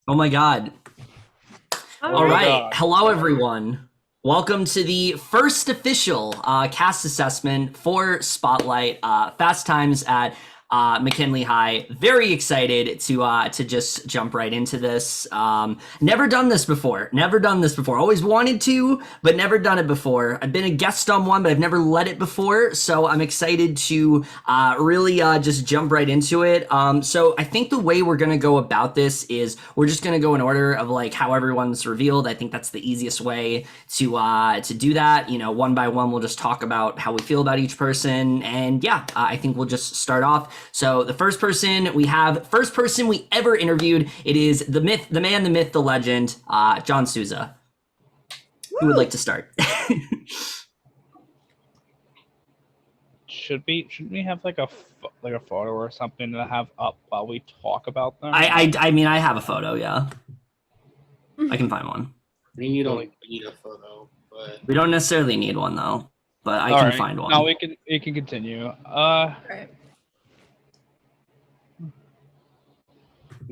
Oh my God. All All right. right. Hello, everyone. Welcome to the first official cast assessment for Spotlight Fast Times at McKinley High. Very excited to just jump right into this. Never done this before. Never done this before. Always wanted to, but never done it before. I've been a guest on one, but I've never led it before. So I'm excited to really just jump right into it. So I think the way we're gonna go about this is we're just gonna go in order of like how everyone's revealed. I think that's the easiest way to do that. You know, one by one, we'll just talk about how we feel about each person, and yeah, I think we'll just start off. So the first person we ever interviewed. It is the myth, the man, the myth, the legend, John Souza. Who would like Woo! to start? Shouldn't we have like a photo or something to have up while we talk about them? I mean, I have a photo. Yeah, I can find one. I mean, you don't need a photo, but We don't necessarily need one though, but I All can right. find one. No, we can continue. Right.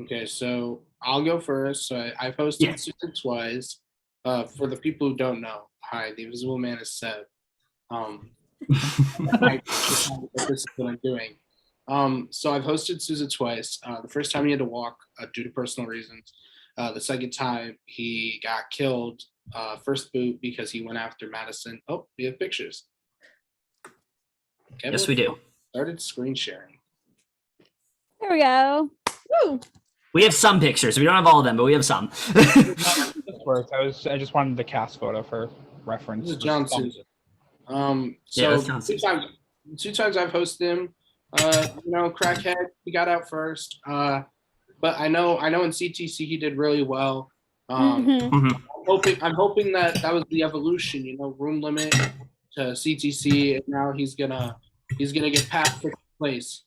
okay. So I'll go first. So I posted Yeah. Susan twice. For the people who don't know, hi, the Invisible Man is Seb. This is what I'm doing. So I've hosted Sousa twice. The first time he had to walk due to personal reasons. The second time he got killed, first boot because he went after Madison. Oh, we have pictures. Kevin Yes, we do. started screen sharing. There we go. Woo! We have some pictures. We don't have all of them, but we have some. This works. I just wanted the cast photo for reference. This is John Sousa. Yeah, So that's John two times I've hosted him. Crackhead, he got out first. But I know in CTC he did really well. Mhm. I'm hoping that was the evolution. Room limit to CTC, and now he's gonna get past sixth place.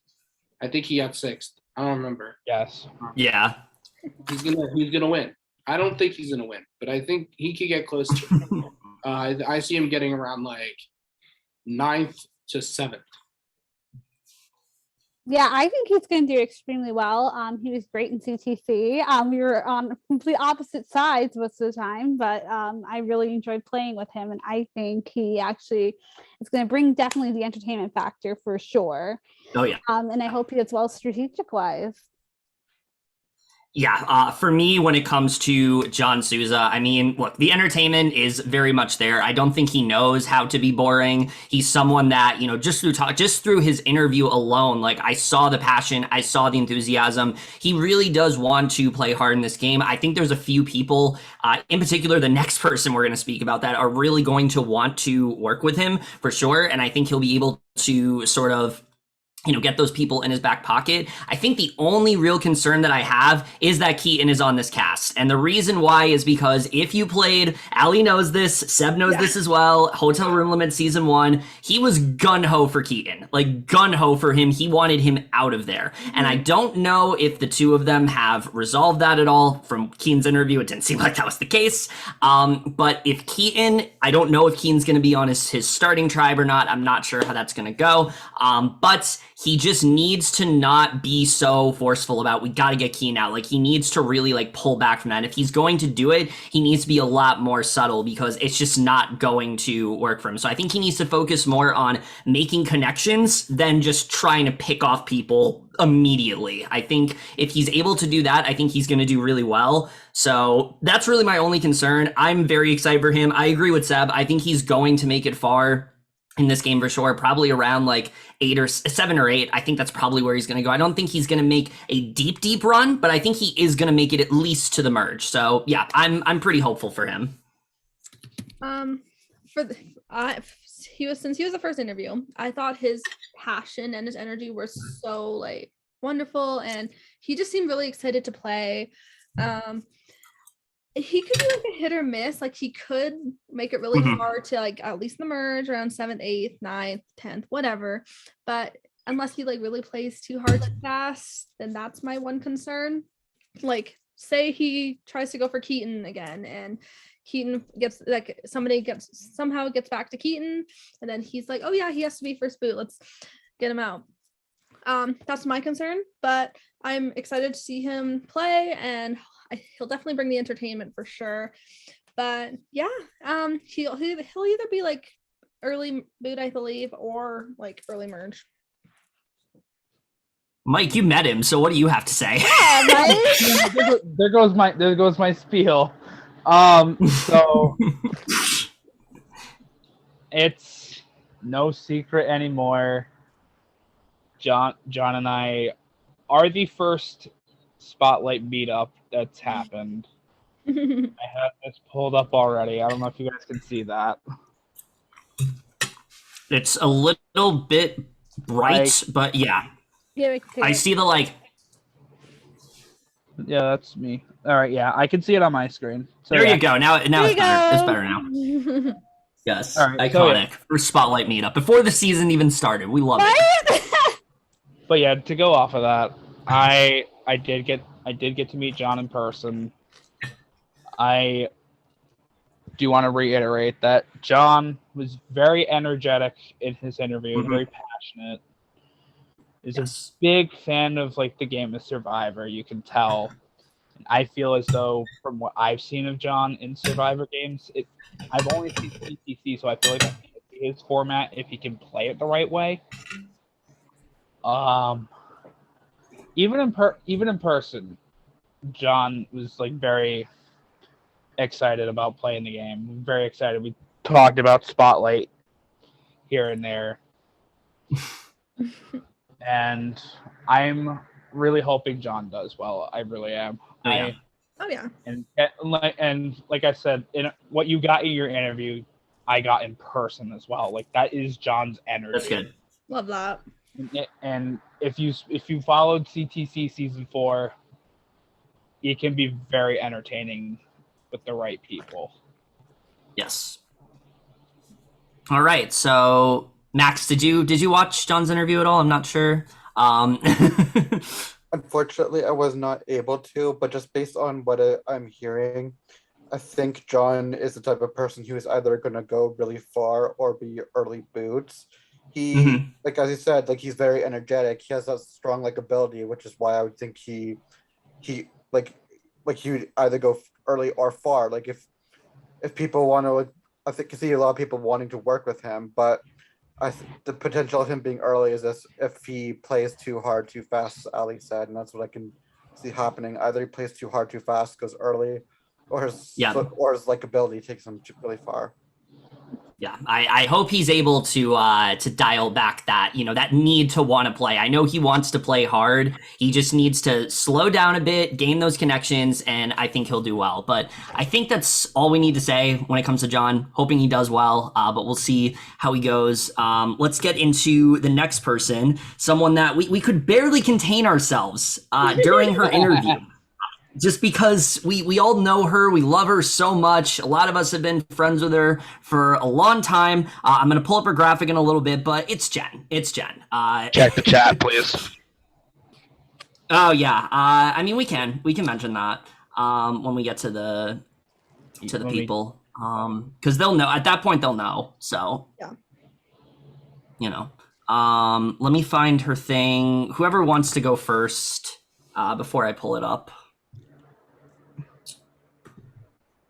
I think he got sixth. I don't remember. Yes. Yeah. He's gonna win. I don't think he's gonna win, but I think he could get close to it. I see him getting around like 9th to 7th. Yeah, I think he's going to do extremely well. He was great in CTC. We were on complete opposite sides most of the time, but I really enjoyed playing with him, and I think he actually is going to bring definitely the entertainment factor for sure. Oh yeah. And I hope he does well strategic wise. Yeah, for me, when it comes to John Souza, I mean, look, the entertainment is very much there. I don't think he knows how to be boring. He's someone that, just through his interview alone, like I saw the passion, I saw the enthusiasm. He really does want to play hard in this game. I think there's a few people, in particular, the next person we're going to speak about that are really going to want to work with him for sure. And I think he'll be able to sort of get those people in his back pocket. I think the only real concern that I have is that Keaton is on this cast. And the reason why is because if you played, Ali knows this, Seb knows this as well, Hotel Room Limit Season 1, he was gun-ho for Keaton. Like, gun-ho for him. He wanted him out of there. And I don't know if the two of them have resolved that at all. From Keaton's interview, it didn't seem like that was the case. But if Keaton, I don't know if Keaton's going to be on his starting tribe or not. I'm not sure how that's going to go. But he just needs to not be so forceful about, we got to get Keaton out. Like, he needs to really, like, pull back from that. And if he's going to do it, he needs to be a lot more subtle because it's just not going to work for him. So I think he needs to focus more on making connections than just trying to pick off people immediately. I think if he's able to do that, I think he's going to do really well. So that's really my only concern. I'm very excited for him. I agree with Seb. I think he's going to make it far in this game for sure, probably around like 7 or 8. I think that's probably where he's going to go. I don't think he's going to make a deep run, but I think he is going to make it at least to the merge. So yeah, I'm pretty hopeful for him. Since he was the first interview, I thought his passion and his energy were so like wonderful, and he just seemed really excited to play. He could be like a hit or miss. Like, he could make it really hard to like at least the merge around 7th, 8th, 9th, 10th, whatever. But unless he like really plays too hard too fast, then that's my one concern. Like, say he tries to go for Keaton again, and Keaton gets like somehow gets back to Keaton, and then he's like, oh yeah, he has to be first boot. Let's get him out. That's my concern, but I'm excited to see him play, and he'll definitely bring the entertainment for sure. But yeah, he'll either be like early boot, I believe, or like early merge. Mike, you met him, so what do you have to say? Yeah, right? There goes my spiel. So it's no secret anymore. John and I are the first spotlight meetup that's happened. I have this pulled up already. I don't know if you guys can see that. It's a little bit bright, but yeah. Yeah, we can see I it. see the like. Yeah, that's me. All right, yeah, I can see it on my screen. So, There yeah. you go. Now There it's you better. It's go. better now. Yes, All right, so, iconic. First spotlight meetup before the season even started. We love it. Right? But yeah, to go off of that, I did get to meet John in person. I do want to reiterate that John was very energetic in his interview, very passionate. Is Yes. a big fan of like the game of Survivor, you can tell. I feel as though from what I've seen of John in Survivor games, I've only seen CTC, so I feel like I can see his format if he can play it the right way. Even in person, John was like very excited about playing the game. Very excited. We talked about Spotlight here and there. And I'm really hoping John does well. I really am. Oh, yeah. Oh yeah. And like I said, in what you got in your interview, I got in person as well. Like that is John's energy. That's good. Love that. And if you followed CTC season 4, it can be very entertaining with the right people. Yes. All right. So Max, did you watch John's interview at all? I'm not sure. Unfortunately, I was not able to, but just based on what I'm hearing, I think John is the type of person who is either going to go really far or be early boots. He, like as you said, like he's very energetic. He has that strong like ability, which is why I would think he like he would either go early or far. Like if people want to, I think I see a lot of people wanting to work with him, but the potential of him being early is this if he plays too hard, too fast, as Ali said, and that's what I can see happening. Either he plays too hard, too fast, goes early, or his like ability takes him really far. Yeah, I hope he's able to dial back that, that need to want to play. I know he wants to play hard. He just needs to slow down a bit, gain those connections, and I think he'll do well. But I think that's all we need to say when it comes to John. Hoping he does well, but we'll see how he goes. Let's get into the next person, someone that we could barely contain ourselves during her interview. Just because we all know her, we love her so much. A lot of us have been friends with her for a long time. I'm going to pull up her graphic in a little bit, but it's Jen. It's Jen. Check the chat, please. Oh yeah. I mean, we can mention that when we get to the people, because they'll know at that point. They'll know. So yeah. Let me find her thing. Whoever wants to go first before I pull it up.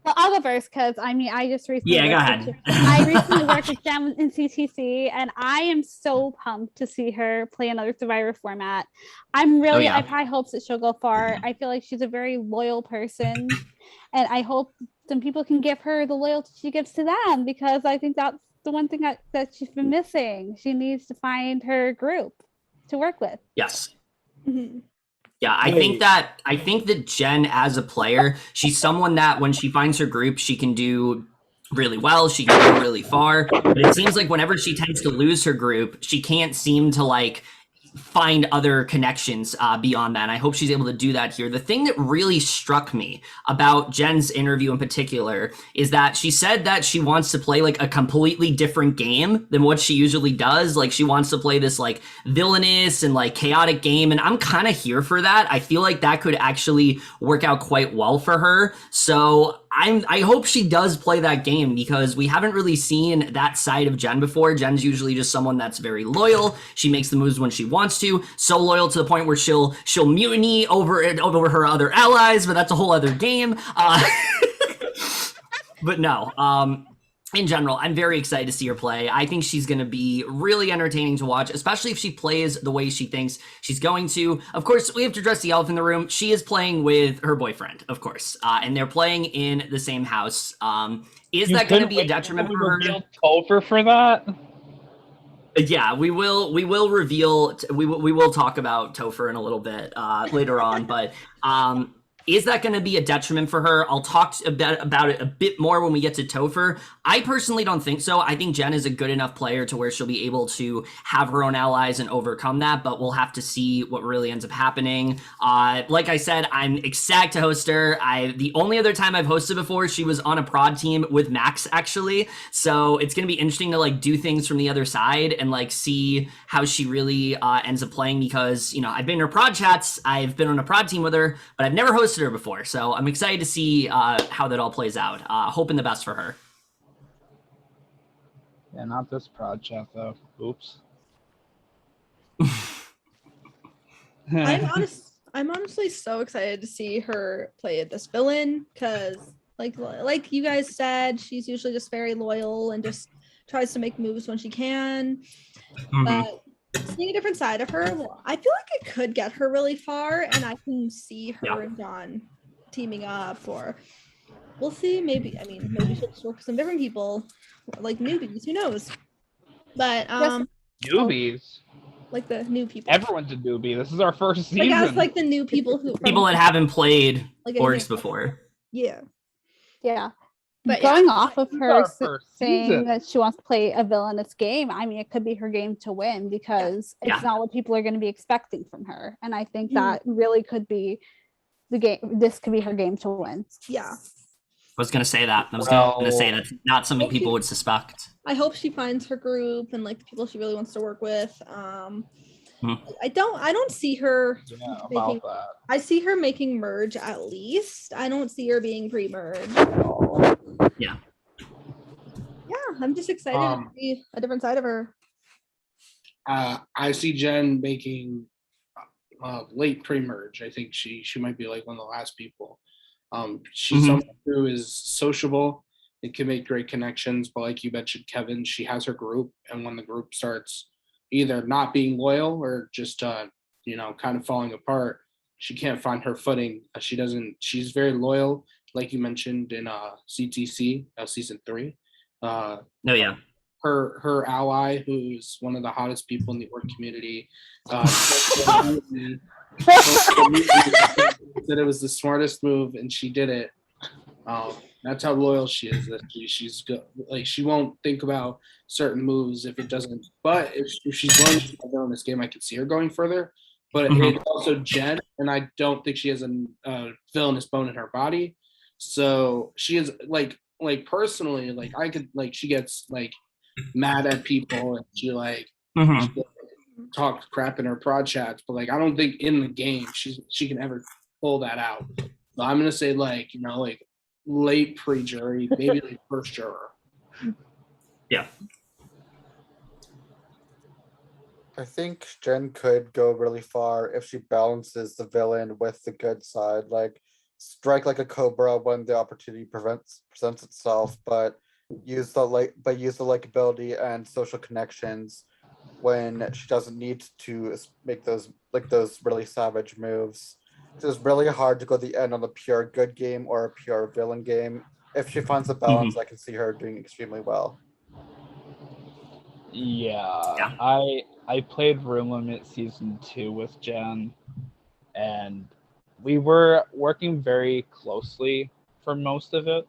Well, I'll go first because I just recently. Yeah, go ahead. I recently worked with Jen in CTC, and I am so pumped to see her play another Survivor format. I probably hope that she'll go far. I feel like she's a very loyal person, and I hope some people can give her the loyalty she gives to them, because I think that's the one thing that she's been missing. She needs to find her group to work with. Yes. Mhm. Yeah, I think that Jen as a player, she's someone that when she finds her group, she can do really well. She can go really far. But it seems like whenever she tends to lose her group, she can't seem to find other connections beyond that. And I hope she's able to do that here. The thing that really struck me about Jen's interview in particular is that she said that she wants to play a completely different game than what she usually does. Like she wants to play this villainous and chaotic game. And I'm kind of here for that. I feel like that could actually work out quite well for her. So I hope she does play that game because we haven't really seen that side of Jen before. Jen's usually just someone that's very loyal. She makes the moves when she wants to. So loyal to the point where she'll mutiny over her other allies, but that's a whole other game. But no, in general, I'm very excited to see her play. I think she's going to be really entertaining to watch, especially if she plays the way she thinks she's going to. Of course, we have to address the elephant in the room. She is playing with her boyfriend, of course, and they're playing in the same house. Is that going to be a detriment for her? Topher for that? Yeah, we will reveal. We will talk about Topher in a little bit later on, but. Is that going to be a detriment for her? I'll talk about it a bit more when we get to Topher. I personally don't think so. I think Jen is a good enough player to where she'll be able to have her own allies and overcome that, but we'll have to see what really ends up happening. Like I said, I'm ecstatic to host her. The only other time I've hosted before, she was on a prod team with Max, actually. So it's going to be interesting to like do things from the other side and like see how she really ends up playing because, you know, I've been in her prod chats, I've been on a prod team with her, but I've never hosted her before, so I'm excited to see how that all plays out. Hoping the best for her. Yeah, not this prod chat though. Oops. I'm honestly so excited to see her play this villain because, like you guys said, she's usually just very loyal and just tries to make moves when she can. Mm-hmm. But seeing a different side of her, well, I feel like it could get her really far, and I can see her and John teaming up, or we'll see. Maybe she'll just work with some different people, like newbies. Who knows? But newbies, like the new people. Everyone's a newbie. This is our first season. Like, like the new people that haven't played like orgs before. Yeah. But going off of her saying that she wants to play a villainous game, I mean, it could be her game to win because it's not what people are going to be expecting from her. And I think that really could be the game. This could be her game to win. Yeah. I was going to say that. I was going to say that's not something people would suspect. I hope she finds her group and like the people she really wants to work with. I don't see her making, I see her making merge at least. I don't see her being pre-merge. Yeah, I'm just excited to see a different side of her. I see Jen making late pre-merge. I think she might be like one of the last people. She's someone who is sociable and can make great connections, but like you mentioned, Kevin, she has her group, and when the group starts either not being loyal or just kind of falling apart, she can't find her footing. She's very loyal, like you mentioned in CTC season 3. Her ally, who's one of the hottest people in the org community, said it was the smartest move, and she did it. That's how loyal she is. That she's good. Like, she won't think about certain moves if it doesn't. But if she's going further in this game, I could see her going further. But it's also Jen, and I don't think she has a villainous bone in her body. So she is like personally, like I could like she gets like mad at people and she she talks crap in her prod chats, but like I don't think in the game she can ever pull that out. So I'm gonna say like late pre-jury, maybe like first juror. Yeah. I think Jen could go really far if she balances the villain with the good side, like strike like a cobra when the opportunity presents itself, but use the likability and social connections when she doesn't need to make those really savage moves. It's really hard to go the end on the pure good game or a pure villain game. If she finds a balance, I can see her doing extremely well. Yeah. I played Room Limit Season 2 with Jen, and we were working very closely for most of it.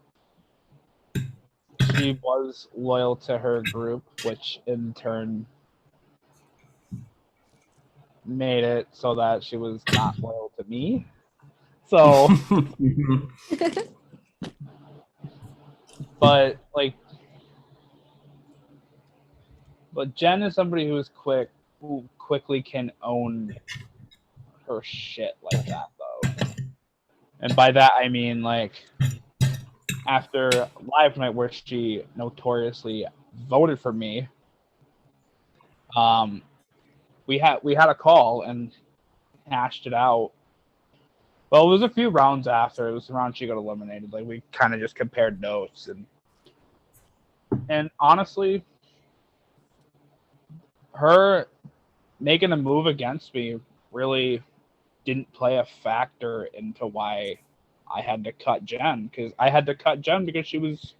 She was loyal to her group, which in turn made it so that she was not loyal to me. So, but Jen is somebody who quickly can own her shit like that, though. And by that I mean like after live night where she notoriously voted for me, we had a call and hashed it out. Well, it was a few rounds after. It was the round she got eliminated. Like, we kind of just compared notes, and honestly, her making a move against me really didn't play a factor into why I had to cut Jen, because I had to cut Jen because she was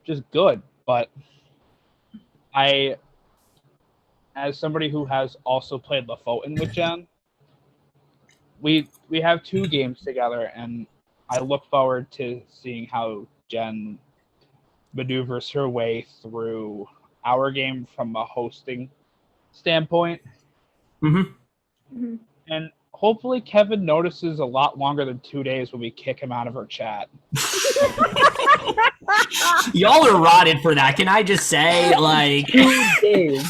just good. But I, as somebody who has also played Lofoten with Jen, we have 2 games together, and I look forward to seeing how Jen maneuvers her way through our game from a hosting standpoint. Mm-hmm. And hopefully Kevin notices a lot longer than 2 days when we kick him out of our chat. Y'all are rotted for that. Can I just say, like, 2 days.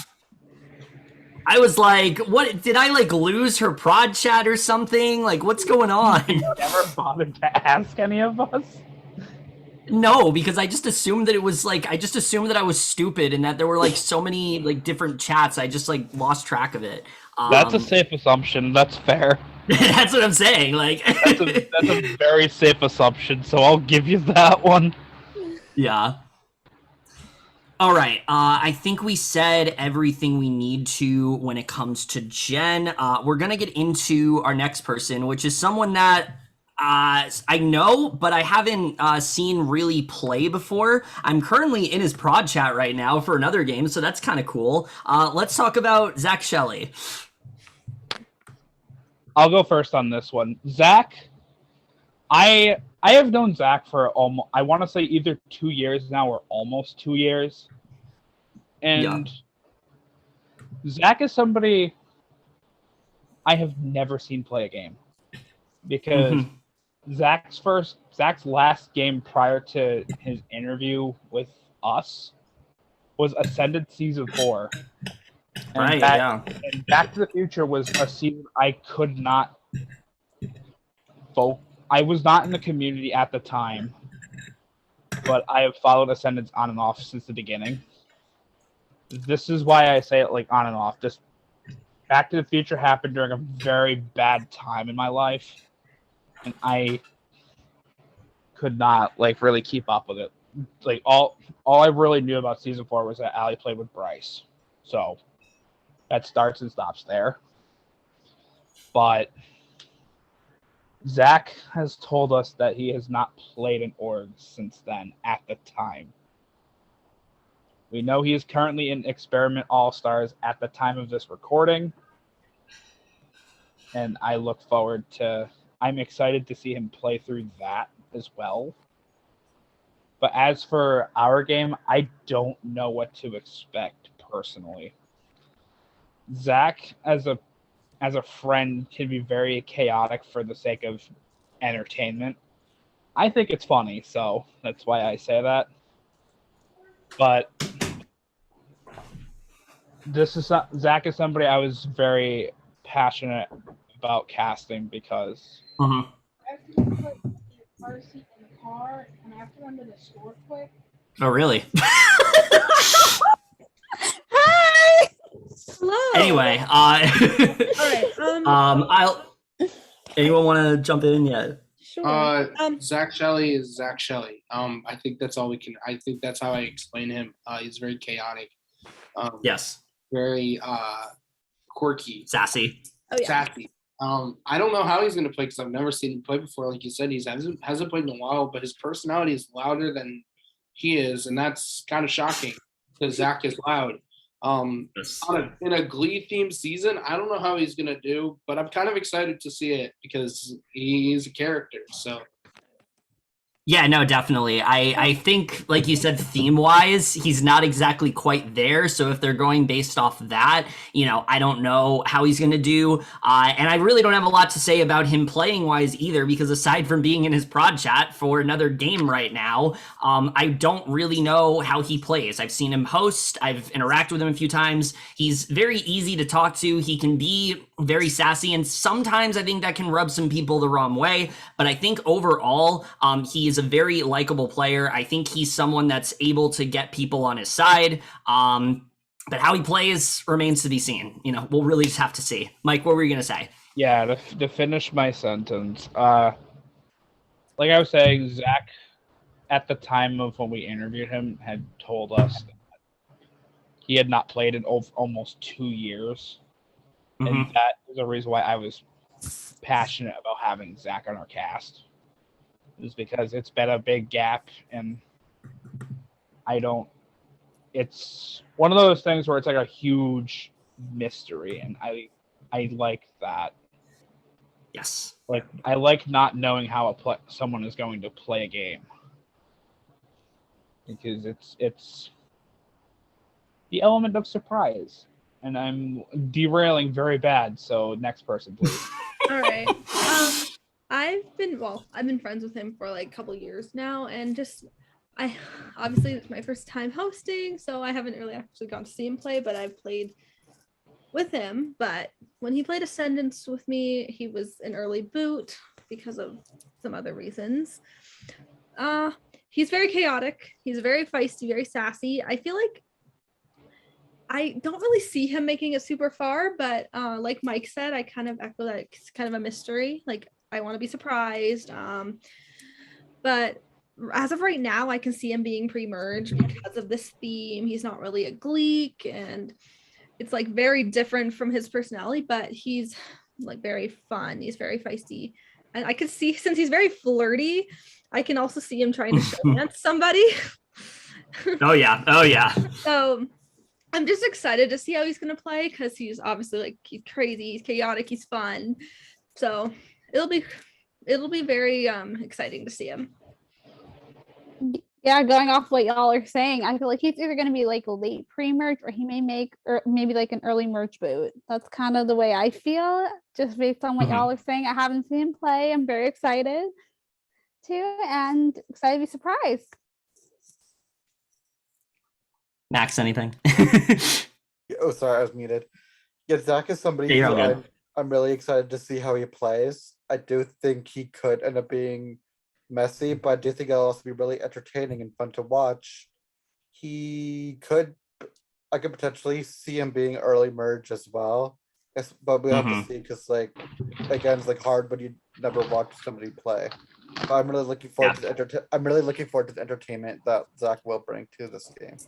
I was like, what, did I like lose her prod chat or something? Like, what's going on? Never bothered to ask any of us. No, because I just assumed that it was like, I just assumed that I was stupid and that there were like so many like different chats. I just like lost track of it. That's a safe assumption. That's fair. That's what I'm saying. Like, that's a very safe assumption. So I'll give you that one. Yeah. All right. I think we said everything we need to when it comes to Jen. We're going to get into our next person, which is someone that I know, but I haven't seen really play before. I'm currently in his prod chat right now for another game, so that's kind of cool. Let's talk about Zach Shelley. I'll go first on this one. Zach, I have known Zach for almost, I want to say either 2 years now or almost 2 years. And Zach is somebody I have never seen play a game, because Zach's last game prior to his interview with us was Ascended Season 4. And and Back to the Future was a season I could not I was not in the community at the time, but I have followed Ascendance on and off since the beginning. This is why I say it like on and off. Just Back to the Future happened during a very bad time in my life, and I could not like really keep up with it. Like all I really knew about season 4 was that Allie played with Bryce. So that starts and stops there. But Zach has told us that he has not played an org since then at the time. We know he is currently in Experiment All-Stars at the time of this recording. And I'm excited to see him play through that as well. But as for our game, I don't know what to expect personally. Zach, as a friend, can be very chaotic for the sake of entertainment. I think it's funny, so that's why I say that. But Zach is somebody I was very passionate about casting because I have to put the car seat in the car, and I have to run to the store quick. Oh, really? Hi. Hello. Anyway, All right. Anyone want to jump in yet? Sure. Zach Shelley is Zach Shelley. I think that's all we can. I think that's how I explain him. He's very chaotic. Yes. Very quirky. Sassy. Oh yeah. Sassy. I don't know how he's going to play because I've never seen him play before. Like you said, he hasn't played in a while, but his personality is louder than he is, and that's kind of shocking because Zach is loud. In a Glee themed season, I don't know how he's going to do, but I'm kind of excited to see it because he's a character. So. Yeah, no, definitely. I think, like you said, theme-wise, he's not exactly quite there. So if they're going based off that, I don't know how he's going to do. And I really don't have a lot to say about him playing-wise either, because aside from being in his prod chat for another game right now, I don't really know how he plays. I've seen him host. I've interacted with him a few times. He's very easy to talk to. He can be very sassy, and sometimes I think that can rub some people the wrong way. But I think overall, he is He's a very likable player. I think he's someone that's able to get people on his side. But how he plays remains to be seen. You know, we'll really just have to see. Mike, what were you going to say? Yeah, to finish my sentence, like I was saying, Zach, at the time of when we interviewed him, had told us that he had not played in almost 2 years. And that is a reason why I was passionate about having Zach on our cast. Is because it's been a big gap, and it's one of those things where it's like a huge mystery, and I like that. Yes. Like, I like not knowing how someone is going to play a game, because it's the element of surprise. And I'm derailing very bad, so next person, please. All right. I've been friends with him for like a couple years now, and obviously it's my first time hosting, so I haven't really actually gone to see him play, but I've played with him. But when he played Ascendance with me, he was an early boot because of some other reasons. He's very chaotic. He's very feisty, very sassy. I feel like I don't really see him making it super far, but like Mike said, I kind of echo that it's kind of a mystery. Like, I want to be surprised. But as of right now, I can see him being pre-merged because of this theme. He's not really a Gleek, and it's like very different from his personality, but he's like very fun. He's very feisty. And I can see, since he's very flirty, I can also see him trying to showdance somebody. Oh yeah. So I'm just excited to see how he's going to play, because he's obviously like, he's crazy, he's chaotic, he's fun. So it'll be very exciting to see him. Yeah, going off what y'all are saying, I feel like he's either going to be like a late pre-merge, or he may make, or maybe like an early merge boot. That's kind of the way I feel, just based on what y'all are saying. I haven't seen him play. I'm very excited too, and excited to be surprised. Max, anything? Oh, sorry, I was muted. Yeah, Zach is somebody who I'm really excited to see how he plays. I do think he could end up being messy, but I do think it'll also be really entertaining and fun to watch. I could potentially see him being early merge as well. Yes, but we have to see, because like, again, it's like hard when you never watch somebody play. But I'm really looking forward to the entertainment that Zach will bring to this game.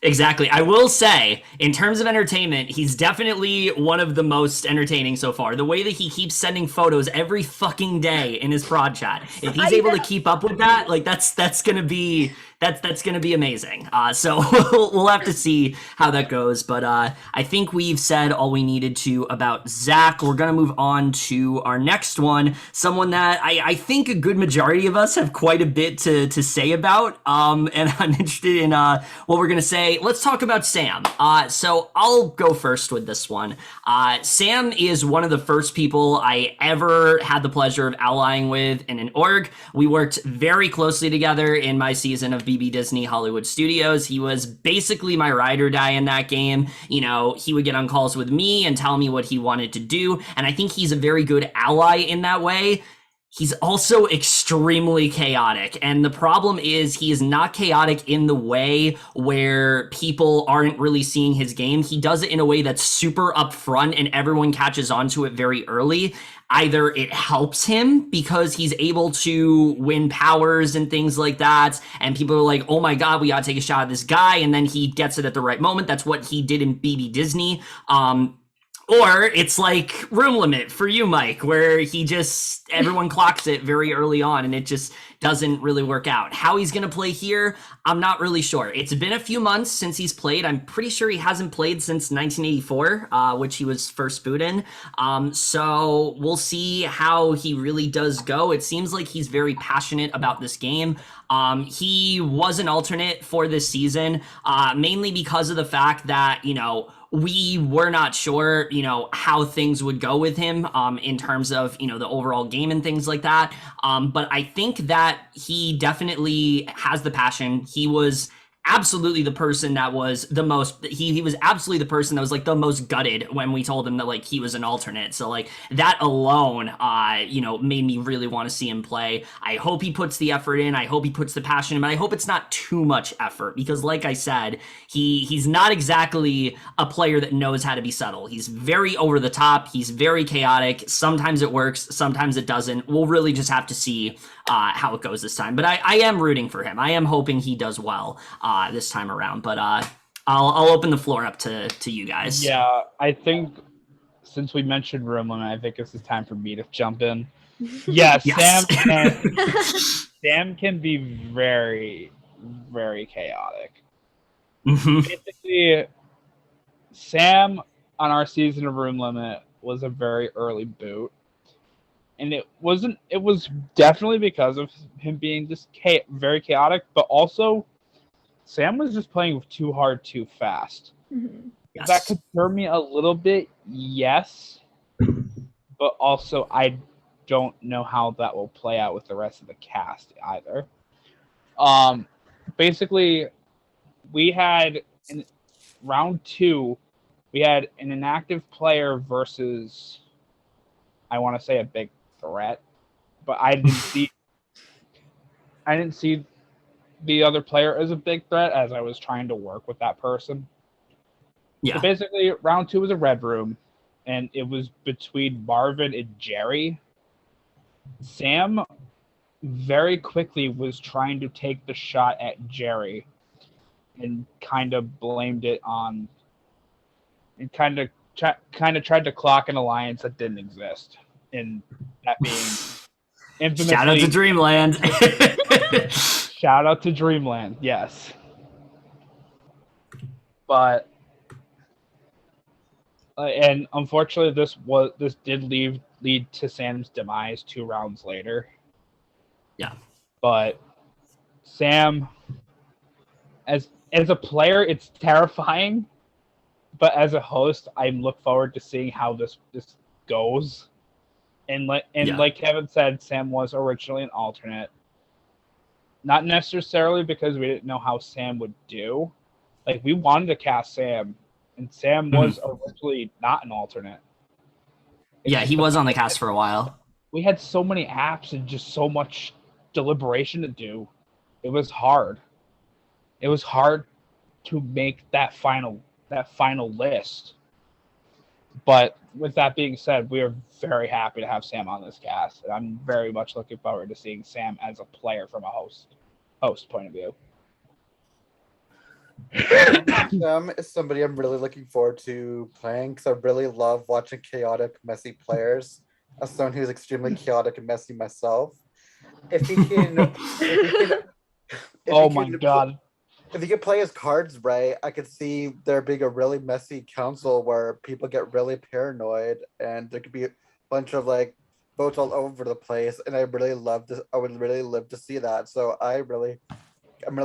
Exactly. I will say, in terms of entertainment, he's definitely one of the most entertaining so far. The way that he keeps sending photos every fucking day in his prod chat, if he's able to keep up with that, like that's gonna be amazing. So we'll have to see how that goes. But I think we've said all we needed to about Zach. We're gonna move on to our next one, someone that I think a good majority of us have quite a bit to say about. And I'm interested in what we're gonna say. Let's talk about Sam. So I'll go first with this one. Sam is one of the first people I ever had the pleasure of allying with in an org. We worked very closely together in my season of BB Disney Hollywood Studios. He was basically my ride or die in that game. You know, he would get on calls with me and tell me what he wanted to do, and I think he's a very good ally in that way. He's also extremely chaotic, and the problem is he is not chaotic in the way where people aren't really seeing his game. He does it in a way that's super upfront and everyone catches on to it very early. Either it helps him because he's able to win powers and things like that, and people are like, oh my god, we gotta take a shot at this guy, and then he gets it at the right moment. That's what he did in BB Disney. Or it's like Room Limit for you, Mike, where everyone clocks it very early on and it just doesn't really work out. How he's going to play here, I'm not really sure. It's been a few months since he's played. I'm pretty sure he hasn't played since 1984, which he was first boot in. So we'll see how he really does go. It seems like he's very passionate about this game. He was an alternate for this season, mainly because of the fact that, we were not sure, how things would go with him in terms of, the overall game and things like that. But I think that he definitely has the passion. He was absolutely the person that was the most he was absolutely the person that was like the most gutted when we told him that like he was an alternate. So like that alone made me really want to see him play. I hope he puts the effort in. I hope he puts the passion in, but I hope it's not too much effort because like I said, he's not exactly a player that knows how to be subtle. He's very over the top. He's very chaotic. Sometimes it works, sometimes it doesn't. We'll really just have to see how it goes this time. But I am rooting for him. I am hoping he does well this time around. But I'll open the floor up to you guys. Yeah, I think since we mentioned room limit, I think this is time for me to jump in. Yeah, Yes. Sam can be very, very chaotic. Basically, Sam on our season of room limit was a very early boot. And it was definitely because of him being just very chaotic, but also Sam was just playing too hard too fast. Yes. That could hurt me a little bit, yes, but also I don't know how that will play out with the rest of the cast either. Basically, we had in round 2, we had an inactive player versus, I want to say, a big threat, but I didn't see the other player as a big threat as I was trying to work with that person. Yeah. So basically, round 2 was a red room, and it was between Marvin and Jerry. Sam very quickly was trying to take the shot at Jerry and kind of blamed it on, and kind of tried to clock an alliance that didn't exist, and that being infamously, shout out to Dreamland. shout out to Dreamland, yes. But and unfortunately, this did lead to Sam's demise 2 rounds later. Yeah. But Sam, as a player, it's terrifying. But as a host, I look forward to seeing how this goes. And like Kevin said, Sam was originally an alternate. Not necessarily because we didn't know how Sam would do. Like, we wanted to cast Sam, and Sam was originally not an alternate. Yeah, he was on the cast for a while. We had so many apps and just so much deliberation to do. It was hard. It was hard to make that final list. But with that being said, we are very happy to have Sam on this cast, and I'm very much looking forward to seeing Sam as a player from a host point of view. Sam is somebody I'm really looking forward to playing because I really love watching chaotic, messy players. As someone who's extremely chaotic and messy myself, if he can, God. If he could play his cards right, I could see there being a really messy council where people get really paranoid and there could be a bunch of like votes all over the place. And I would really love to see that. So I'm really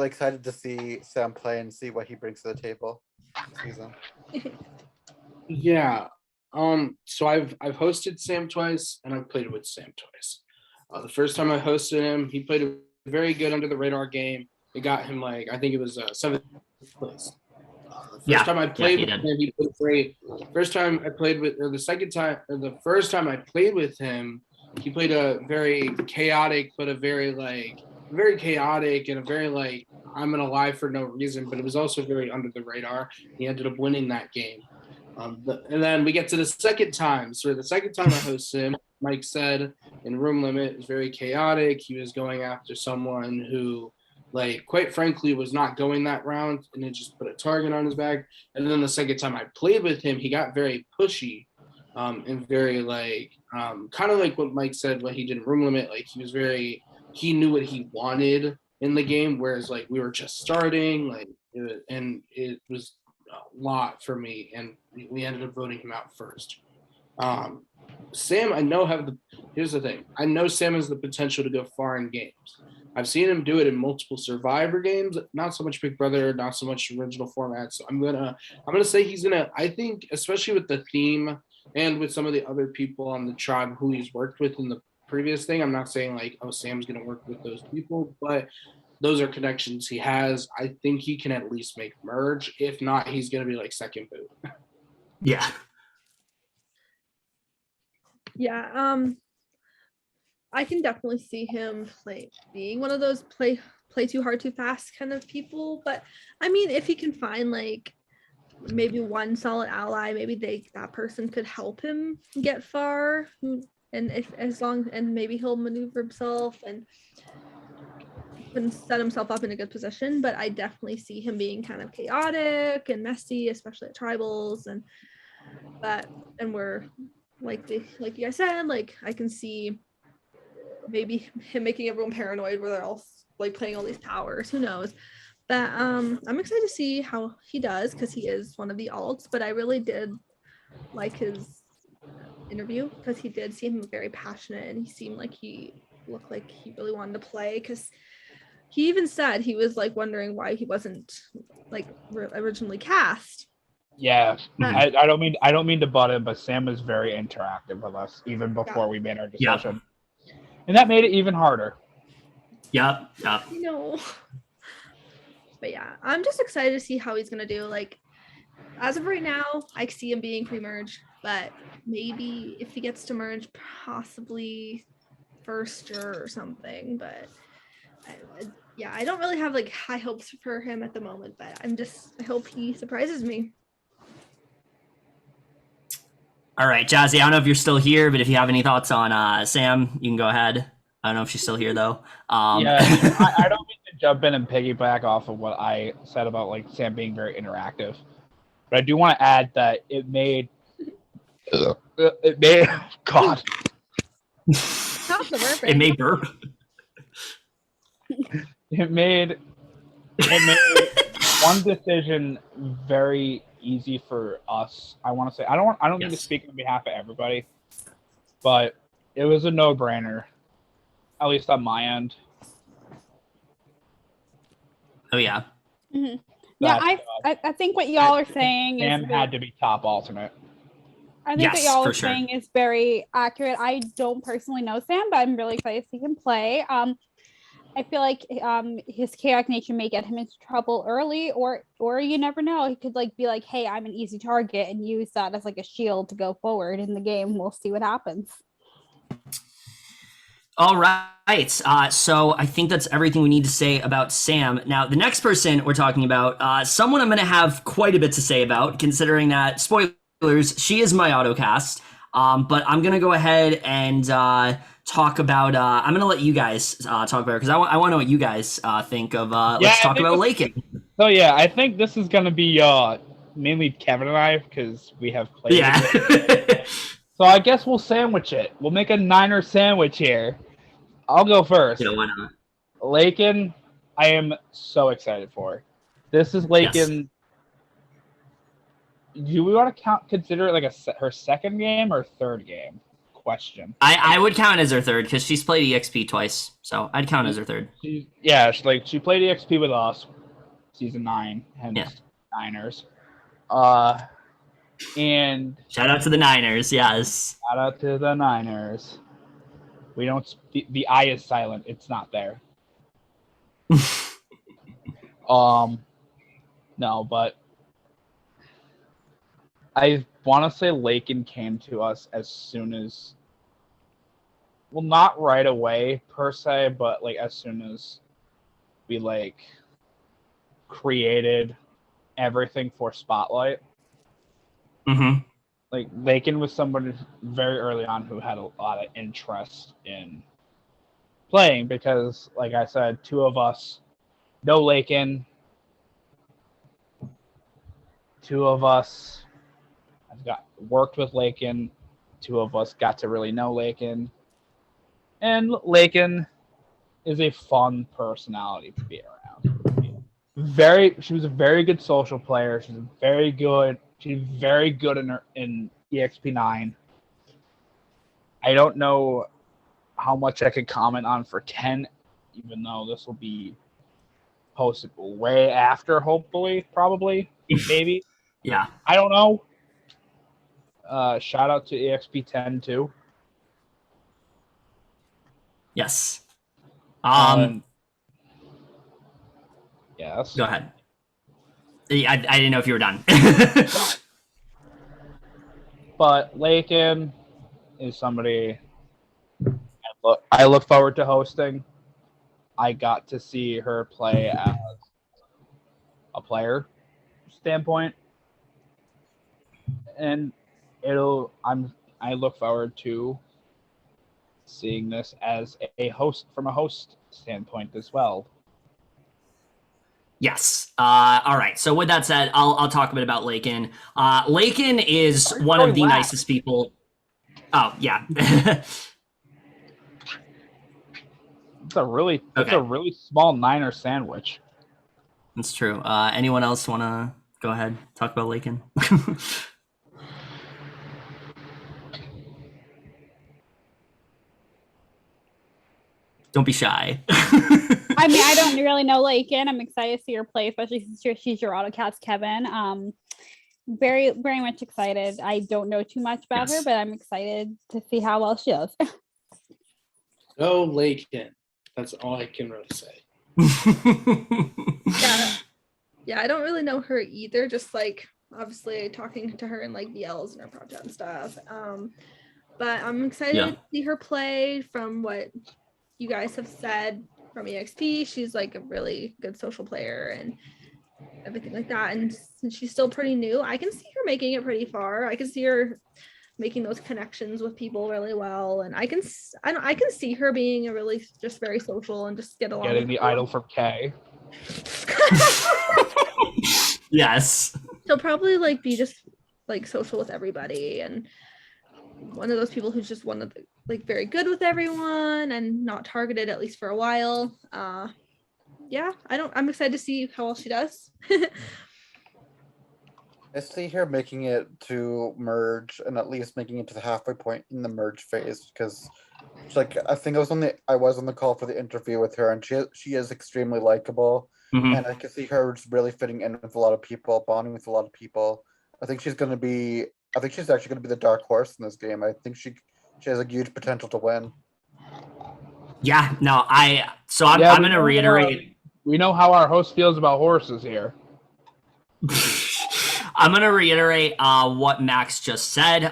excited to see Sam play and see what he brings to the table this season. Yeah. So I've hosted Sam twice and I've played with Sam twice. The first time I hosted him, he played a very good under the radar game. It got him like, I think it was 7th place. The first time I played with him, he played great. The first time I played with him, he played a very chaotic, but a very chaotic and a very like, I'm gonna lie for no reason, but it was also very under the radar. He ended up winning that game. And then we get to the second time. So the second time I hosted him, Mike said in room limit, it was very chaotic. He was going after someone who, like, quite frankly, was not going that round, and it just put a target on his back. And then the second time I played with him, he got very pushy, and very like, kind of like what Mike said when he did room limit. Like, he knew what he wanted in the game, whereas like we were just starting, like, it was a lot for me, and we ended up voting him out first. Sam, here's the thing. I know Sam has the potential to go far in games. I've seen him do it in multiple Survivor games, not so much Big Brother, not so much original formats. So I'm gonna say he's gonna, I think, especially with the theme and with some of the other people on the tribe who he's worked with in the previous thing. I'm not saying like, oh, Sam's gonna work with those people, but those are connections he has. I think he can at least make merge. If not, he's going to be like second boot. Yeah. Yeah. I can definitely see him being one of those play too hard too fast kind of people. But I mean, if he can find like maybe one solid ally, maybe that person could help him get far. And if as long and maybe he'll maneuver himself and set himself up in a good position. But I definitely see him being kind of chaotic and messy, especially at tribals. And we're like you guys said, like I can see maybe him making everyone paranoid where they're all like playing all these towers. Who knows? But I'm excited to see how he does because he is one of the alts. But I really did like his interview because he did seem very passionate and he seemed like he looked like he really wanted to play because he even said he was like wondering why he wasn't like originally cast. Yeah, I don't mean to butt in, but Sam was very interactive with us even before we made our decision, and that made it even harder. Yep. You know, but yeah, I'm just excited to see how he's gonna do. Like, as of right now, I see him being pre-merge, but maybe if he gets to merge, possibly first year or something. But I don't really have like high hopes for him at the moment. But I hope he surprises me. All right, Jazzy, I don't know if you're still here, but if you have any thoughts on Sam, you can go ahead. I don't know if she's still here though. Yeah, I don't mean to jump in and piggyback off of what I said about like Sam being very interactive, but I do want to add that it made God. It made burp. It made one decision very easy for us. I want to say I don't mean to speak on behalf of everybody, but it was a no-brainer, at least on my end. Oh yeah. Mm-hmm. Yeah, I think what y'all are saying is Sam had to be top alternate. I think what y'all are saying is very accurate. I don't personally know Sam, but I'm really excited to see him play. I feel like his chaotic nature may get him into trouble early, or you never know. He could like be like, "Hey, I'm an easy target," and use that as like a shield to go forward in the game. We'll see what happens. All right. So I think that's everything we need to say about Sam. Now, the next person we're talking about, someone I'm going to have quite a bit to say about, considering that, spoilers, she is my autocast. But I'm going to go ahead and talk about, I'm going to let you guys talk about her because I want to know what you guys think of, let's talk about Lakin. So, yeah, I think this is going to be mainly Kevin and I because we have played. Yeah. So I guess we'll sandwich it. We'll make a Niner sandwich here. I'll go first. Yeah, why not? Lakin, I am so excited for. This is Lakin. Yes. Do we want to consider it like her second game or third game? Question. I would count as her third because she's played EXP twice, so I'd count as her third. She played EXP with us, season 9, hence Niners. And shout out to the Niners, yes. Shout out to the Niners. We don't. The I is silent. It's not there. No, but I want to say Lakin came to us as soon as, well, not right away per se, but like as soon as we like created everything for Spotlight. Mm-hmm. Like Lakin was somebody very early on who had a lot of interest in playing because, like I said, 2 of us know Lakin. 2 of us have worked with Lakin. 2 of us got to really know Lakin. And Lakin is a fun personality to be around. She was a very good social player. She's very good in EXP9. I don't know how much I could comment on for 10, even though this will be posted way after, hopefully, probably, maybe. Yeah. I don't know. Shout out to EXP10 too. Yes. Yes. Go ahead. I didn't know if you were done. But Lakin is somebody I look forward to hosting. I got to see her play as a player standpoint, and I look forward to seeing this as a host from a host standpoint as well. Yes. All right. So with that said, I'll talk a bit about Lakin. Lakin is one of the nicest people. Oh yeah. It's a really small Niner sandwich. That's true. Anyone else want to go ahead talk about Lakin? Don't be shy. I mean, I don't really know Lakin. I'm excited to see her play, especially since she's your AutoCats Kevin. Very, very much excited. I don't know too much about her, but I'm excited to see how well she does. Go Lakin. That's all I can really say. Yeah, I don't really know her either. Just like obviously talking to her in like VLs and her prop chat and stuff. But I'm excited to see her play. From what you guys have said from EXP, she's like a really good social player and everything like that. And since she's still pretty new, I can see her making it pretty far. I can see her making those connections with people really well, and I can see her being a really just very social and just get along. Getting the idol from K. Yes. She'll probably like be just like social with everybody and one of those people who's just one of the like very good with everyone and not targeted, at least for a while. Yeah, I'm excited to see how well she does. I see her making it to merge and at least making it to the halfway point in the merge phase, because like I think I was on the call for the interview with her, and she is extremely likable, and I can see her just really fitting in with a lot of people, bonding with a lot of people. I think she's actually going to be the dark horse in this game. I think she has a huge potential to win. Yeah, no, I'm going to reiterate. We know how our host feels about horses here. I'm going to reiterate what Max just said.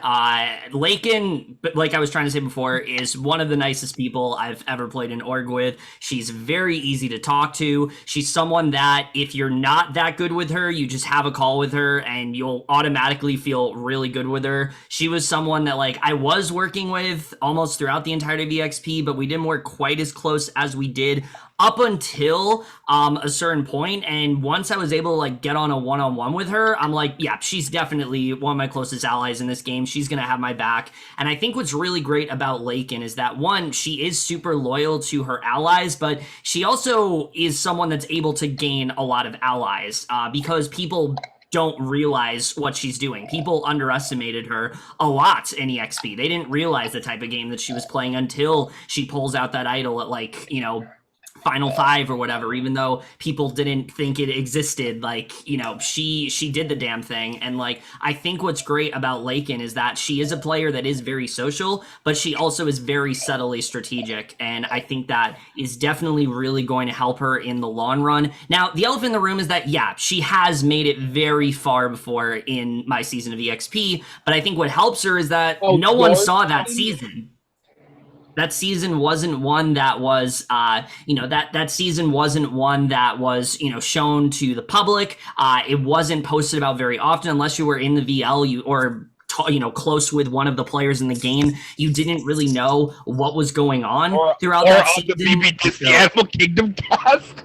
Lakin, like I was trying to say before, is one of the nicest people I've ever played an org with. She's very easy to talk to. She's someone that if you're not that good with her, you just have a call with her and you'll automatically feel really good with her. She was someone that like I was working with almost throughout the entirety of EXP, but we didn't work quite as close as we did up until a certain point. And once I was able to like get on a one-on-one with her, I'm like, yeah, she's definitely one of my closest allies in this game. She's going to have my back. And I think what's really great about Lakin is that one, she is super loyal to her allies, but she also is someone that's able to gain a lot of allies because people don't realize what she's doing. People underestimated her a lot in EXP. They didn't realize the type of game that she was playing until she pulls out that idol at like, you know, Final 5 or whatever, even though people didn't think it existed. Like, you know, she did the damn thing. And like, I think what's great about Lakin is that she is a player that is very social, but she also is very subtly strategic. And I think that is definitely really going to help her in the long run. Now, the elephant in the room is that, yeah, she has made it very far before in my season of EXP, but I think what helps her is that no one saw that season. That season wasn't one that was, that season wasn't one that was, shown to the public. It wasn't posted about very often unless you were in the VL or close with one of the players in the game. You didn't really know what was going on throughout that season. The BBTC Animal Kingdom cast.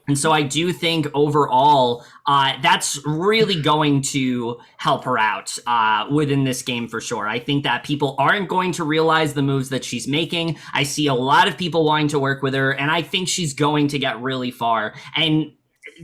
And so I do think overall, that's really going to help her out within this game for sure. I think that people aren't going to realize the moves that she's making. I see a lot of people wanting to work with her, and I think she's going to get really far. And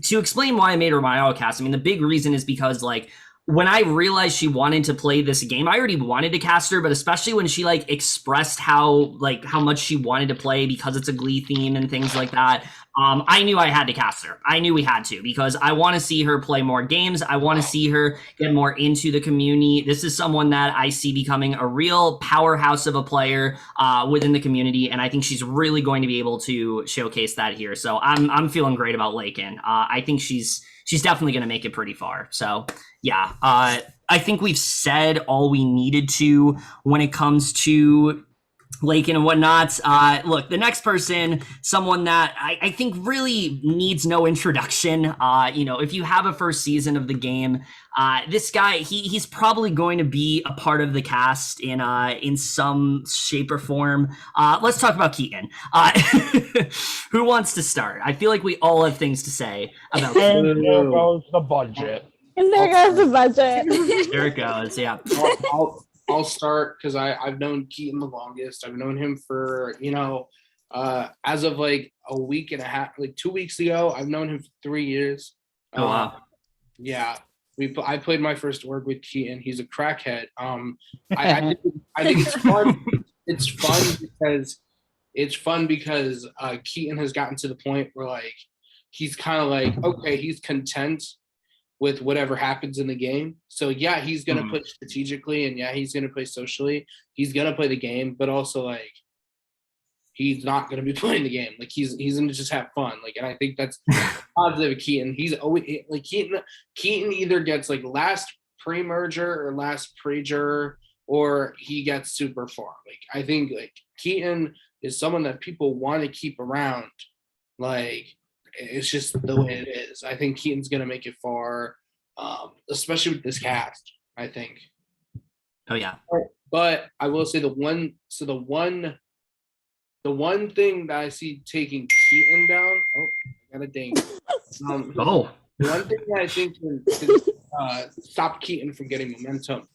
to explain why I made her my outcast, I mean, the big reason is because, like, when I realized she wanted to play this game, I already wanted to cast her, but especially when she like expressed how much she wanted to play because it's a Glee theme and things like that. I knew I had to cast her. I knew we had to because I want to see her play more games. I want to see her get more into the community. This is someone that I see becoming a real powerhouse of a player within the community, and I think she's really going to be able to showcase that here. So I'm feeling great about Lakin. I think she's definitely going to make it pretty far. So yeah, I think we've said all we needed to when it comes to Lakin and whatnot. Look, the next person, someone that I think really needs no introduction. If you have a first season of the game, this guy, he's probably going to be a part of the cast in some shape or form. Let's talk about Keaton. Who wants to start? I feel like we all have things to say about Keaton. And there goes the budget. And there goes the budget. There it goes. Yeah. I'll start because I've known Keaton the longest. I've known him for, as of like a week and a half, like 2 weeks ago. I've known him for 3 years. Oh, wow. Yeah. I played my first org with Keaton. He's a crackhead. I think it's fun. It's fun because Keaton has gotten to the point where like he's kind of like, okay, he's content with whatever happens in the game. So yeah, he's gonna play strategically, and yeah, he's gonna play socially. He's gonna play the game, but also like he's not gonna be playing the game. Like he's gonna just have fun. Like, and I think that's positive of Keaton. He's always like Keaton either gets like last pre-merger or last pre-juror, or he gets super far. Like I think like Keaton is someone that people want to keep around. Like it's just the way it is. I think Keaton's gonna make it far, especially with this cast. I think. Oh yeah. But I will say the one thing that I see taking Keaton down. Oh, I got a ding. The one thing that I think can stop Keaton from getting momentum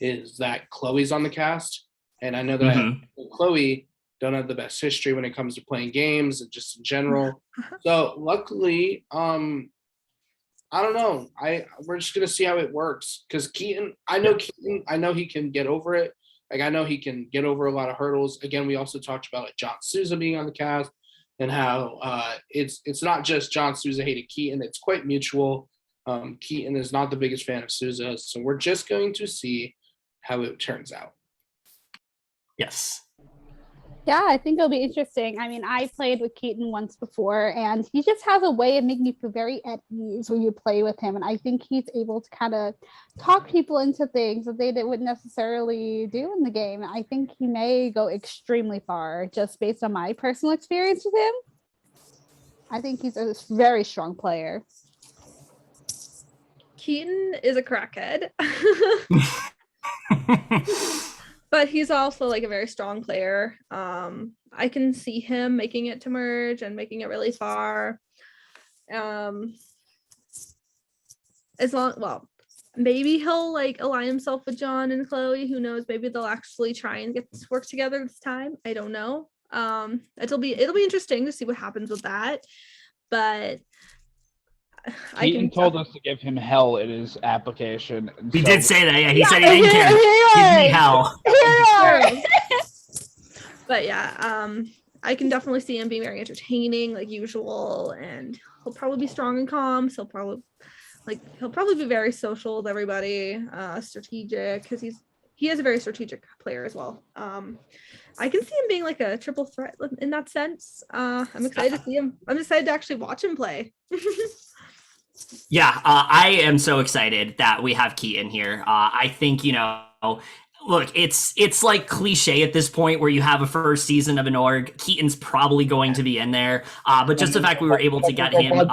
is that Chloe's on the cast, and I know that Chloe don't have the best history when it comes to playing games and just in general. So luckily, I don't know. We're just gonna see how it works because Keaton, I know he can get over it. Like I know he can get over a lot of hurdles. Again, we also talked about like John Souza being on the cast and how it's not just John Souza hated Keaton. It's quite mutual. Keaton is not the biggest fan of Souza, so we're just going to see how it turns out. Yes. Yeah, I think it'll be interesting. I mean, I played with Keaton once before, and he just has a way of making you feel very at ease when you play with him. And I think he's able to kind of talk people into things that they wouldn't necessarily do in the game. I think he may go extremely far just based on my personal experience with him. I think he's a very strong player. Keaton is a crackhead. But he's also like a very strong player. I can see him making it to merge and making it really far. Maybe he'll like align himself with John and Chloe. Who knows? Maybe they'll actually try and get this work together this time. I don't know. It'll be interesting to see what happens with that. But Keaton told us to give him hell in his application. He did say that. Yeah, he said he didn't care. Give me hell. But yeah, I can definitely see him being very entertaining, like usual, and he'll probably be strong and calm. So he'll probably be very social with everybody, strategic because he is a very strategic player as well. I can see him being like a triple threat in that sense. I'm excited to see him. I'm excited to actually watch him play. Yeah, I am so excited that we have Keaton here. I think, look, it's like cliche at this point where you have a first season of an org. Keaton's probably going to be in there. But just the fact we were able to get him.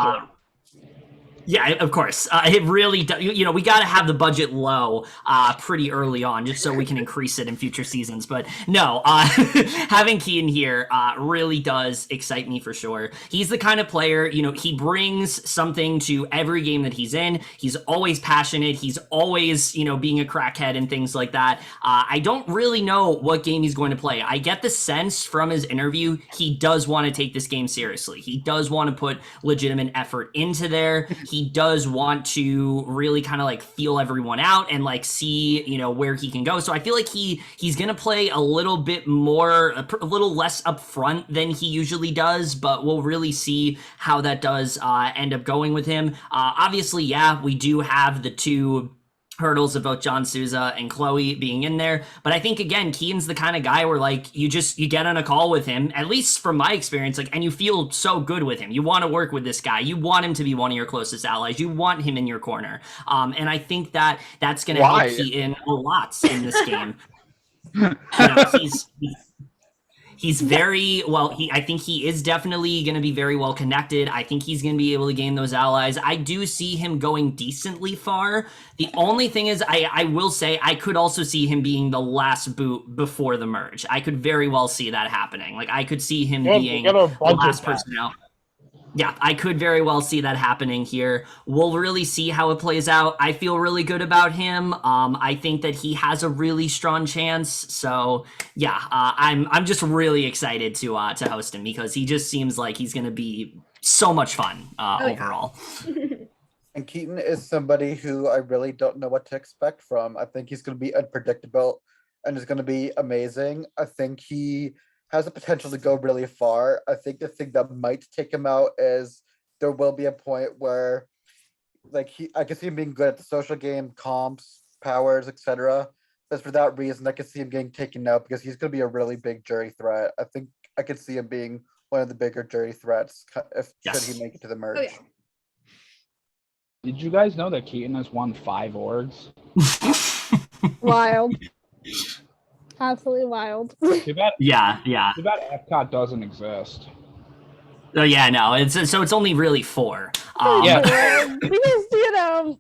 Yeah, of course. It really does. We got to have the budget low pretty early on just so we can increase it in future seasons. But no, having Keaton here really does excite me for sure. He's the kind of player, he brings something to every game that he's in. He's always passionate. He's always, being a crackhead and things like that. I don't really know what game he's going to play. I get the sense from his interview, he does want to take this game seriously. He does want to put legitimate effort into there. he does want to really kind of like feel everyone out and like see, you know, where he can go. So I feel like he's going to play a little bit more, a little less upfront than he usually does, but we'll really see how that does end up going with him. Obviously, yeah, we do have the two hurdles of both John Souza and Chloe being in there. But I think, again, Keaton's the kind of guy where, like, you get on a call with him, at least from my experience, like, and you feel so good with him. You want to work with this guy. You want him to be one of your closest allies. You want him in your corner. And I think that's going to help Keaton a lot in this game. You know, he's very well. I think he is definitely going to be very well connected. I think he's going to be able to gain those allies. I do see him going decently far. The only thing is, I will say, I could also see him being the last boot before the merge. I could very well see that happening. Like, I could see him being the last person out. Yeah, I could very well see that happening here. We'll really see how it plays out. I feel really good about him. I think that he has a really strong chance. So yeah, I'm just really excited to host him because he just seems like he's going to be so much fun overall. And Keaton is somebody who I really don't know what to expect from. I think he's going to be unpredictable and is going to be amazing. I think he has the potential to go really far. I think the thing that might take him out is there will be a point where, like, I can see him being good at the social game, comps, powers, etc. But for that reason, I can see him getting taken out because he's going to be a really big jury threat. I think I could see him being one of the bigger jury threats should he make it to the merge. Oh, yeah. Did you guys know that Keaton has won 5 orgs? Wild. Absolutely wild. Too bad. Yeah. Too bad Epcot doesn't exist. Oh yeah, no. It's only really 4. Yeah. Because, you know.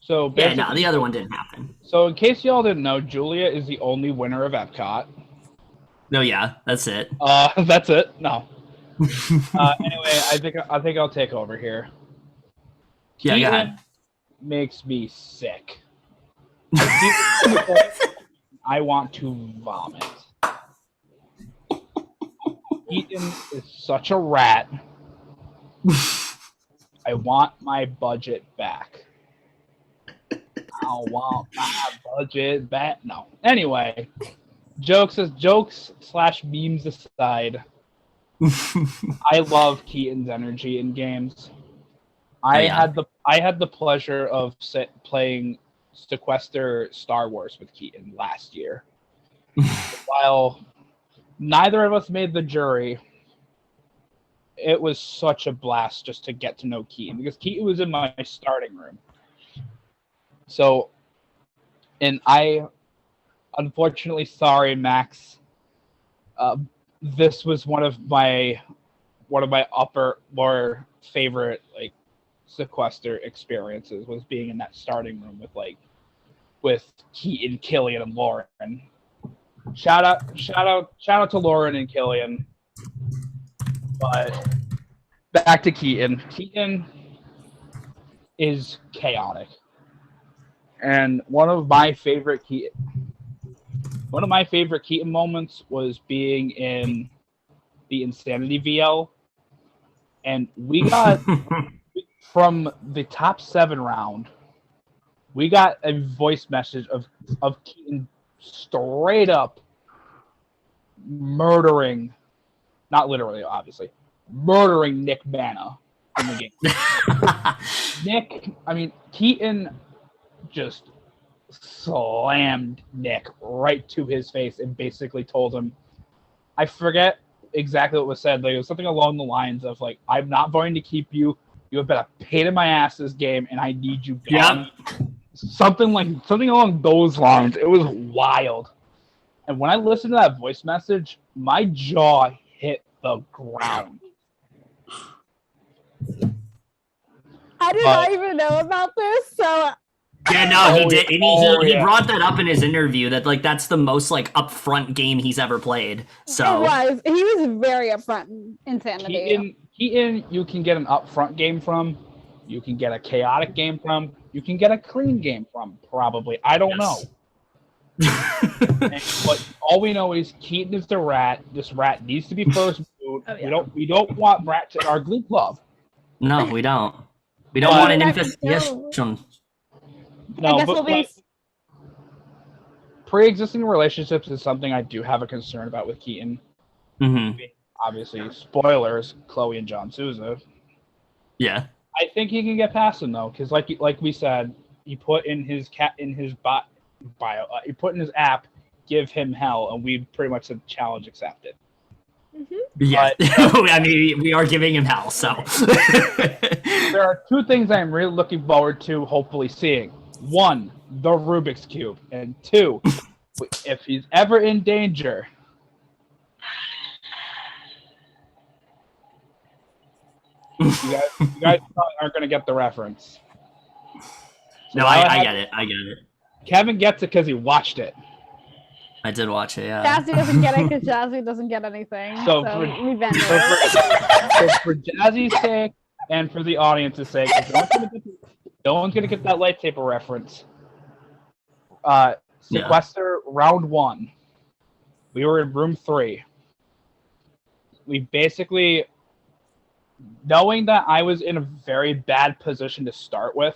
So yeah, no, the other one didn't happen. So in case y'all didn't know, Julia is the only winner of Epcot. No, yeah, that's it. That's it. No. Anyway, I think I'll take over here. Yeah, go Keaton ahead. makes me sick. I want to vomit. Keaton is such a rat. I want my budget back. I want my budget back. No. Anyway, jokes/memes aside, I love Keaton's energy in games. I had the pleasure of playing Sequester Star Wars with Keaton last year. While neither of us made the jury, it was such a blast just to get to know Keaton because Keaton was in my starting room. So, and I, unfortunately, sorry, Max. This was one of my more favorite like Sequester experiences was being in that starting room with Keaton, Killian, and Lauren. Shout out to Lauren and Killian. But back to Keaton. Keaton is chaotic. And one of my favorite Keaton moments was being in the Insanity VL. And we got from the top 7 round, we got a voice message of Keaton straight up murdering, not literally, obviously, murdering Nick Bana in the game. Keaton just slammed Nick right to his face and basically told him, I forget exactly what was said, like it was something along the lines of like, I'm not going to keep you. You have been a pain in my ass this game, and I need you gone. Yep. Something along those lines. It was wild. And when I listened to that voice message, my jaw hit the ground. I did not even know about this, so Yeah, no, he did. And he yeah. brought that up in his interview that like that's the most like upfront game he's ever played. So he was very upfront in Insanity. Keaton, you can get an upfront game from, you can get a chaotic game from, you can get a clean game from, probably. I don't know. But all we know is Keaton is the rat. This rat needs to be first boot. Oh, yeah. We don't want rats in our Glee Club. no, we don't. We don't want an But- infestation. No, I guess but we'll be. like, pre-existing relationships is something I do have a concern about with Keaton. Hmm. Obviously, spoilers: Chloe and John Sousa. Yeah. I think he can get past them though, because like we said, he put in his bio, he put in his app, give him hell, and we pretty much said challenge accepted. Yeah. But- I mean, we are giving him hell, so. There are two things I'm really looking forward to hopefully seeing. One, the Rubik's Cube, and two, if he's ever in danger. You guys probably aren't going to get the reference. So No, now I get it. I get it. Kevin gets it because he watched it. I did watch it, yeah. Jazzy doesn't get it because Jazzy doesn't get anything. So So, for- we bend So for Jazzy's sake and for the audience's sake, no one's gonna get that lightsaber reference. Sequester round 1. We were in room 3. We basically, knowing that I was in a very bad position to start with,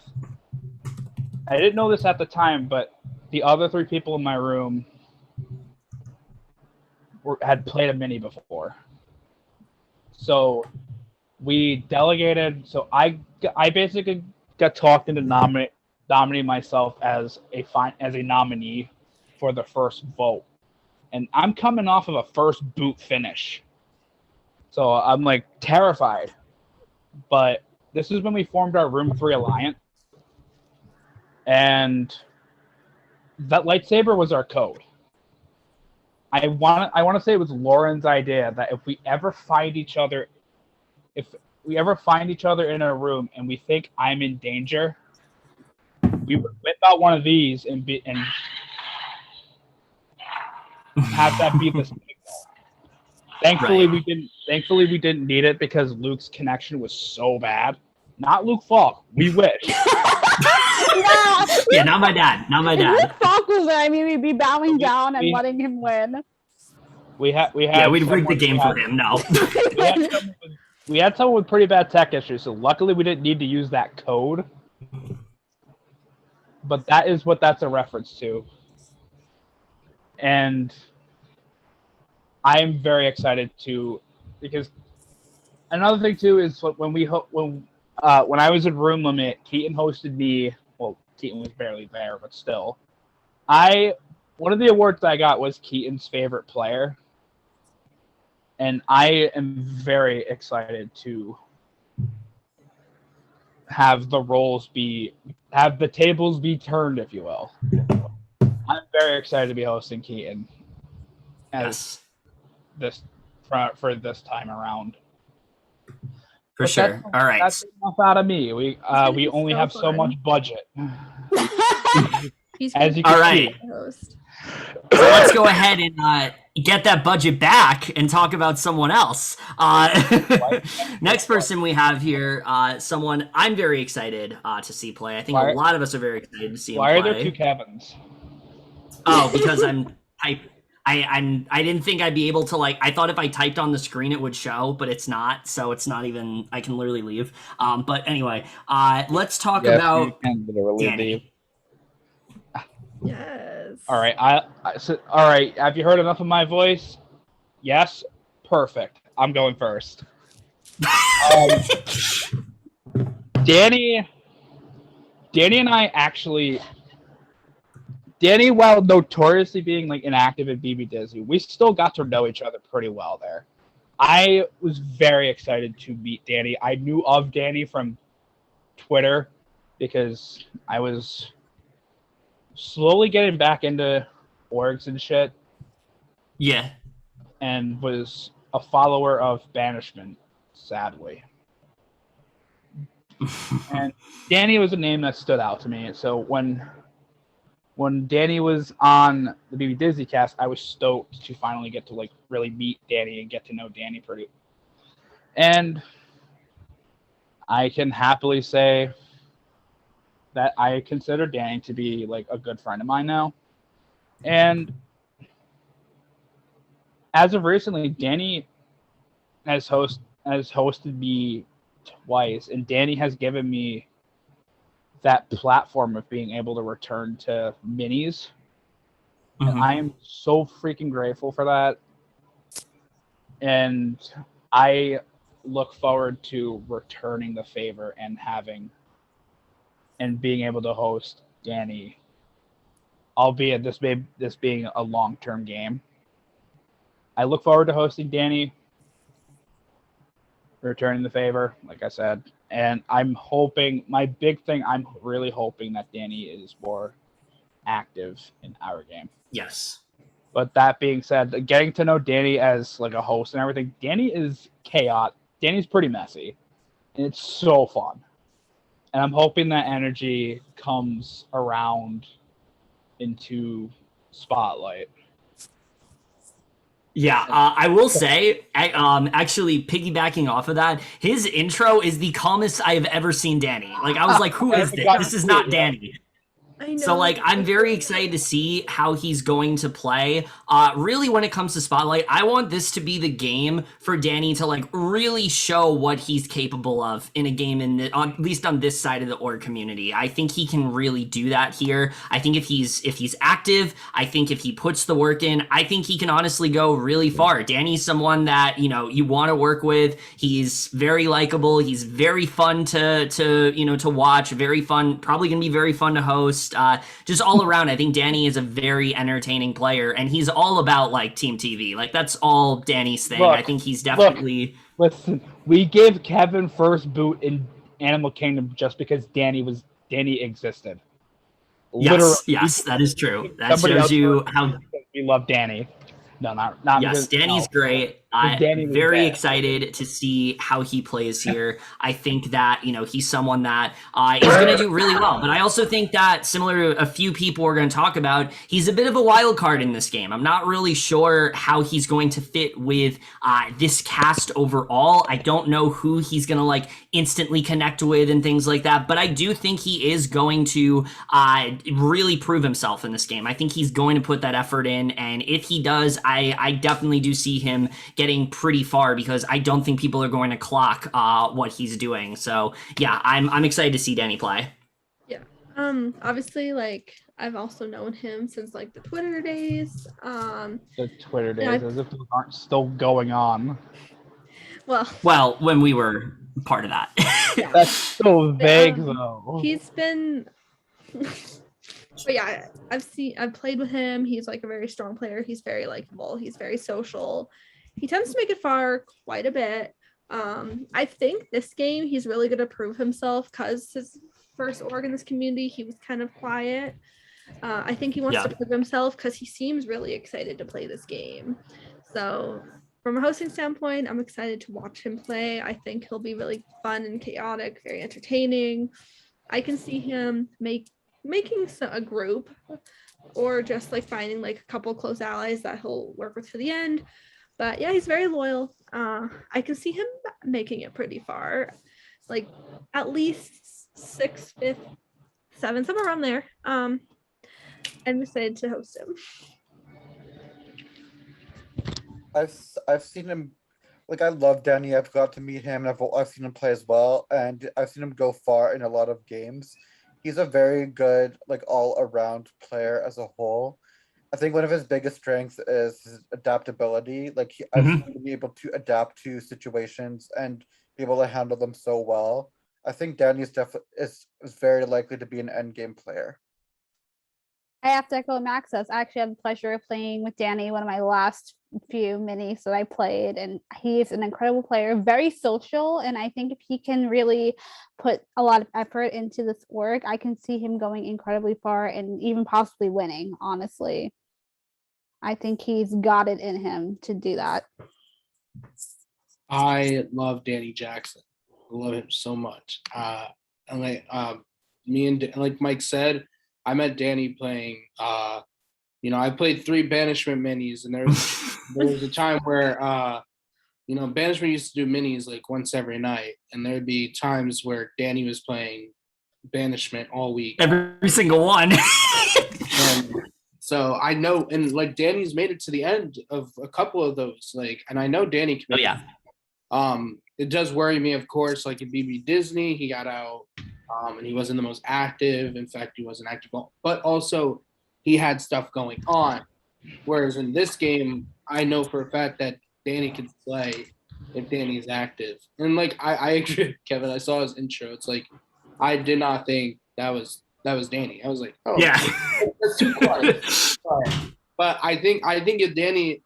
I didn't know this at the time, but the other 3 people in my room had played a mini before. So we delegated. So I basically got talked into nominating myself as a nominee for the first vote, and I'm coming off of a first boot finish, so I'm like terrified. But this is when we formed our Room 3 alliance, and that lightsaber was our code. I want to say it was Lauren's idea that if we ever find each other in a room and we think I'm in danger, we would whip out one of these and have that be the signal. Thankfully, Right. we didn't need it because Luke's connection was so bad. Not Luke Falk. We wish. Yeah. Yeah, not my dad. Not my If dad. Luke Falk was there, I mean, we'd be bowing down and we- letting him win. We had Yeah, we'd rig the someone game who for had- him. No. we had someone with pretty bad tech issues, so luckily we didn't need to use that code. But that is what that's a reference to. And I'm very excited because another thing too is when I was in Room Limit, Keaton hosted me. Well, Keaton was barely there, but still. One of the awards that I got was Keaton's favorite player. And I am very excited to have the tables be turned, if you will. I'm very excited to be hosting Keaton as Yes. for this time around. For But sure. All right. That's enough out of me. We gonna be only so have so fun. much budget. He's As you All can right. see. host. So let's go ahead and get that budget back and talk about someone else. Next person we have here, someone I'm very excited to see play. I think Why- a lot of us are very excited to see him Why play. are there 2 Kevins? Oh, because I didn't think I'd be able to I thought if I typed on the screen it would show, but it's not. So it's not even. I can literally leave. But anyway, let's talk about you can literally Danny. leave. Yes. All right. All right. Have you heard enough of my voice? Yes. Perfect. I'm going first. Danny and I actually. Danny, while notoriously being inactive at BB Disney, we still got to know each other pretty well there. I was very excited to meet Danny. I knew of Danny from Twitter because I was slowly getting back into orgs and shit, Yeah. and was a follower of Banishment, sadly. And Danny was a name that stood out to me. So when Danny was on the BB Disney cast, I was stoked to finally get to really meet Danny and get to know Danny pretty. And I can happily say that I consider Danny to be a good friend of mine now. And as of recently, Danny has hosted me twice, and Danny has given me that platform of being able to return to minis. And I am so freaking grateful for that. And I look forward to returning the favor and being able to host Danny, albeit this being a long-term game. I look forward to hosting Danny, returning the favor, like I said. And I'm hoping, my big thing, I'm really hoping that Danny is more active in our game. Yes. But that being said, getting to know Danny as like a host and everything, Danny is chaotic. Danny's pretty messy. And it's so fun. And I'm hoping that energy comes around into Spotlight. Yeah, I will say, actually piggybacking off of that, his intro is the calmest I have ever seen Danny. Like, I was like, who is this? This is not Danny. I know. So, like, I'm very excited to see how he's going to play. Really, when it comes to Spotlight, I want this to be the game for Danny to, like, really show what he's capable of in a game, at least on this side of the org community. I think he can really do that here. I think if he's active, I think if he puts the work in, I think he can honestly go really far. Danny's someone that, you know, you want to work with. He's very likable. He's very fun to watch. Very fun. Probably going to be very fun to host. Just all around, I think Danny is a very entertaining player, and he's all about like Team TV. Like, that's all Danny's thing. I think he's definitely. Listen, we gave Kevin first boot in Animal Kingdom just because Danny existed. Yes, that is true. That shows you how we love Danny. No, not yes, Danny's great. I'm very excited to see how he plays here. I think that, you know, he's someone that is going to do really well. But I also think that, similar to a few people we're going to talk about, he's a bit of a wild card in this game. I'm not really sure how he's going to fit with this cast overall. I don't know who he's going to, like, instantly connect with and things like that. But I do think he is going to really prove himself in this game. I think he's going to put that effort in. And if he does, I definitely do see him getting pretty far, because I don't think people are going to clock what he's doing. So yeah, I'm excited to see Danny play. Yeah. Obviously, like, I've also known him since like the Twitter days. The Twitter days, as if those aren't still going on. Well, when we were part of that. That's so vague though. He's been but yeah, I've played with him. He's like a very strong player. He's very likable. He's very social. He tends to make it far quite a bit. I think this game he's really going to prove himself, because his first org in this community, he was kind of quiet. I think he wants to prove himself because he seems really excited to play this game. So from a hosting standpoint, I'm excited to watch him play. I think he'll be really fun and chaotic, very entertaining. I can see him making a group, or just like finding like a couple close allies that he'll work with to the end. But yeah, he's very loyal. I can see him making it pretty far, like at least 6th, 5th, 7th, somewhere around there. I'm excited to host him. I've seen him, like, I love Danny. I've got to meet him, and I've seen him play as well, and I've seen him go far in a lot of games. He's a very good, like, all-around player as a whole. I think one of his biggest strengths is his adaptability. Like, I've seen him be able to adapt to situations and be able to handle them so well. I think Danny is very likely to be an endgame player. I have to echo Max's. I actually had the pleasure of playing with Danny one of my last few minis that I played, and he's an incredible player, very social, and I think if he can really put a lot of effort into this org, I can see him going incredibly far and even possibly winning, honestly. I think he's got it in him to do that. I love Danny Jackson. I love him so much. And like like Mike said, I met Danny playing. I played 3 banishment minis, and there was a time where banishment used to do minis like once every night, and there'd be times where Danny was playing banishment all week. Every single one. And so I know, and like Danny's made it to the end of a couple of those, like, and I know Danny can. Oh yeah. it does worry me, of course. Like in BB Disney, he got out, and he wasn't the most active. In fact, he wasn't active, but also he had stuff going on. Whereas in this game, I know for a fact that Danny can play if Danny's active. And like I agree with Kevin. I saw his intro. It's like I did not think that was Danny. I was like, oh Yeah. that's too quiet. But I think if Danny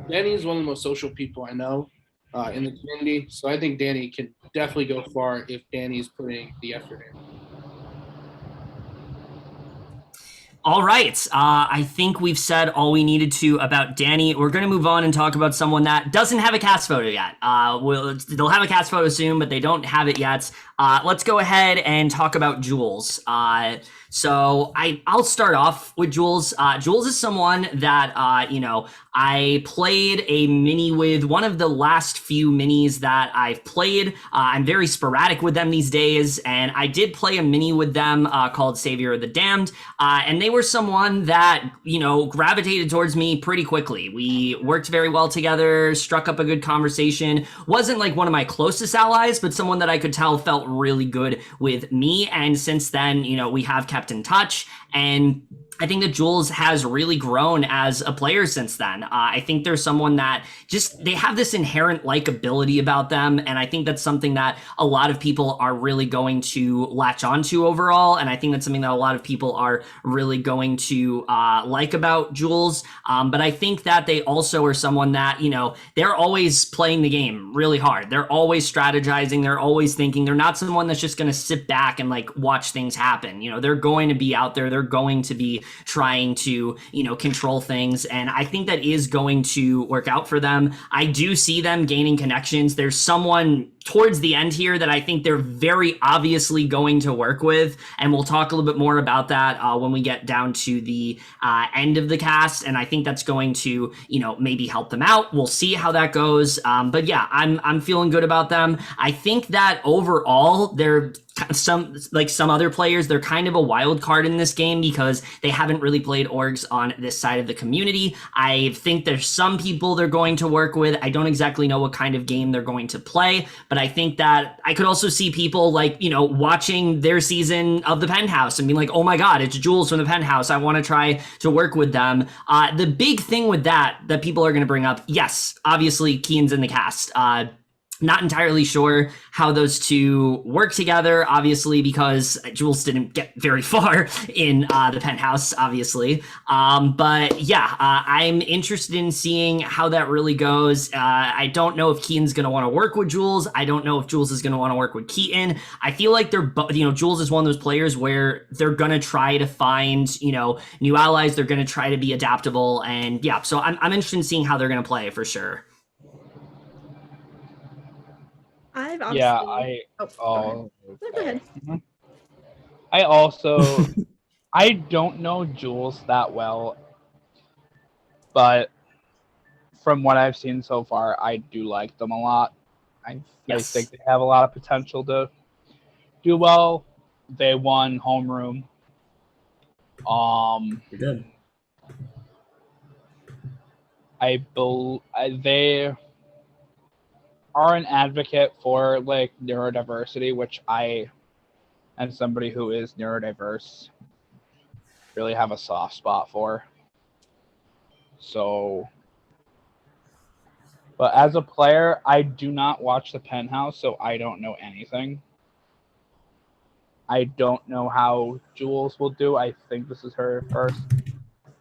is one of the most social people I know in the community. So I think Danny can definitely go far if Danny's putting the effort in. All right. I think we've said all we needed to about Danny. We're going to move on and talk about someone that doesn't have a cast photo yet. They'll have a cast photo soon, but they don't have it yet. Let's go ahead and talk about Jules. So I'll start off with Jules. Jules is someone that, I played a mini with, one of the last few minis that I've played. I'm very sporadic with them these days, and I did play a mini with them called Savior of the Damned, and they were someone that, gravitated towards me pretty quickly. We worked very well together, struck up a good conversation. Wasn't like one of my closest allies, but someone that I could tell felt really good with me, and since then, we have kept in touch, and I think that Jules has really grown as a player since then. I think there's someone that they have this inherent likability about them, and I think that's something that a lot of people are really going to latch onto overall, and I think that's something that a lot of people are really going to like about Jules. But I think that they also are someone that, they're always playing the game really hard. They're always strategizing. They're always thinking. They're not someone that's just going to sit back and watch things happen. They're going to be out there. They're going to be trying to, control things. And I think that is going to work out for them. I do see them gaining connections. There's someone towards the end here that I think they're very obviously going to work with. And we'll talk a little bit more about that when we get down to the end of the cast. And I think that's going to, maybe help them out. We'll see how that goes. But yeah, I'm feeling good about them. I think that overall, they're some other players, they're kind of a wild card in this game because they haven't really played orgs on this side of the community. I think there's some people they're going to work with. I don't exactly know what kind of game they're going to play, but I think that I could also see people watching their season of the Penthouse and being like, oh my god, it's Jules from the Penthouse. I want to try to work with them. The big thing with that people are going to bring up, yes, obviously Kian's in the cast. Not entirely sure how those two work together, obviously, because Jules didn't get very far in the Penthouse, obviously. But yeah, I'm interested in seeing how that really goes. I don't know if Keaton's going to want to work with Jules. I don't know if Jules is going to want to work with Keaton. I feel like Jules is one of those players where they're going to try to find, new allies. They're going to try to be adaptable. And yeah, so I'm interested in seeing how they're going to play for sure. I've obviously... Yeah, go ahead. I also I don't know Jules that well, but from what I've seen so far, I do like them a lot. I think they have a lot of potential to do well. They won homeroom. You're good. They are an advocate for neurodiversity, which I, as somebody who is neurodiverse, really have a soft spot for. So, but as a player, I do not watch the Penthouse, so I don't know anything. I don't know how Jules will do. I think this is her first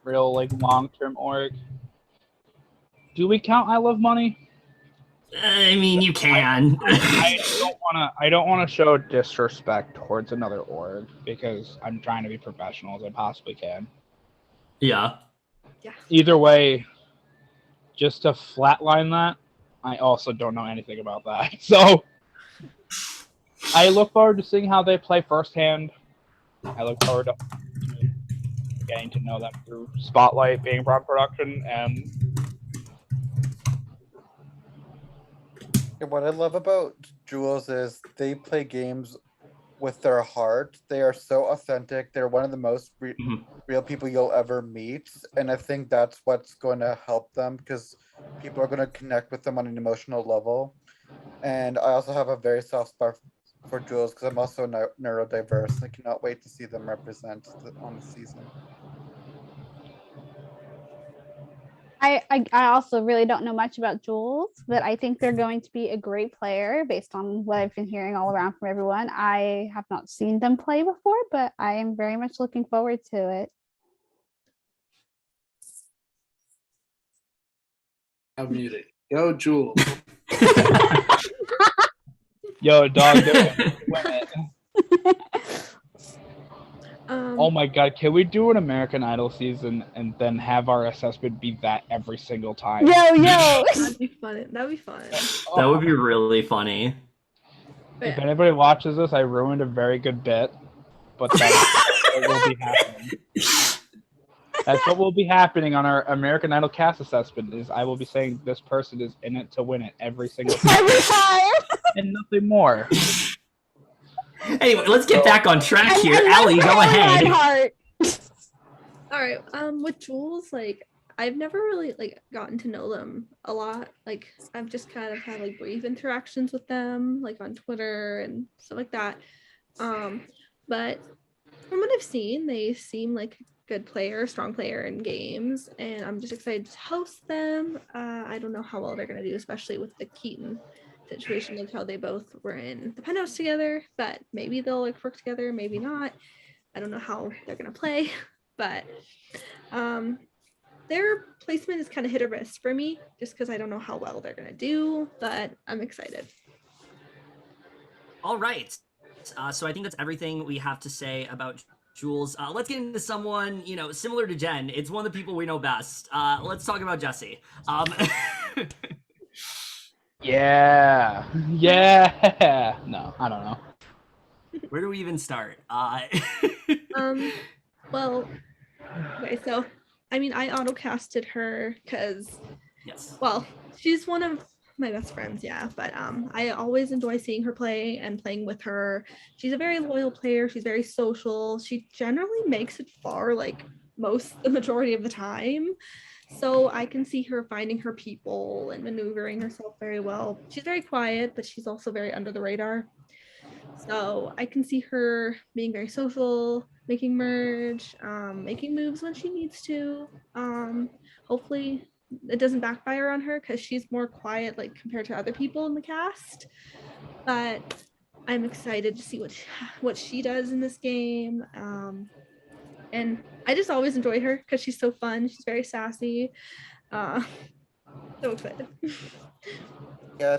real long-term org. Do we count I Love Money? I mean, you can. I don't want to show disrespect towards another org because I'm trying to be professional as I possibly can. Yeah. Either way, just to flatline that, I also don't know anything about that. So I look forward to seeing how they play firsthand. I look forward to getting to know them through Spotlight, being broad production, and What I love about Jules is they play games with their heart. They are so authentic. They're one of the most real people you'll ever meet. And I think that's what's going to help them because people are going to connect with them on an emotional level. And I also have a very soft spot for Jules because I'm also neurodiverse. I cannot wait to see them represent on the season. I also really don't know much about Jules, but I think they're going to be a great player based on what I've been hearing all around from everyone. I have not seen them play before, but I am very much looking forward to it. I'm muted. Go, Jules. Yo, dog, they're gonna win it. Oh my god, can we do an American Idol season and then have our assessment be that every single time? Yo. That'd be fun. That'd be fun. That would be really funny. But If yeah. anybody watches this, I ruined a very good bit, but that's what will be happening. That's what will be happening on our American Idol cast assessment. Is I will be saying this person is in it to win it every single time, Every time. and nothing more. Anyway, let's get back on track here. And Allie, go ahead. Reinhardt. All right. With Jules, like I've never really like gotten to know them a lot. Like I've just kind of had like brief interactions with them, like on Twitter and stuff like that. But from what I've seen, they seem like a good player, strong player in games, and I'm just excited to host them. I don't know how well they're gonna do, especially with the Keaton situation, like how they both were in the penthouse together, but maybe they'll like work together, maybe not. I don't know how they're gonna play, but their placement is kind of hit or miss for me, just because I don't know how well they're gonna do, but I'm excited. All right. So I think that's everything we have to say about Jules. Let's get into someone, similar to Jen. It's one of the people we know best. Let's talk about Jesse. Yeah. No, I don't know. Where do we even start? Well, okay, so I mean, I auto-casted her because, Yes. well, she's one of my best friends, yeah, but I always enjoy seeing her play and playing with her. She's a very loyal player. She's very social. She generally makes it far, like the majority of the time. So I can see her finding her people and maneuvering herself very well. She's very quiet, but she's also very under the radar. So I can see her being very social, making merge, making moves when she needs to. Hopefully it doesn't backfire on her because she's more quiet, like compared to other people in the cast. But I'm excited to see what she does in this game. And I just always enjoy her because she's so fun. She's very sassy. So excited. Yeah,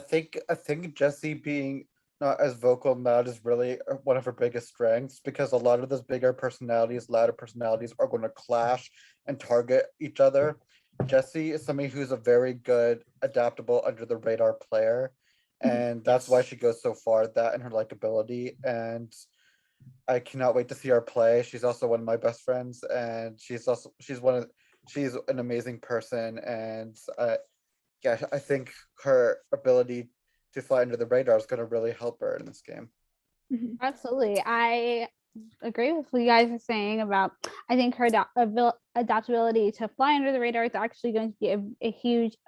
I think Jessie being not as vocal and loud is really one of her biggest strengths because a lot of those bigger personalities, louder personalities are going to clash and target each other. Jessie is somebody who's a very good, adaptable, under the radar player. And that's why she goes so far, that and her likability. And I cannot wait to see her play. She's also one of my best friends, and she's an amazing person. And yeah, I think her ability to fly under the radar is going to really help her in this game. Absolutely. I agree with what you guys are saying about, I think her adaptability to fly under the radar is actually going to be a huge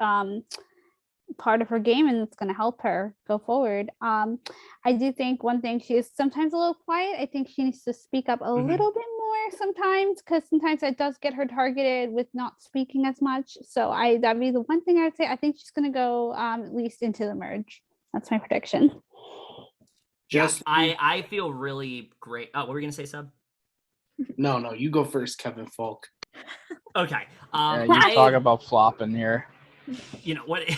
part of her game, and it's going to help her go forward. I do think one thing, she is sometimes a little quiet. I think she needs to speak up a little bit more sometimes, because sometimes that does get her targeted with not speaking as much. So that'd be the one thing I would say. I think she's going to go at least into the merge. That's my prediction. Just I feel really great. Oh, what were we gonna say, Seb? no, you go first, Kevin Falk. Okay. You talk about flopping here. You know what?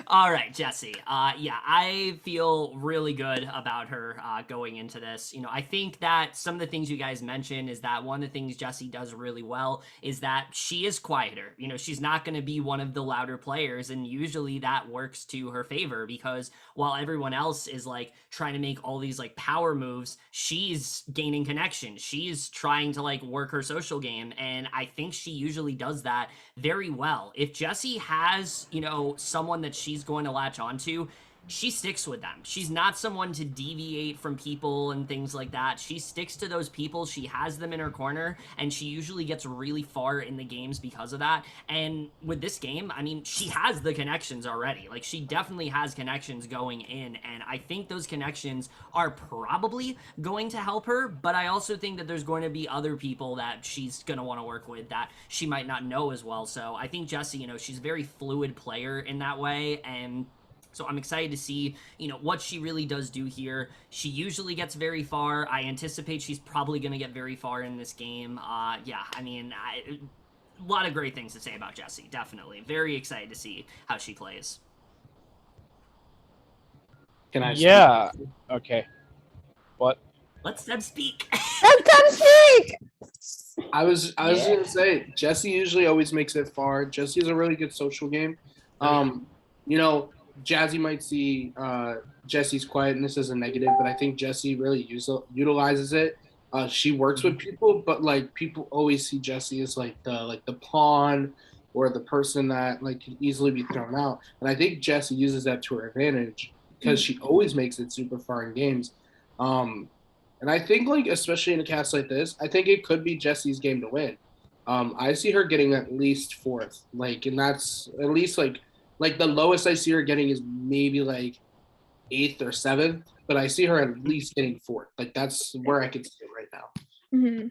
All right, Jesse. Yeah, I feel really good about her going into this. I think that some of the things you guys mentioned is that one of the things Jesse does really well is that she is quieter. She's not going to be one of the louder players, and usually that works to her favor because while everyone else is like trying to make all these like power moves, she's gaining connection. She's trying to like work her social game, and I think she usually does that very well. If Jesse has, someone that she's going to latch onto, she sticks with them. She's not someone to deviate from people and things like that. She sticks to those people. She has them in her corner, and she usually gets really far in the games because of that. And with this game, I mean, she has the connections already. Like, she definitely has connections going in, and I think those connections are probably going to help her, but I also think that there's going to be other people that she's going to want to work with that she might not know as well. So I think Jessie, you know, she's a very fluid player in that way, and so I'm excited to see, you know, what she really does do here. She usually gets very far. I anticipate she's probably going to get very far in this game. Yeah, I mean, a lot of great things to say about Jessie, definitely. Very excited to see how she plays. Can I? Yeah. Okay. What? Let's them speak. Let them speak. I was gonna say Jesse usually always makes it far. Jesse is a really good social game. You know, Jazzy might see Jesse's quietness as a negative, but I think Jesse really utilizes it. She works with people, but like people always see Jesse as like the pawn or the person that like can easily be thrown out. And I think Jesse uses that to her advantage because she always makes it super far in games. And I think like especially in a cast like this, I think it could be Jesse's game to win. I see her getting at least fourth, like, and that's at least like the lowest I see her getting is maybe like eighth or seventh, but I see her at least getting fourth. Like that's where I could see it right now. Mm-hmm.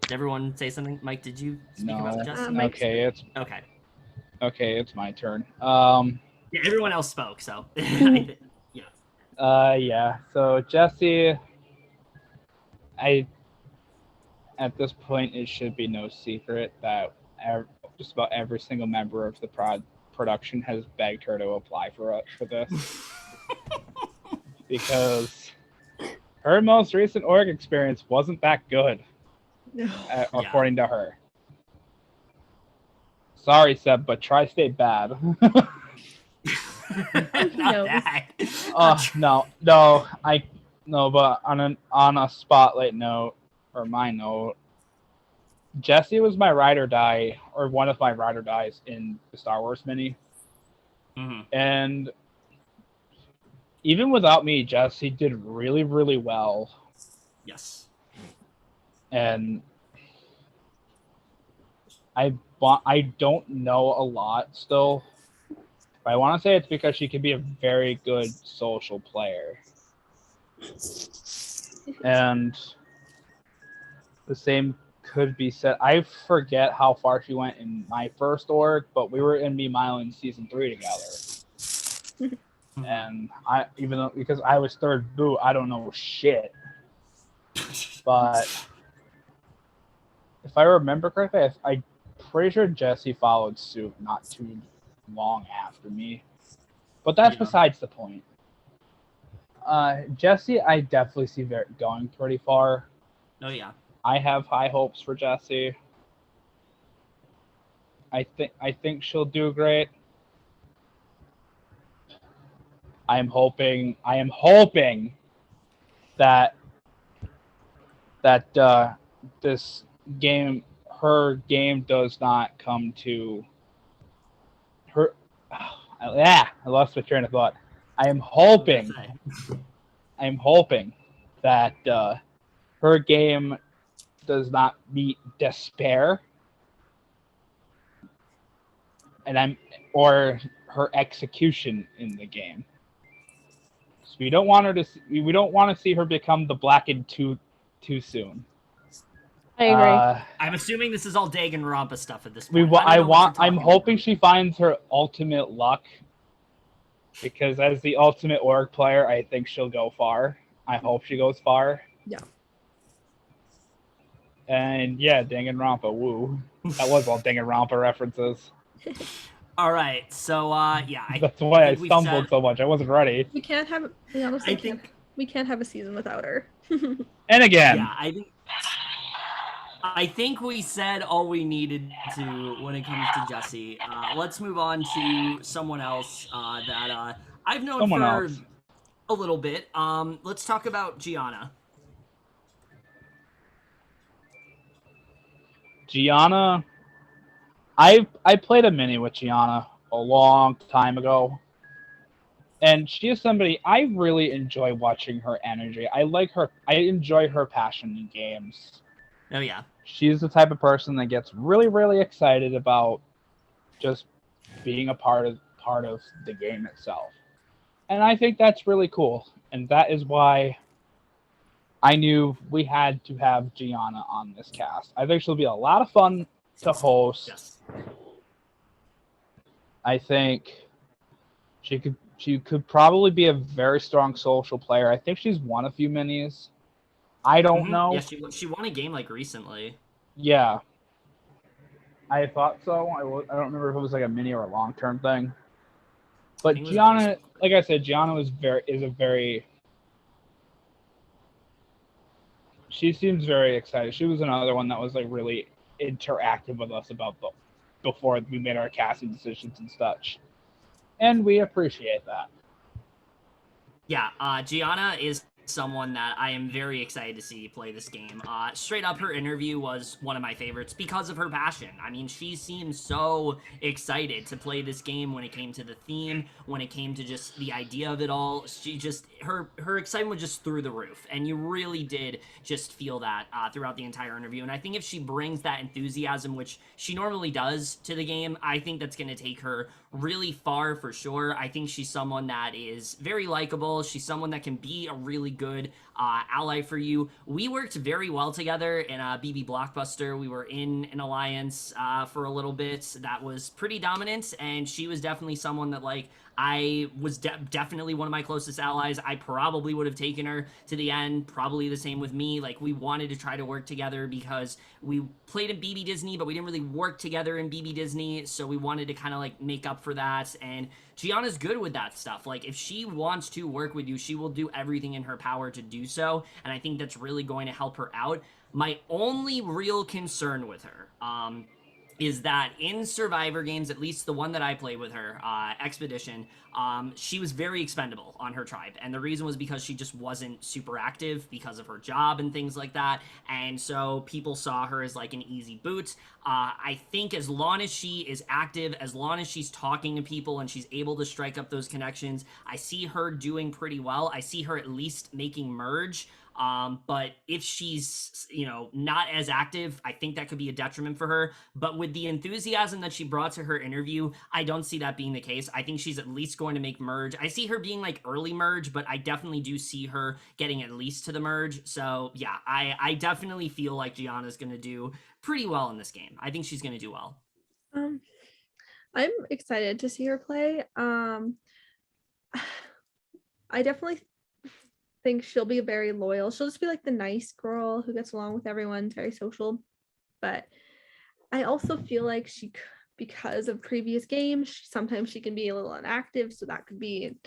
Did everyone say something? Mike, did you speak about Jessie? Mike Okay, Okay. it's my turn. Yeah, everyone else spoke, so yeah. Yeah. So Jesse, at this point, it should be no secret that just about every single member of the production has begged her to apply for this because her most recent org experience wasn't that good, according to her. Sorry, Seb, but Tri-State bad. No, but on a spotlight note, or my note, Jesse was my ride or die, or one of my ride or dies in the Star Wars mini. Mm-hmm. And even without me, Jesse did really, really well. Yes. And I don't know a lot still, but I want to say it's because she can be a very good social player. And the same could be said. I forget how far she went in my first org, but we were in Me Mylan season 3 together. And because I was third boot, I don't know shit. But if I remember correctly, I'm pretty sure Jesse followed suit not too long after me. But that's besides the point. Jesse, I definitely see going pretty far. Oh yeah. I have high hopes for Jesse. I think she'll do great. I am hoping that this game, her game, does not come to her. I lost my train of thought. I am hoping that her game does not meet despair, or her execution in the game. So we don't want to see her become the Blackened too soon. I agree. I'm assuming this is all Danganronpa stuff at this point. I'm hoping she finds her ultimate luck, because as the ultimate org player, I think she'll go far. I hope she goes far. Yeah. And yeah, Danganronpa, woo. That was all Danganronpa references. All right, so yeah. That's why I stumbled so much. I wasn't ready. We can't have. We honestly we can't have a season without her. And again. Yeah, I think we said all we needed to when it comes to Jesse. Let's move on to someone else that I've known for a little bit. Let's talk about Gianna. Gianna I played a mini with Gianna a long time ago, and she is somebody I really enjoy watching her energy. I like her. I enjoy her passion in games. Oh yeah. She's the type of person that gets really, really excited about just being a part of the game itself. And I think that's really cool. And that is why I knew we had to have Gianna on this cast. I think she'll be a lot of fun to host. Yes. I think she could probably be a very strong social player. I think she's won a few minis. I don't know. Yeah, she won a game like recently. Yeah, I thought so. I don't remember if it was like a mini or a long term thing. But think it was Gianna, recent. like I said, Gianna is a very. She seems very excited. She was another one that was like really interactive with us about before we made our casting decisions and such, and we appreciate that. Yeah, Gianna is someone that I am very excited to see play this game. Straight up, her interview was one of my favorites because of her passion. I mean, she seemed so excited to play this game when it came to the theme, when it came to just the idea of it all. She just, her excitement was just through the roof, and you really did just feel that throughout the entire interview. And I think if she brings that enthusiasm, which she normally does to the game, I think that's going to take her really far for sure. I think she's someone that is very likable. She's someone that can be a really good ally for you. We worked very well together in BB Blockbuster. We were in an alliance for a little bit that was pretty dominant, and she was definitely someone that like I was definitely one of my closest allies. I probably would have taken her to the end. Probably the same with me. Like, we wanted to try to work together because we played in BB Disney, but we didn't really work together in BB Disney. So we wanted to kind of like make up for that. And Gianna's good with that stuff. Like, if she wants to work with you, she will do everything in her power to do so. And I think that's really going to help her out. My only real concern with her, is that in Survivor games, at least the one that I played with her, Expedition, she was very expendable on her tribe. And the reason was because she just wasn't super active because of her job and things like that. And so people saw her as like an easy boot. I think as long as she is active, as long as she's talking to people and she's able to strike up those connections, I see her doing pretty well. I see her at least making merge. But if she's, not as active, I think that could be a detriment for her. But with the enthusiasm that she brought to her interview, I don't see that being the case. I think she's at least going to make merge. I see her being like early merge, but I definitely do see her getting at least to the merge. So yeah, I definitely feel like Gianna's going to do pretty well in this game. I think she's going to do well. I'm excited to see her play. I definitely think she'll be very loyal. She'll just be like the nice girl who gets along with everyone, very social. But I also feel like because of previous games, sometimes she can be a little inactive, so that could be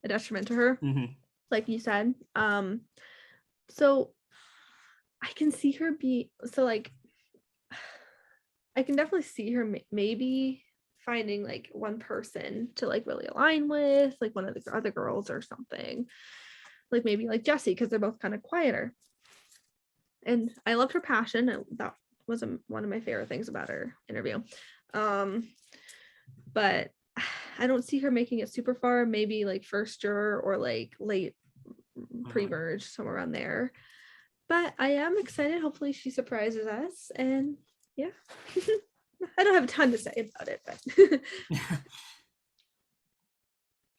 a detriment to her, like you said. So I can see her I can definitely see her maybe finding like one person to like really align with, like one of the other girls or something. Like maybe like Jessie, because they're both kind of quieter. And I loved her passion. That was one of my favorite things about her interview. But I don't see her making it super far. Maybe like first juror or like late pre-merge, somewhere around there. But I am excited. Hopefully she surprises us. And yeah, I don't have a ton to say about it, but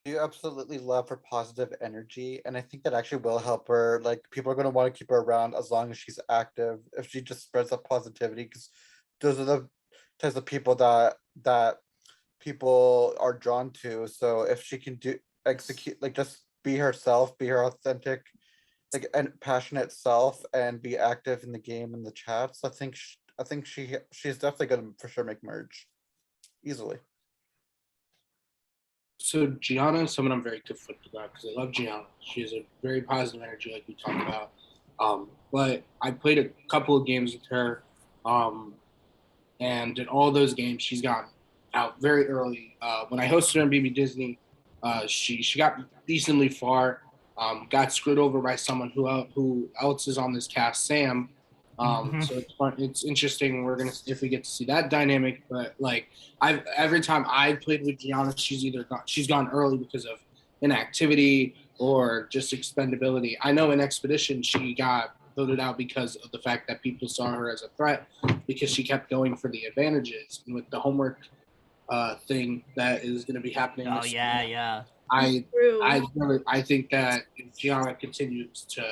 You absolutely love her positive energy, and I think that actually will help her. Like, people are going to want to keep her around as long as she's active. If she just spreads that positivity, because those are the types of people that people are drawn to. So if she can execute, like, just be herself, be her authentic, like, and passionate self, and be active in the game and the chats, I think she's definitely going to for sure make merge easily. So Gianna is someone I'm very conflicted about because I love Gianna. She has a very positive energy, like we talked about. But I played a couple of games with her, and in all those games, she's gotten out very early. When I hosted her in BB Disney, she got decently far. Got screwed over by someone who else is on this cast, Sam. So it's fun. It's interesting. We're gonna if we get to see that dynamic. But like every time I played with Gianna, she's gone early because of inactivity or just expendability. I know in Expedition she got voted out because of the fact that people saw her as a threat because she kept going for the advantages. And with the homework thing that is going to be happening. Oh yeah, year, yeah. I think that if Gianna continues to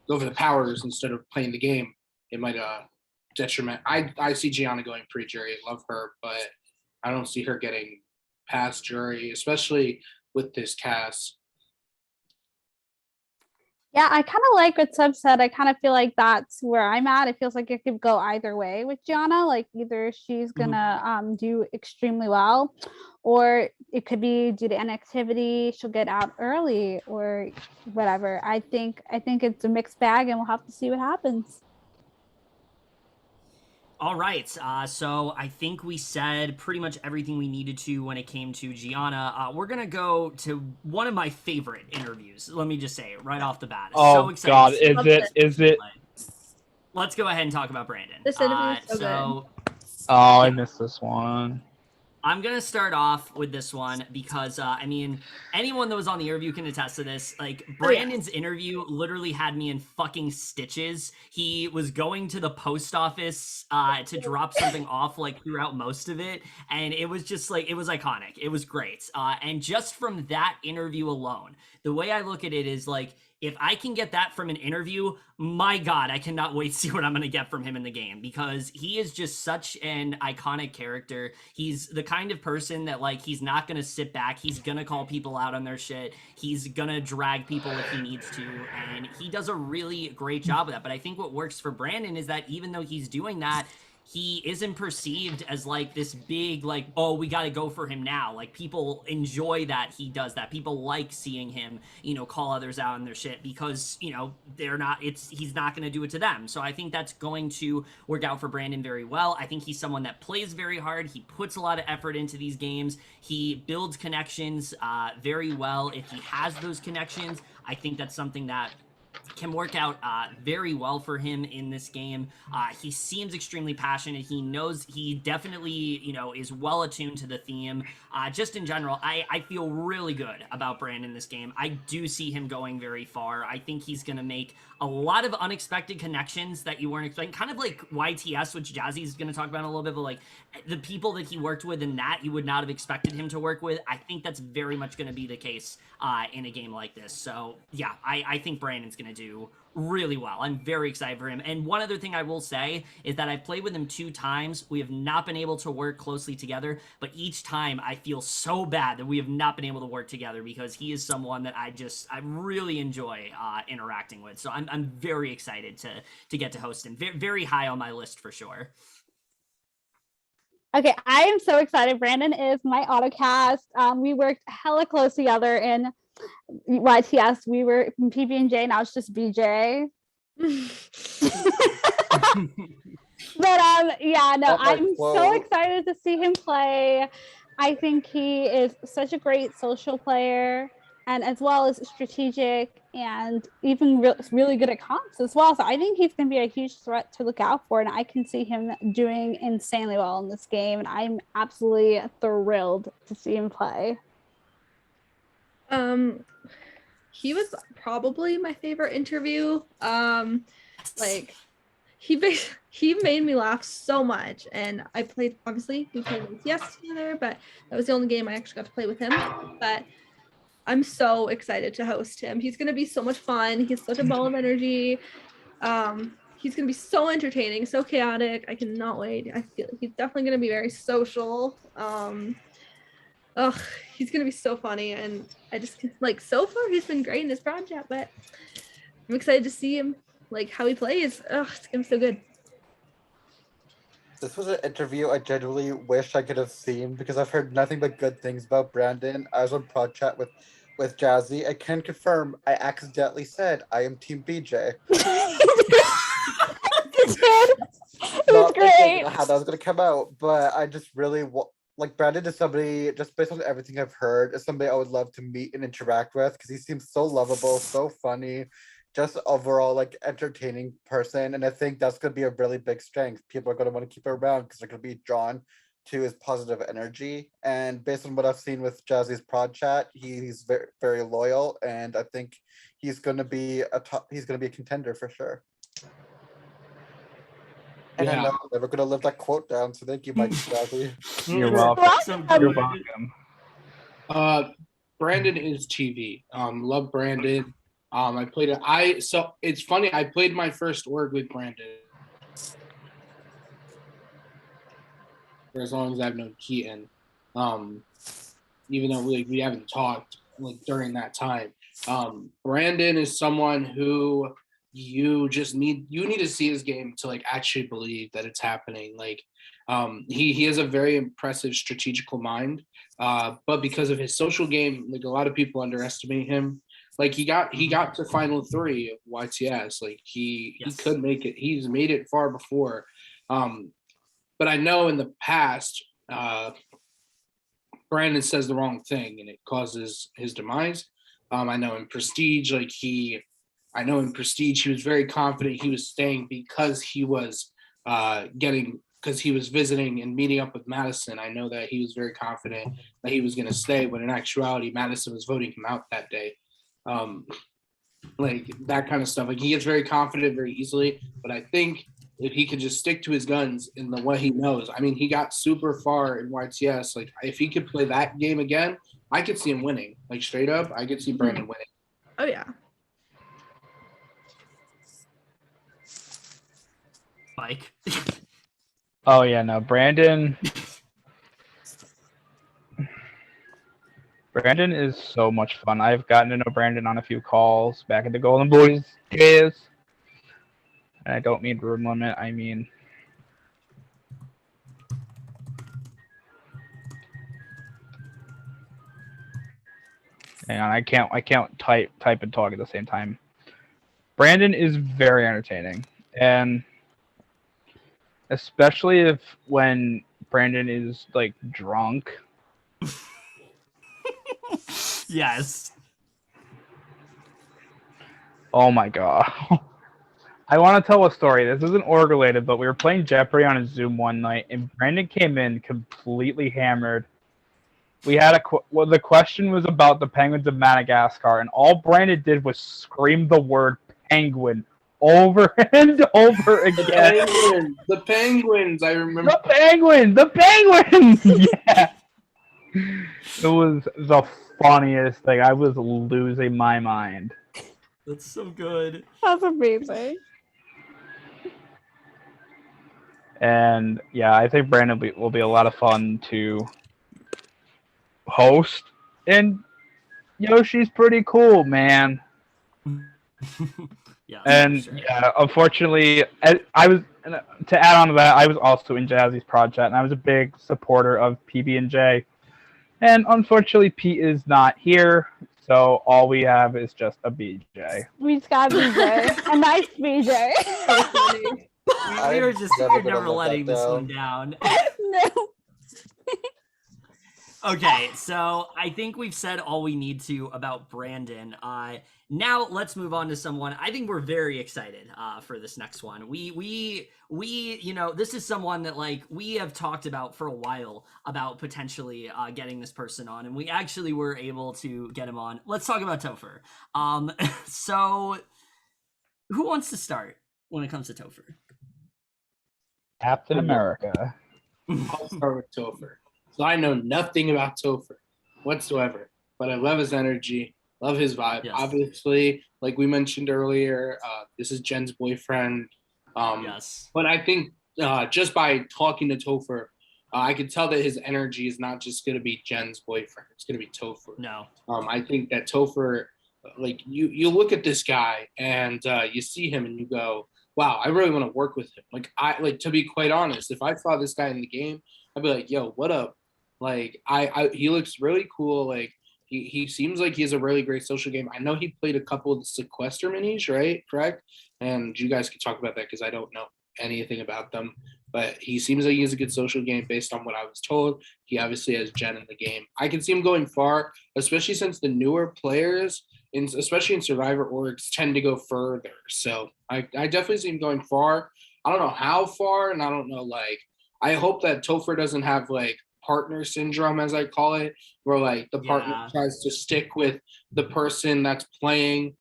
go for the powers instead of playing the game, it might detriment. I see Gianna going pre-jury. Love her, but I don't see her getting past jury, especially with this cast. Yeah, I kind of like what Seb said. I kind of feel like that's where I'm at. It feels like it could go either way with Gianna. Like either she's gonna do extremely well, or it could be due to inactivity, she'll get out early or whatever. I think it's a mixed bag, and we'll have to see what happens. All right, so I think we said pretty much everything we needed to when it came to Gianna. We're gonna go to one of my favorite interviews. Let me just say it right off the bat. Oh so God, excited. is it? Let's go ahead and talk about Brandon. This interview is so good. Oh, I missed this one. I'm going to start off with this one because, I mean, anyone that was on the interview can attest to this. Like, Brandon's interview literally had me in fucking stitches. He was going to the post office to drop something off, like, throughout most of it. And it was just, like, it was iconic. It was great. And just from that interview alone, the way I look at it is, like, if I can get that from an interview, my God, I cannot wait to see what I'm going to get from him in the game because he is just such an iconic character. He's the kind of person that, like, he's not going to sit back. He's going to call people out on their shit. He's going to drag people if he needs to, and he does a really great job of that. But I think what works for Brandon is that even though he's doing that, he isn't perceived as like this big, like, oh, we got to go for him now. Like, people enjoy that he does that. People like seeing him, you know, call others out on their shit because, you know, he's not going to do it to them. So I think that's going to work out for Brandon very well. I think he's someone that plays very hard. He puts a lot of effort into these games. He builds connections very well. If he has those connections, I think that's something that can work out very well for him in this game. He seems extremely passionate. He knows, he definitely, you know, is well attuned to the theme. Just in general, I feel really good about Brandon in this game. I do see him going very far. I think he's going to make a lot of unexpected connections that you weren't expecting, kind of like YTS, which Jazzy is going to talk about in a little bit, but like the people that he worked with in that you would not have expected him to work with. I think that's very much going to be the case in a game like this. So yeah, I think Brandon's going to do really well. I'm very excited for him. And one other thing I will say is that I've played with him 2 times. We have not been able to work closely together, but each time I feel so bad that we have not been able to work together because he is someone that I really enjoy interacting with. So I'm very excited to get to host him. Very high on my list for sure. Okay, I am so excited. Brandon is my autocast. We worked hella close together in YTS. We were PB&J, now it's just BJ. But yeah, no, I'm so excited to see him play. I think he is such a great social player, and as well as strategic and even really good at comps as well. So I think he's going to be a huge threat to look out for, and I can see him doing insanely well in this game, and I'm absolutely thrilled to see him play. He was probably my favorite interview. Like he made me laugh so much, and we played yes together, but that was the only game I actually got to play with him. But I'm so excited to host him. He's gonna be so much fun. He's such a ball of energy. He's gonna be so entertaining, so chaotic. I cannot wait. I feel he's definitely gonna be very social. He's gonna be so funny, and I just like so far he's been great in this project, but I'm excited to see him like how he plays. It's gonna be so good. This was an interview I genuinely wish I could have seen because I've heard nothing but good things about Brandon. I was on Prod Chat with Jazzy. I can confirm I accidentally said I am Team BJ. It was great. How that was gonna come out, but I just really like Brandon is somebody, just based on everything I've heard, is somebody I would love to meet and interact with because he seems so lovable, so funny, just overall like entertaining person, and I think that's gonna be a really big strength. People are gonna want to keep her around because they're gonna be drawn to his positive energy. And based on what I've seen with Jazzy's prod chat, he's very very loyal, and I think he's gonna be a contender for sure. And I Yeah. know I'm never gonna live that quote down, so thank you, Mike Jazzy. You're welcome. So You're good. welcome. Brandon is TV. Love Brandon. I played it. So it's funny. I played my first org with Brandon for as long as I've known Keaton. Even though we haven't talked like during that time. Brandon is someone who you need to see his game to like actually believe that it's happening. Like he has a very impressive strategical mind. But because of his social game, like a lot of people underestimate him. Like he got to final 3 of YTS. Like he could make it. He's made it far before. But I know in the past, Brandon says the wrong thing and it causes his demise. I know in Prestige, he was very confident he was staying because he was because he was visiting and meeting up with Madison. I know that he was very confident that he was going to stay, when in actuality, Madison was voting him out that day. Like that kind of stuff. Like he gets very confident very easily, but I think if he could just stick to his guns in the way he knows. I mean, he got super far in YTS. Like if he could play that game again, I could see him winning. Like straight up, I could see Brandon winning. Oh yeah. Mike. Oh yeah, no, Brandon. Brandon is so much fun. I've gotten to know Brandon on a few calls back at the Golden Boys days. And I don't mean room limit, I mean hang on, I can't type and talk at the same time. Brandon is very entertaining, and especially when Brandon is like drunk. Yes. Oh my god. I want to tell a story. This isn't org related, but we were playing Jeopardy on a Zoom one night, and Brandon came in completely hammered. We had the question was about the penguins of Madagascar, and all Brandon did was scream the word penguin over and over again. The penguins, I remember. The penguins! Yeah. It was the funniest thing. I was losing my mind. That's so good. That's amazing. And yeah, I think Brandon will be a lot of fun to host. And Yoshi's pretty cool, man. Yeah. And sure. yeah, unfortunately, I was to add on to that, I was also in Jazzy's project, and I was a big supporter of PB&J. And unfortunately, Pete is not here, so all we have is just a BJ. We just got a BJ. A nice BJ. So funny. We were just never letting this one down. No. Okay, so I think we've said all we need to about Brandon. Now let's move on to someone I think we're very excited for this next one. We this is someone that we have talked about for a while about potentially getting this person on, and we actually were able to get him on. Let's talk about Topher. So who wants to start when it comes to Topher? Captain America. I'll start with Topher. So I know nothing about Topher whatsoever, but I love his energy, love his vibe. Yes. Obviously, like we mentioned earlier, this is Jen's boyfriend. Yes. But I think just by talking to Topher, I could tell that his energy is not just going to be Jen's boyfriend. It's going to be Topher. No. I think that Topher, you look at this guy and you see him and you go, wow, I really want to work with him. To be quite honest, if I saw this guy in the game, I'd be like, yo, what up? He looks really cool. He seems like he has a really great social game. I know he played a couple of the sequester minis, right? Correct? And you guys can talk about that because I don't know anything about them. But he seems like he has a good social game based on what I was told. He obviously has Jen in the game. I can see him going far, especially since the newer players, especially in Survivor orgs, tend to go further. So I definitely see him going far. I don't know how far, and I don't know, like, I hope that Topher doesn't have like partner syndrome, as I call it, where like the partner Yeah. tries to stick with the person that's playing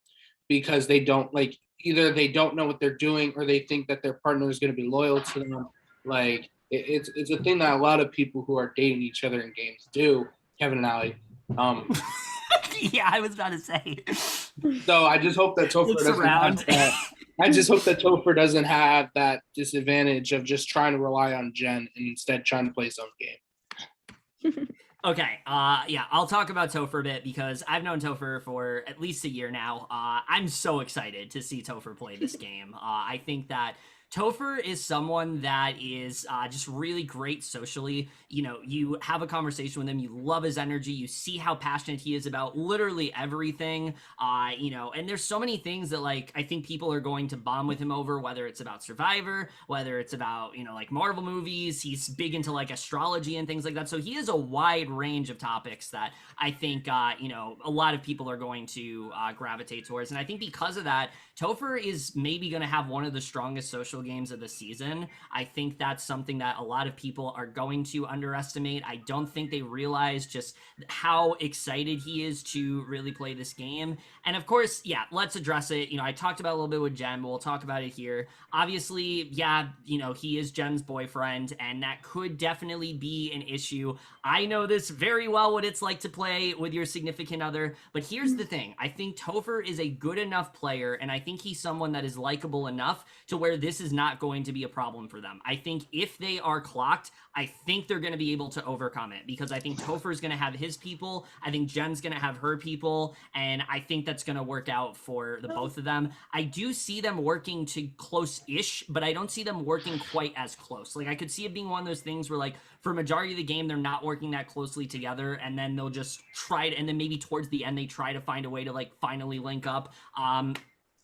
because they don't like, either they don't know what they're doing or they think that their partner is going to be loyal to them. Like it's a thing that a lot of people who are dating each other in games do, Kevin and Allie. Yeah, I was about to say. So I just hope that Topher Looks doesn't around. have that. I just hope that Topher doesn't have that disadvantage of just trying to rely on Jen and instead trying to play his own game. Okay, yeah, I'll talk about Topher a bit because I've known Topher for at least a year now. I'm so excited to see Topher play this game. I think that Topher is someone that is just really great socially. You know, you have a conversation with him, you love his energy, you see how passionate he is about literally everything. You know, and there's so many things that like I think people are going to bond with him over, whether it's about Survivor, whether it's about, you know, like Marvel movies. He's big into like astrology and things like that. So he has a wide range of topics that I think you know, a lot of people are going to gravitate towards. And I think because of that, Topher is maybe going to have one of the strongest social games of the season. I think that's something that a lot of people are going to underestimate. I don't think they realize just how excited he is to really play this game. And of course, yeah, let's address it. You know, I talked about it a little bit with Jen, but we'll talk about it here. Obviously, yeah, you know, he is Jen's boyfriend, and that could definitely be an issue. I know this very well, what it's like to play with your significant other, but here's the thing. I think Topher is a good enough player, and I think he's someone that is likable enough to where this is not going to be a problem for them. I think if they are clocked, I think they're going to be able to overcome it because I think Topher is going to have his people. I think Jen's going to have her people, and I think that's going to work out for the both of them. I do see them working to close-ish, but I don't see them working quite as close. Like, I could see it being one of those things where, like, for majority of the game, they're not working that closely together, and then they'll just try it, and then maybe towards the end, they try to find a way to, like, finally link up.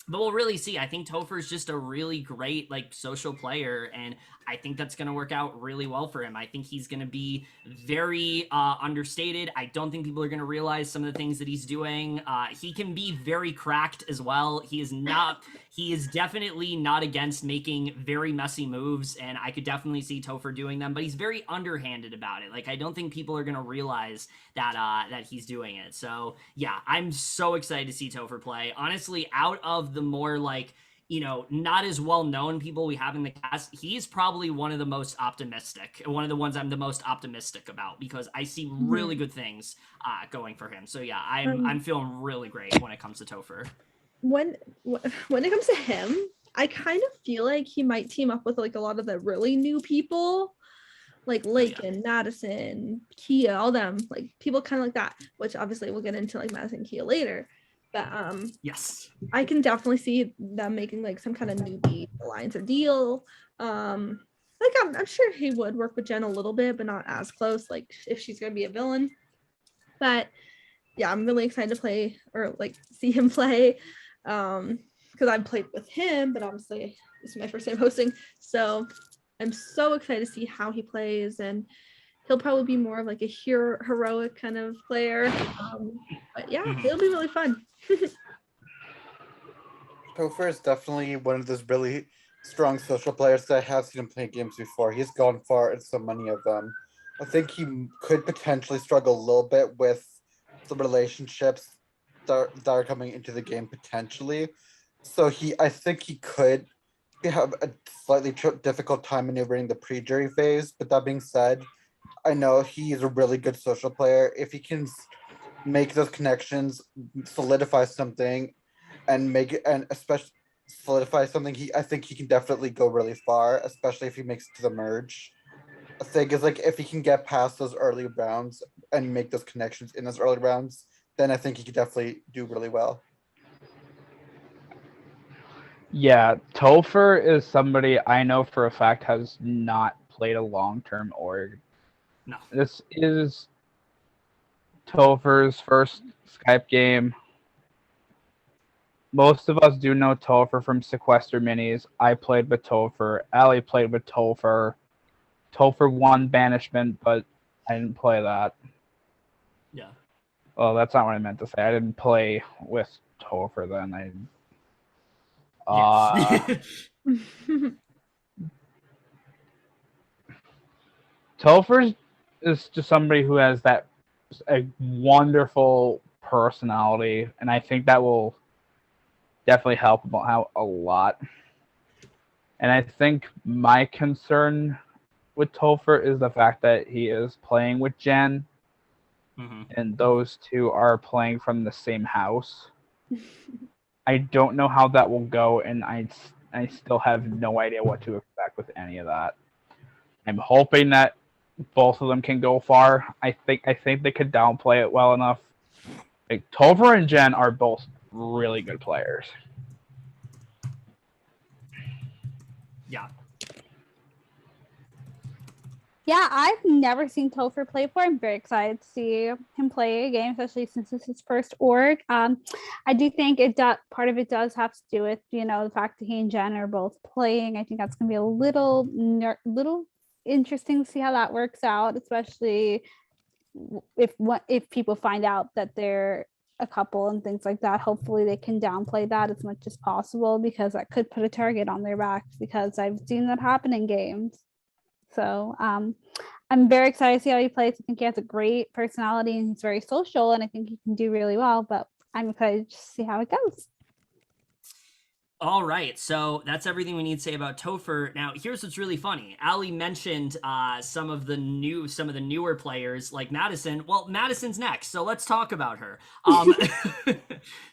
But we'll really see. I think Topher is just a really great, like, social player, and I think that's going to work out really well for him. I think he's going to be very understated. I don't think people are going to realize some of the things that he's doing. He can be very cracked as well. He is definitely not against making very messy moves, and I could definitely see Topher doing them, but he's very underhanded about it. Like, I don't think people are going to realize that he's doing it. So, yeah, I'm so excited to see Topher play. Honestly, out of the more, like, you know, not as well-known people we have in the cast, he's probably one of the most optimistic, one of the ones I'm the most optimistic about because I see really good things going for him. So yeah, I'm feeling really great when it comes to Topher. When it comes to him, I kind of feel like he might team up with like a lot of the really new people, like Lakin, Madison, Kia, all them, like people kind of like that, which obviously we'll get into like Madison and Kia later. But yes, I can definitely see them making like some kind of newbie alliance or deal. Like I'm sure he would work with Jen a little bit, but not as close, like if she's gonna be a villain. But yeah, I'm really excited to play or like see him play. Because I've played with him, but obviously this is my first time hosting. So I'm so excited to see how he plays, and he'll probably be more of like a heroic kind of player. But yeah, it'll be really fun. Topher is definitely one of those really strong social players that I have seen him play games before. He's gone far in so many of them. I think he could potentially struggle a little bit with the relationships that are coming into the game potentially. So I think he could have a slightly difficult time maneuvering the pre-jury phase. But that being said, I know he's a really good social player. If he can make those connections, solidify something, and make it, and especially solidify something, I think he can definitely go really far, especially if he makes it to the merge. The thing is, like, if he can get past those early rounds and make those connections in those early rounds, then I think he could definitely do really well. Yeah, Topher is somebody I know for a fact has not played a long-term org. no, This is Topher's first Skype game. Most of us do know Topher from Sequester Minis. I played with Topher. Allie played with Topher. Topher won Banishment, but I didn't play that. yeah. Well, that's not what I meant to say. I didn't play with Topher then. Topher is just somebody who has a wonderful personality, and I think that will definitely help him out a lot. And I think my concern with Topher is the fact that he is playing with Jen, and those two are playing from the same house. I don't know how that will go, and I still have no idea what to expect with any of that. I'm hoping that both of them can go far. I think they could downplay it well enough. Like, Topher and Jen are both really good players. Yeah. Yeah, I've never seen Topher play before. I'm very excited to see him play a game, especially since it's his first org. I do think part of it does have to do with, the fact that he and Jen are both playing. I think that's going to be a little interesting to see how that works out, especially if people find out that they're a couple and things like that. Hopefully they can downplay that as much as possible, because that could put a target on their back, because I've seen that happen in games. So I'm very excited to see how he plays. I think he has a great personality and he's very social, and I think he can do really well, but I'm excited to see how it goes. All right, so that's everything we need to say about Topher. Now, here's what's really funny. Ali mentioned some of the newer players like Madison. Well, Madison's next, so let's talk about her.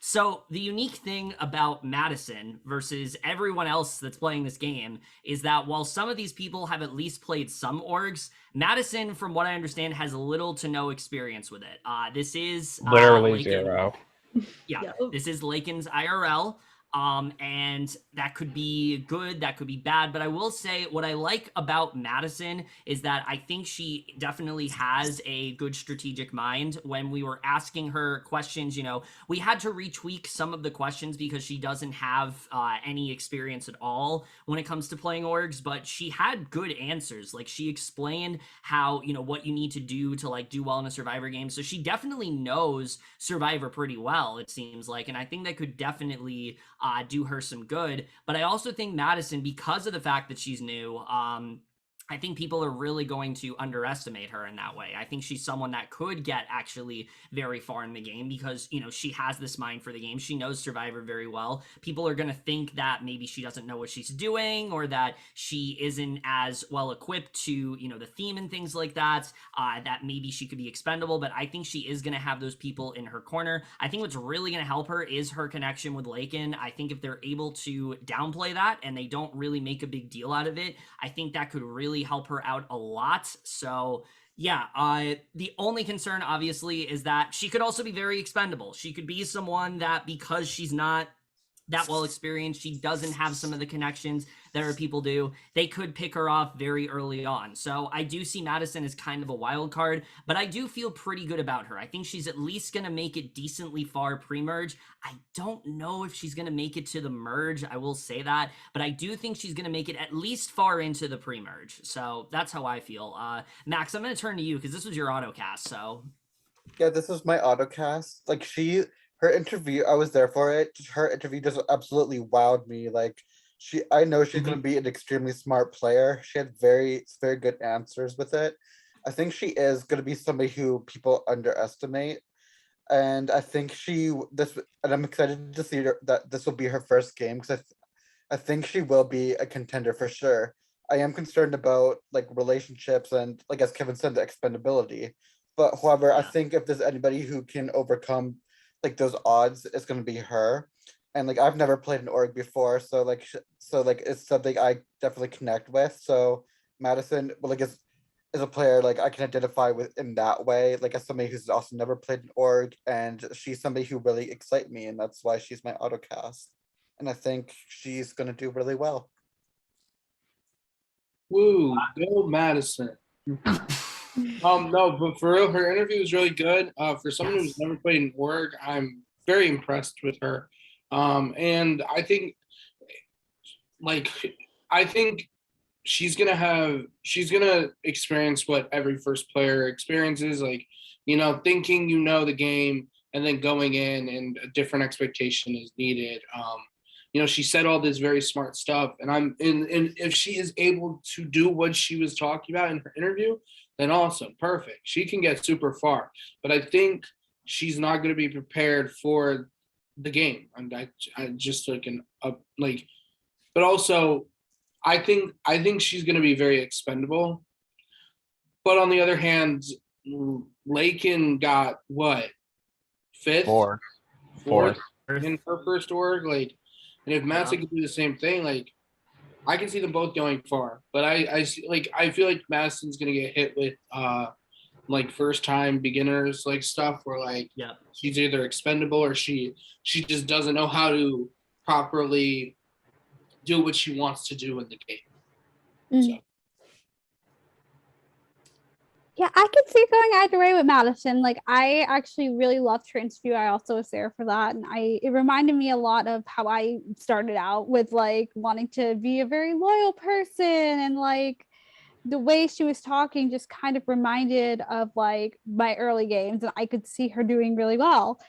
So the unique thing about Madison versus everyone else that's playing this game is that while some of these people have at least played some orgs, Madison, from what I understand, has little to no experience with it. This is literally zero. Yeah, this is Lakin's IRL. And that could be good, that could be bad, but I will say what I like about Madison is that I think she definitely has a good strategic mind. When we were asking her questions, we had to retweak some of the questions because she doesn't have any experience at all when it comes to playing orgs, but she had good answers. Like, she explained how, what you need to do to like do well in a Survivor game. So she definitely knows Survivor pretty well, it seems like, and I think that could definitely do her some good. But I also think Madison, because of the fact that she's new, I think people are really going to underestimate her in that way. I think she's someone that could get actually very far in the game because, she has this mind for the game. She knows Survivor very well. People are going to think that maybe she doesn't know what she's doing, or that she isn't as well equipped to, the theme and things like that, that maybe she could be expendable. But I think she is going to have those people in her corner. I think what's really going to help her is her connection with Lakin. I think if they're able to downplay that and they don't really make a big deal out of it, I think that could really help her out a lot. So yeah, the only concern obviously is that she could also be very expendable. She could be someone that, because she's not that well experienced, she doesn't have some of the connections that other people do, they could pick her off very early on. So I do see Madison as kind of a wild card, but I do feel pretty good about her. I think she's at least going to make it decently far pre-merge. I don't know if she's going to make it to the merge, I will say that, but I do think she's going to make it at least far into the pre-merge. So that's how I feel. Max, I'm going to turn to you because this was your autocast, so. Yeah, this was my autocast. Like, her interview, I was there for it. Her interview just absolutely wowed me. Like, I know she's going to be an extremely smart player. She had very, very good answers with it. I think she is going to be somebody who people underestimate. And I think and I'm excited to see that this will be her first game, because I think she will be a contender for sure. I am concerned about like relationships and, like as Kevin said, the expendability. But however, I think if there's anybody who can overcome like those odds, it's going to be her. And like, I've never played an org before, so it's something I definitely connect with. So Madison, well, like, is a player like I can identify with in that way, like as somebody who's also never played an org, and she's somebody who really excites me, and that's why she's my autocast. And I think she's going to do really well. Woo, go Madison. No, but for real, her interview was really good. For someone who's never played an org, I'm very impressed with her. And I think she's gonna experience what every first player experiences, like, thinking the game and then going in and a different expectation is needed. She said all this very smart stuff, and if she is able to do what she was talking about in her interview, then awesome, perfect. She can get super far, but I think she's not going to be prepared for the game. And I just but also I think she's going to be very expendable. But on the other hand, Lakin got what, fifth, fourth in her first org, like, and if Madison could do the same thing, like, I can see them both going far. But I feel like Madison's gonna get hit with like first time beginners like stuff where like she's either expendable or she just doesn't know how to properly do what she wants to do in the game. So. Yeah, I could see it going either way with Madison. Like, I actually really loved her interview. I also was there for that. And it reminded me a lot of how I started out with like wanting to be a very loyal person. And like the way she was talking just kind of reminded of like my early games. And I could see her doing really well.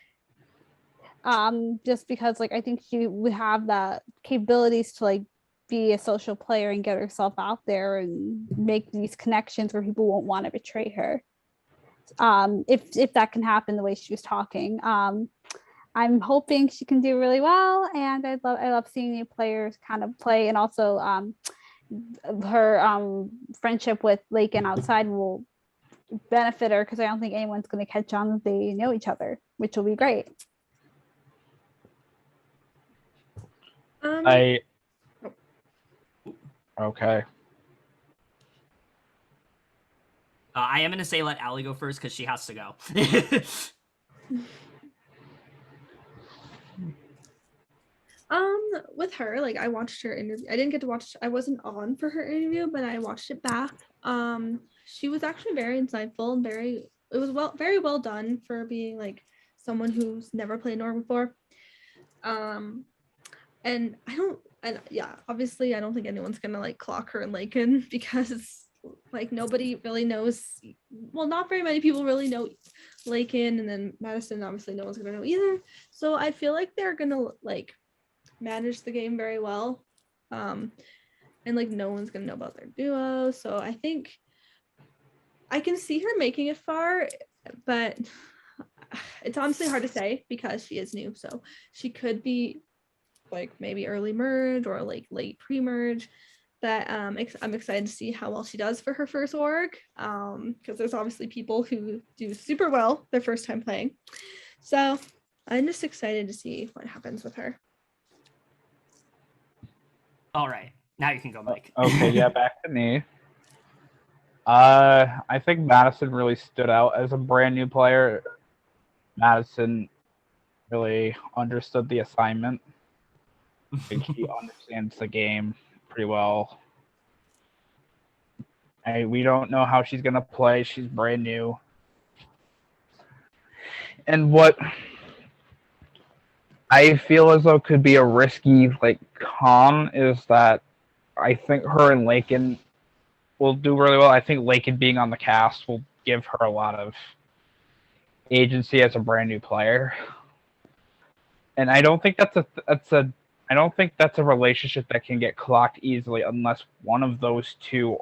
Just because like I think she would have the capabilities to like be a social player and get herself out there and make these connections where people won't want to betray her. If that can happen the way she was talking. I'm hoping she can do really well, and I love seeing new players kind of play, and also her friendship with Lakin outside will benefit her because I don't think anyone's going to catch on that they know each other, which will be great. Okay. I am going to say let Allie go first because she has to go. With her, like, I watched her interview. I didn't get to watch, I wasn't on for her interview, but I watched it back. She was actually very insightful and it was very well done for being like someone who's never played Norm before. And obviously I don't think anyone's gonna like clock her in Lakin because like nobody really knows. Well, not very many people really know Lakin, and then Madison obviously no one's gonna know either. So I feel like they're gonna like manage the game very well, and like no one's gonna know about their duo. So I think I can see her making it far, but it's honestly hard to say because she is new. So she could be like maybe early merge or like late pre-merge, but I'm excited to see how well she does for her first org, because there's obviously people who do super well their first time playing. So I'm just excited to see what happens with her. All right, now you can go, Mike. Okay, yeah, back to me. I think Madison really stood out as a brand new player. Madison really understood the assignment. Like, she understands the game pretty well. We don't know how she's gonna play. She's brand new. And what I feel as though could be a risky like con is that I think her and Lakin will do really well. I think Lakin being on the cast will give her a lot of agency as a brand new player. And I don't think that's a relationship that can get clocked easily unless one of those two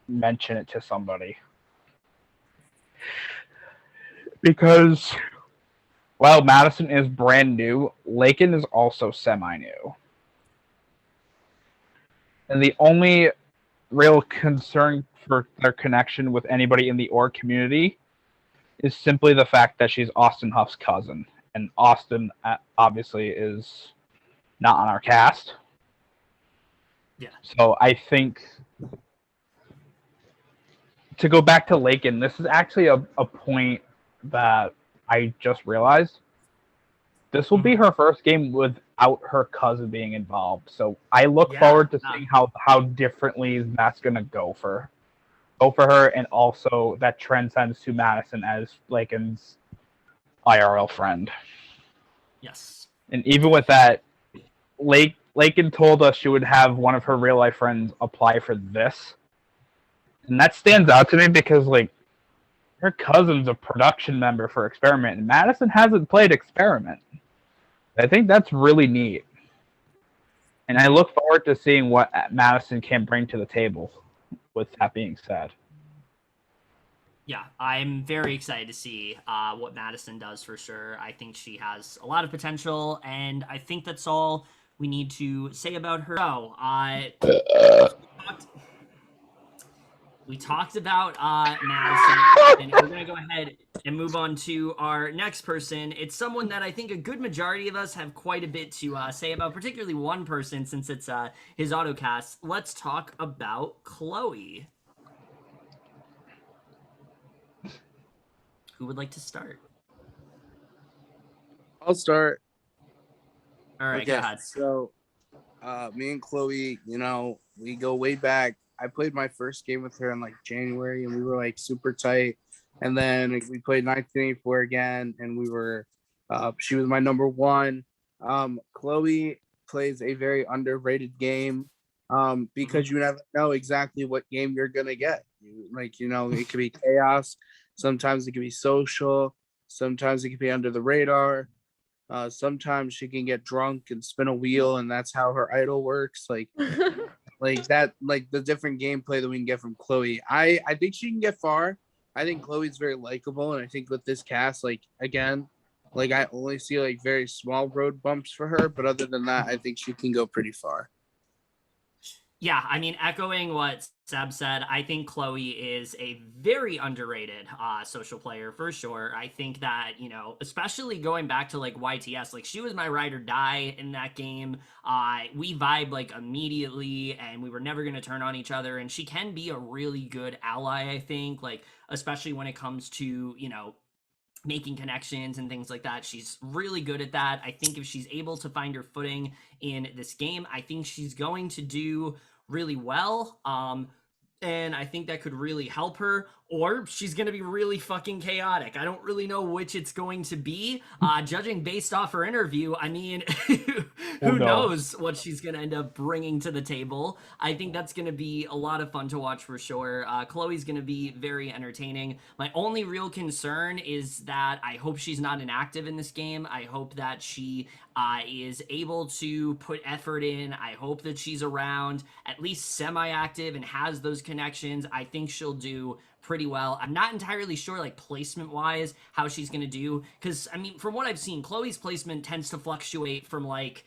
mention it to somebody. Because while Madison is brand new, Lakin is also semi-new. And the only real concern for their connection with anybody in the org community is simply the fact that she's Austin Huff's cousin. And Austin obviously is not on our cast. Yeah. So I think, to go back to Lakin, this is actually a point that I just realized. This will be her first game without her cousin being involved. So I look forward to seeing how differently that's going to go for her, and also that transcends to Madison as Lakin's IRL friend. Yes. And even with that, Lakin told us she would have one of her real life friends apply for this. And that stands out to me because, like, her cousin's a production member for Experiment, and Madison hasn't played Experiment. I think that's really neat. And I look forward to seeing what Madison can bring to the table, with that being said. Yeah, I'm very excited to see what Madison does for sure. I think she has a lot of potential, and I think that's all we need to say about her. So, we talked about Madison, and we're going to go ahead and move on to our next person. It's someone that I think a good majority of us have quite a bit to say about, particularly one person since it's his autocast. Let's talk about Chloe. Who would like to start? I'll start. All right, Okay, go ahead. so me and Chloe, we go way back. I played my first game with her in like January, and we were like super tight. And then we played 1984 again, and we were she was my number one. Chloe plays a very underrated game because you never know exactly what game you're gonna get. It could be chaos, sometimes it could be social, sometimes it could be under the radar. Sometimes she can get drunk and spin a wheel, and that's how her idol works. Like that, like the different gameplay that we can get from Chloe. I think she can get far. I think Chloe's very likable, and I think with this cast, like again, like I only see like very small road bumps for her, but other than that, I think she can go pretty far. Yeah, I mean, echoing what Seb said, I think Chloe is a very underrated social player for sure. I think that, especially going back to like YTS, like she was my ride or die in that game. We vibe like immediately, and we were never going to turn on each other. And she can be a really good ally, I think, like especially when it comes to, making connections and things like that. She's really good at that. I think if she's able to find her footing in this game, I think she's going to do really well. And I think that could really help her, or she's going to be really fucking chaotic. I don't really know which it's going to be. Judging based off her interview, I mean, who knows what she's going to end up bringing to the table. I think that's going to be a lot of fun to watch for sure. Chloe's going to be very entertaining. My only real concern is that I hope she's not inactive in this game. I hope that she is able to put effort in. I hope that she's around, at least semi-active, and has those connections. I think she'll do pretty well. I'm not entirely sure, like, placement-wise, how she's going to do, because, I mean, from what I've seen, Chloe's placement tends to fluctuate from, like,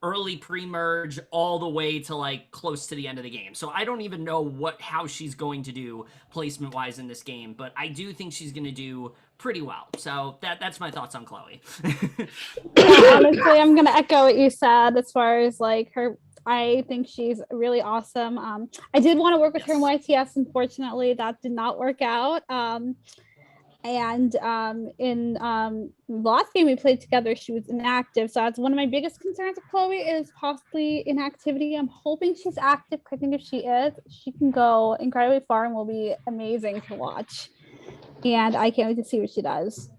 early pre-merge all the way to, like, close to the end of the game. So I don't even know how she's going to do placement-wise in this game, but I do think she's going to do pretty well. So that's my thoughts on Chloe. Yeah, honestly, I'm gonna echo what you said as far as like her. I think she's really awesome. I did want to work with her in YTS. Unfortunately, that did not work out. And in the last game we played together, she was inactive. So that's one of my biggest concerns with Chloe is possibly inactivity. I'm hoping she's active. I think if she is, she can go incredibly far and will be amazing to watch. And I can't wait to see what she does.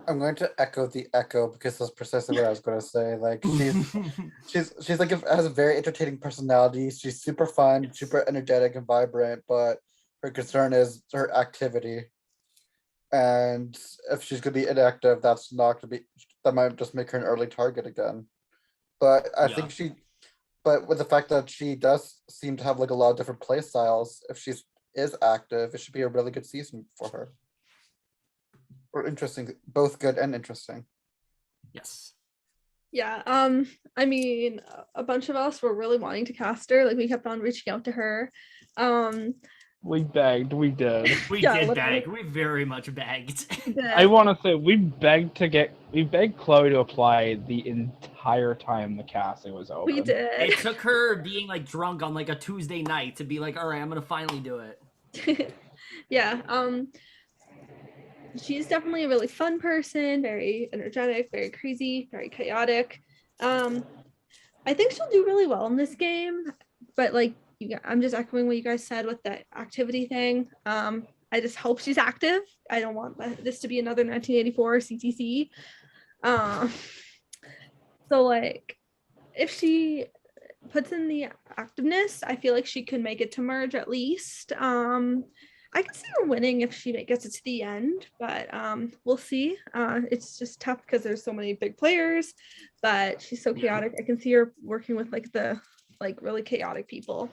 I'm going to echo the echo because that's precisely what I was going to say. Like she's like has a very entertaining personality. She's super fun, super energetic and vibrant, but her concern is her activity. And if she's going to be inactive, that might just make her an early target again. But I think but with the fact that she does seem to have like a lot of different play styles, if she is active, it should be a really good season for her. Or interesting, both good and interesting. Yes. Yeah, I mean, a bunch of us were really wanting to cast her. Like we kept on reaching out to her. We begged, we did. We Yeah, did literally. beg. We very much begged. I want to say we begged Chloe to apply the entire time the casting was open. We did. It took her being like drunk on like a Tuesday night to be like, all right, I'm gonna finally do it. Yeah, she's definitely a really fun person, very energetic, very crazy, very chaotic. I think she'll do really well in this game, but like I'm just echoing what you guys said with the activity thing. I just hope she's active. I don't want this to be another 1984 CTC. So like if she puts in the activeness, I feel like she could make it to merge at least. I could see her winning if she gets it to the end, but we'll see. It's just tough because there's so many big players, but she's so chaotic. I can see her working with like the really chaotic people.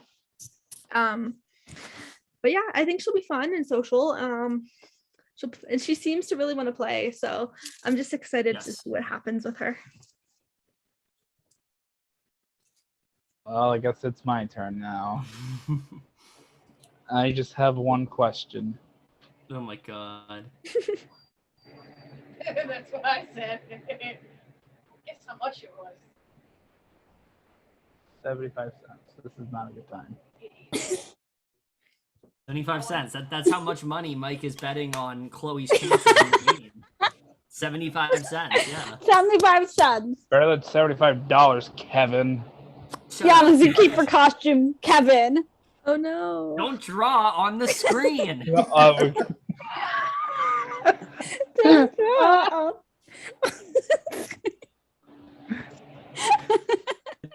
But yeah, I think she'll be fun and social. And she seems to really want to play, so I'm just excited to see what happens with her. Well, I guess it's my turn now. I just have one question. Oh my god. That's what I said. Guess how much it was. 75 cents. This is not a good time. 75 cents. That's how much money Mike is betting on Chloe's chances in the game. 75 cents, yeah. 75 cents. Better than $75, Kevin. Shut Yeah, up. the Zookeeper costume, Kevin. Oh no. Don't draw on the screen.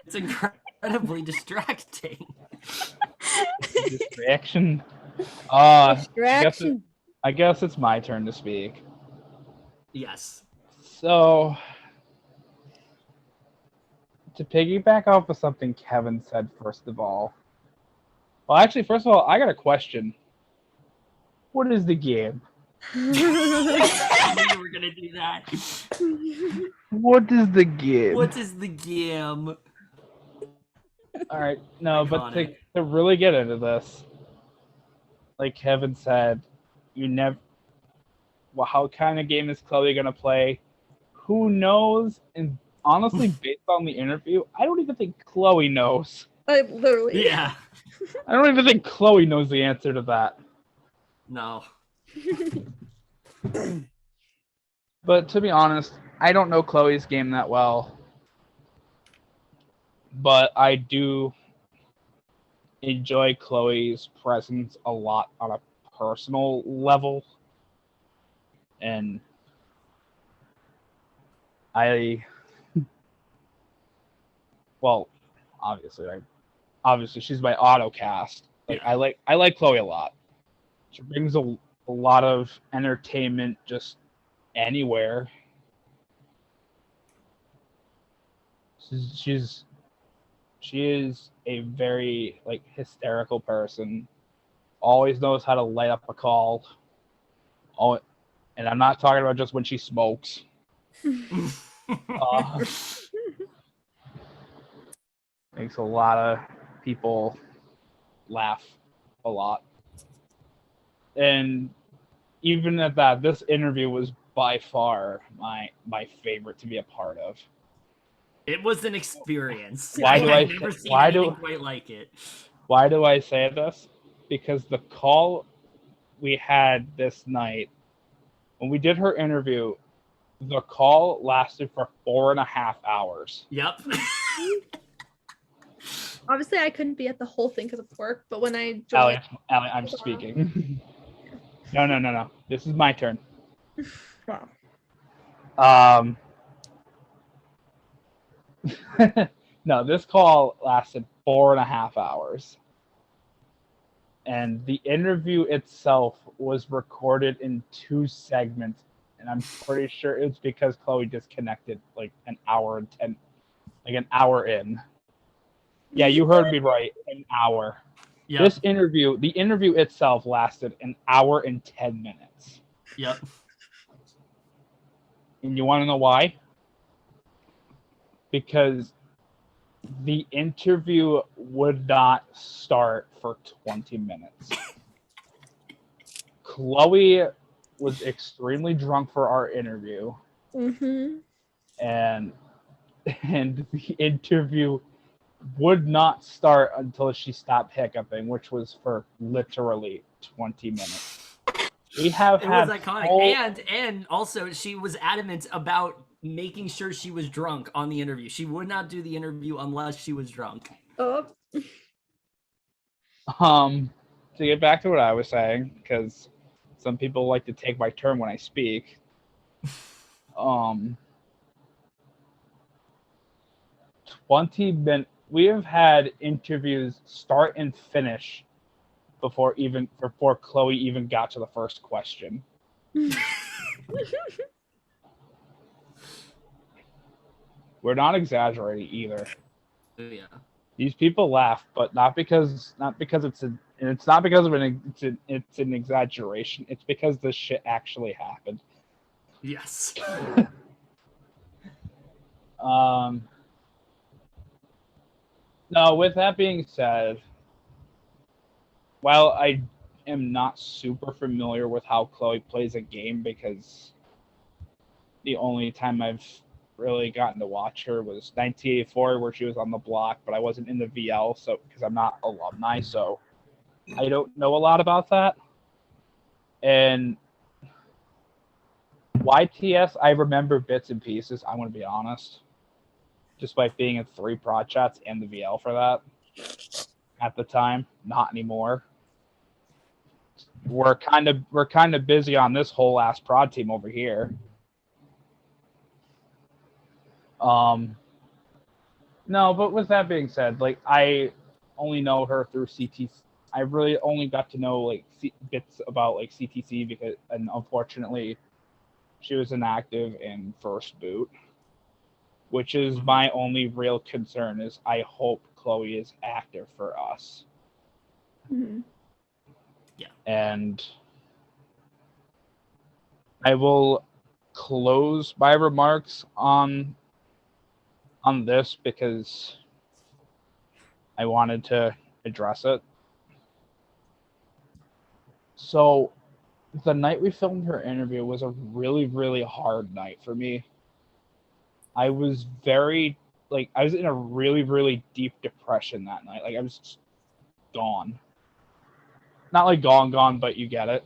It's incredibly distracting. Distraction. Distraction. I guess it's my turn to speak. Yes. So, to piggyback off of something Kevin said, first of all, first of all, I got a question. What is the game? I knew you were gonna do that. What is the game? What is the game? All right, no, but Iconic. to really get into this, like Kevin said, you never. Well, how kind of game is Chloe gonna play? Who knows? And honestly, based on the interview, I don't even think Chloe knows. Literally. Yeah. I don't even think Chloe knows the answer to that. No. But to be honest, I don't know Chloe's game that well. But I do enjoy Chloe's presence a lot on a personal level. And obviously she's my autocast. Like Yeah. I like Chloe a lot. She brings a lot of entertainment just anywhere. She is a very hysterical person. Always knows how to light up a call. And I'm not talking about just when she smokes. Makes a lot of people laugh a lot. And even at that, this interview was by far my favorite to be a part of. It was an experience. I've never seen anything quite like it. Why do I say this? Because the call we had this night, when we did her interview, the call lasted for 4.5 hours. Yep. Obviously, I couldn't be at the whole thing because of work, but when I joined, Allie, I'm speaking. No. This is my turn. Wow. No, this call lasted 4.5 hours. And the interview itself was recorded in 2 segments. And I'm pretty sure it's because Chloe disconnected an hour in. Yeah, you heard me right. An hour. Yep. The interview itself lasted an hour and 10 minutes. Yep. And you want to know why? Because the interview would not start for 20 minutes. Chloe was extremely drunk for our interview. Mm-hmm. And the interview would not start until she stopped hiccuping, which was for literally 20 minutes. We have it had was iconic. And also she was adamant about making sure she was drunk on the interview. She would not do the interview unless she was drunk. Oh. To get back to what I was saying, because some people like to take my turn when I 20 minutes. We have had interviews start and finish before Chloe even got to the first question. We're not exaggerating either. Yeah. These people laugh, but not because it's an exaggeration. It's because this shit actually happened. Yes. No, with that being said, while I am not super familiar with how Chloe plays a game, because the only time I've really gotten to watch her was 1984, where she was on the block, but I wasn't in the VL, so because I'm not alumni, so I don't know a lot about that. And YTS, I remember bits and pieces, I'm going to be honest. Just by being in 3 prod chats and the VL for that at the time, not anymore. We're kind of busy on this whole ass prod team over here. No, but with that being said, like I only know her through CTC. I really only got to know like bits about like CTC because, and unfortunately, she was inactive in first boot, which is my only real concern. Is I hope Chloe is active for us. Mm-hmm. Yeah. And I will close my remarks on this because I wanted to address it. So the night we filmed her interview was a really, really hard night for me. I was I was in a really, really deep depression that night. Like I was just gone. Not like gone, but you get it.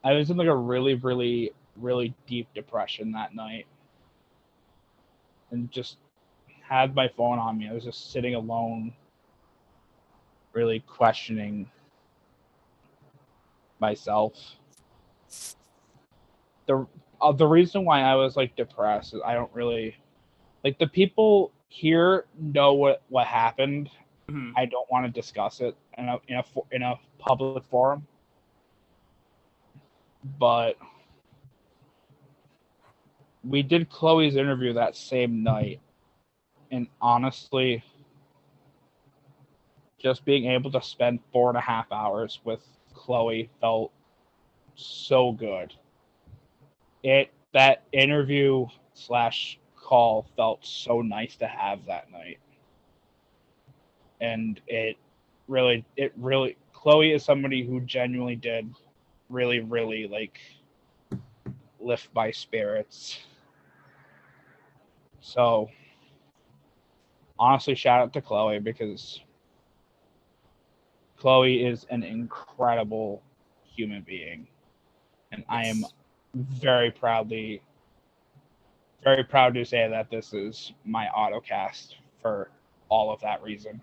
I was in like a really, really, really deep depression that night. And just had my phone on me. I was just sitting alone, really questioning myself. The reason why I was like depressed is I don't really like the people here know what happened. Mm-hmm. I don't want to discuss it in a public forum. But we did Chloe's interview that same night, and honestly, just being able to spend 4.5 hours with Chloe felt so good. That interview / call felt so nice to have that night. And it really Chloe is somebody who genuinely did really, really like lift my spirits. So honestly, shout out to Chloe because Chloe is an incredible human being. And yes. I am very proud to say that this is my autocast for all of that reason.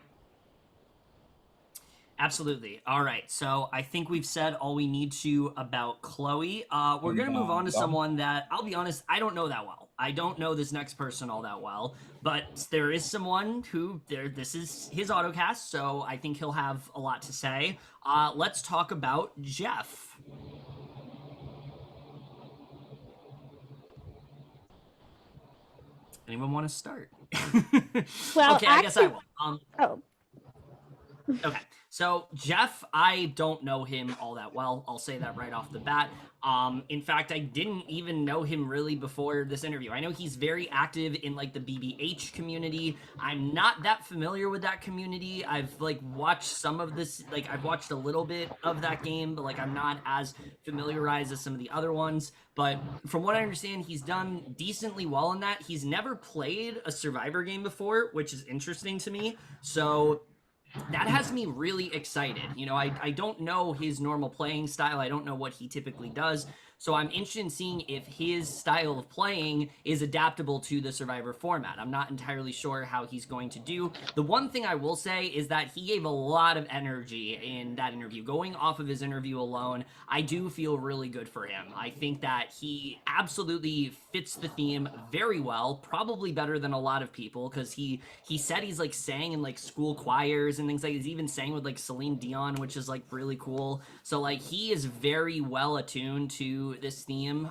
Absolutely. All right. So I think we've said all we need to about Chloe. We're going to move on to someone that, I'll be honest, I don't know that well. I don't know this next person all that well, but there is someone who this is his autocast, so I think he'll have a lot to say. Let's talk about Jeff. Anyone want to start? Well, okay, I guess I will. Okay, so Jeff, I don't know him all that well. I'll say that right off the bat. In fact, I didn't even know him really before this interview. I know he's very active in like the BBH community. I'm not that familiar with that community. I've like watched some of this, like I've watched a little bit of that game, but like I'm not as familiarized as some of the other ones. But from what I understand, he's done decently well in that. He's never played a Survivor game before, which is interesting to me. So that has me really excited. You know, I don't know his normal playing style. I don't know what he typically does. So I'm interested in seeing if his style of playing is adaptable to the Survivor format. I'm not entirely sure how he's going to do. The one thing I will say is that he gave a lot of energy in that interview. Going off of his interview alone, I do feel really good for him. I think that he absolutely fits the theme very well, probably better than a lot of people, because he said he's like sang in like school choirs and things like he's even sang with like Celine Dion, which is like really cool. So like he is very well attuned to this theme.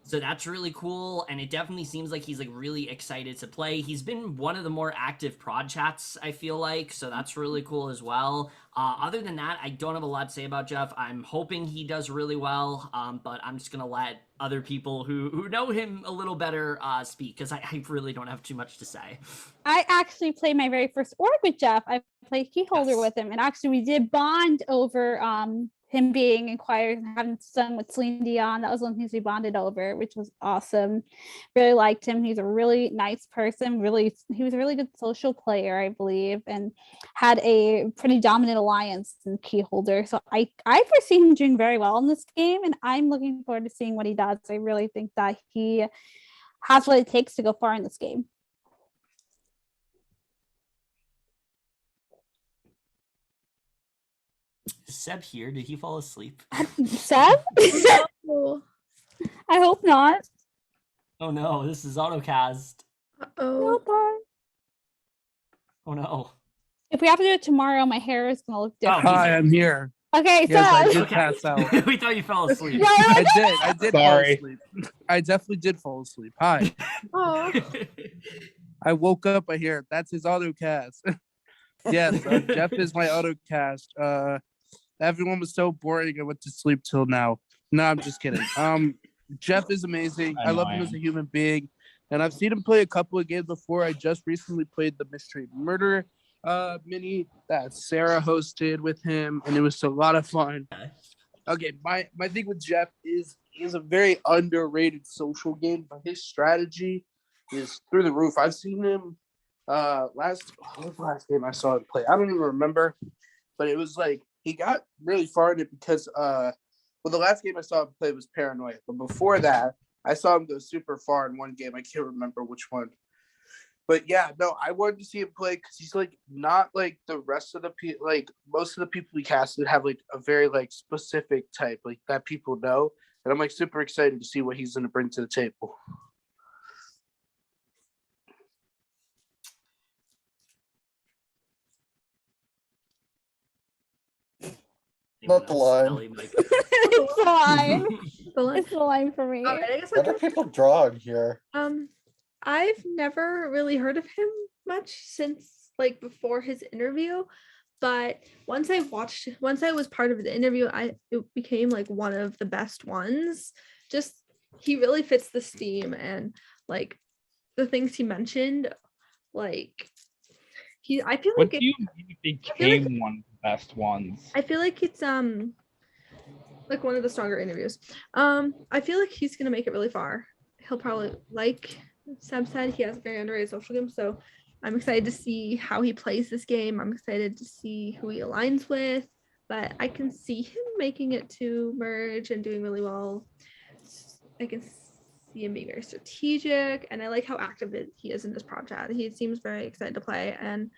So that's really cool, and it definitely seems like he's like really excited to play. He's been one of the more active prod chats, I feel like, so that's really cool as well. Other than that, I don't have a lot to say about Jeff. I'm hoping he does really well, but I'm just gonna let other people who know him a little better speak, because I really don't have too much to say. I actually played my very first org with Jeff. I played Keyholder with him, and actually we did bond over him being in choirs and having sung with Celine Dion. That was one of the things we bonded over, which was awesome. Really liked him. He's a really nice person. He was a really good social player, I believe, and had a pretty dominant alliance in Keyholder. So I foresee him doing very well in this game, and I'm looking forward to seeing what he does. I really think that he has what it takes to go far in this game. Is Seb here? Did he fall asleep? Seb? Oh, I hope not. Oh no, this is autocast. oh. Oh no. If we have to do it tomorrow, my hair is gonna look different. Hi, I'm here. Okay, Yes, I Seb. did pass out. We thought you fell asleep. I did fall Sorry. asleep. I definitely did fall asleep. Hi. Oh. I woke up, I hear that's his autocast. Yes, Jeff is my autocast. Everyone was so boring, I went to sleep till now. No, I'm just kidding. Jeff is amazing. I love him as a human being, and I've seen him play a couple of games before. I just recently played the Mystery Murder mini that Sarah hosted with him, and it was a lot of fun. Okay, my thing with Jeff is he's a very underrated social game, but his strategy is through the roof. I've seen him last game I saw him play. I don't even remember, but it was like he got really far in it because the last game I saw him play was Paranoia, but before that I saw him go super far in one game. I can't remember which one. But yeah, no, I wanted to see him play because he's like not like the rest of the people. Like most of the people we casted have like a very like specific type like that people know, and I'm like super excited to see what he's going to bring to the table. Not the line. Ellie might- It's fine. The line. It's the line for me. All right, I guess What are people drawing here? I've never really heard of him much since like before his interview, but once I was part of the interview, it became like one of the best ones. Just he really fits this theme, and like the things he mentioned, like I feel What like do you mean it became one of the best ones? I feel like it's like one of the stronger interviews. I feel like he's gonna make it really far. He'll probably, like Sam said, he has a very underrated social game, so I'm excited to see how he plays this game. I'm excited to see who he aligns with, but I can see him making it to merge and doing really well. I can see him being very strategic, and I like how active he is in this project. He seems very excited to play, and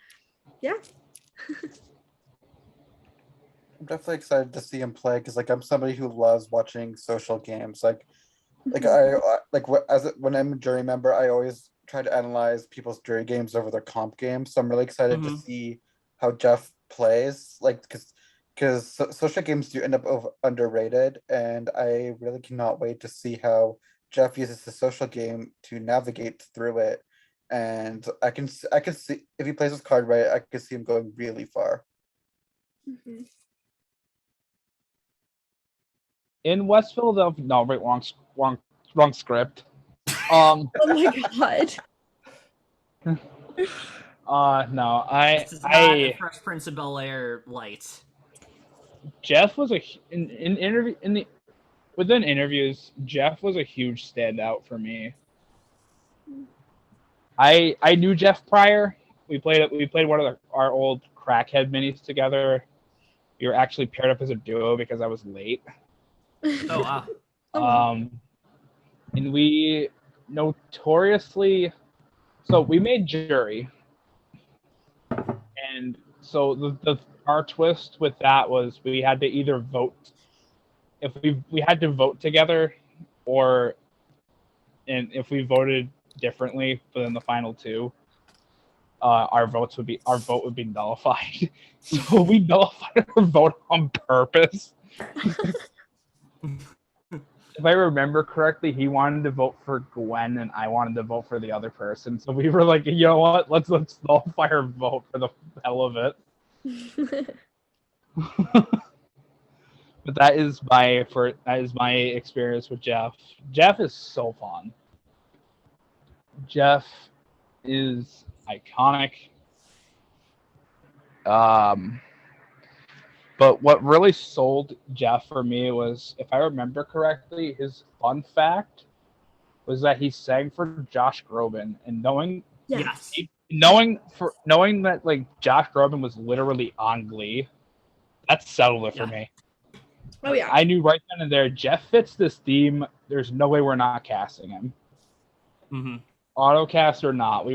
yeah. I'm definitely excited to see him play because like I'm somebody who loves watching social games. Like when I'm a jury member, I always try to analyze people's jury games over their comp games. So I'm really excited to see how Jeff plays. Like because social games do end up underrated, and I really cannot wait to see how Jeff uses the social game to navigate through it. And I can see if he plays his card right, I can see him going really far. Mm-hmm. In West Philadelphia, no, wait, wrong script. Oh my god. No, This is not a Fresh Prince of Bel-Air light. Jeff was within interviews, Jeff was a huge standout for me. I knew Jeff prior. We played one of our old Crackhead minis together. We were actually paired up as a duo because I was late. Oh wow. Oh, wow. And we notoriously, so we made jury, and so the our twist with that was we had to either vote if we had to vote together, or and if we voted differently within the final two, our vote would be nullified. So we nullified our vote on purpose. If I remember correctly, he wanted to vote for Gwen and I wanted to vote for the other person. So we were like, you know what? Let's nullify our vote for the hell of it. But that is my experience with Jeff. Jeff is so fun. Jeff is iconic. But what really sold Jeff for me was, if I remember correctly, his fun fact was that he sang for Josh Groban, and Yes. knowing that like Josh Groban was literally on Glee, that settled it for me. Oh yeah. I knew right then and there, Jeff fits this theme. There's no way we're not casting him. Mm-hmm. Autocast or not,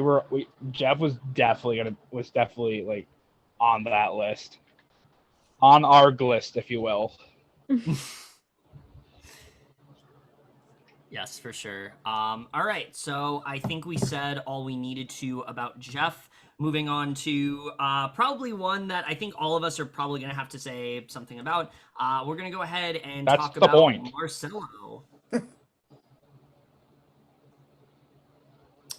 Jeff was definitely like on that list, on our list, if you will. Yes, for sure. All right, so I think we said all we needed to about Jeff. Moving on to probably one that I think all of us are probably going to have to say something about. We're going to go ahead and That's talk the about point. Marcelo.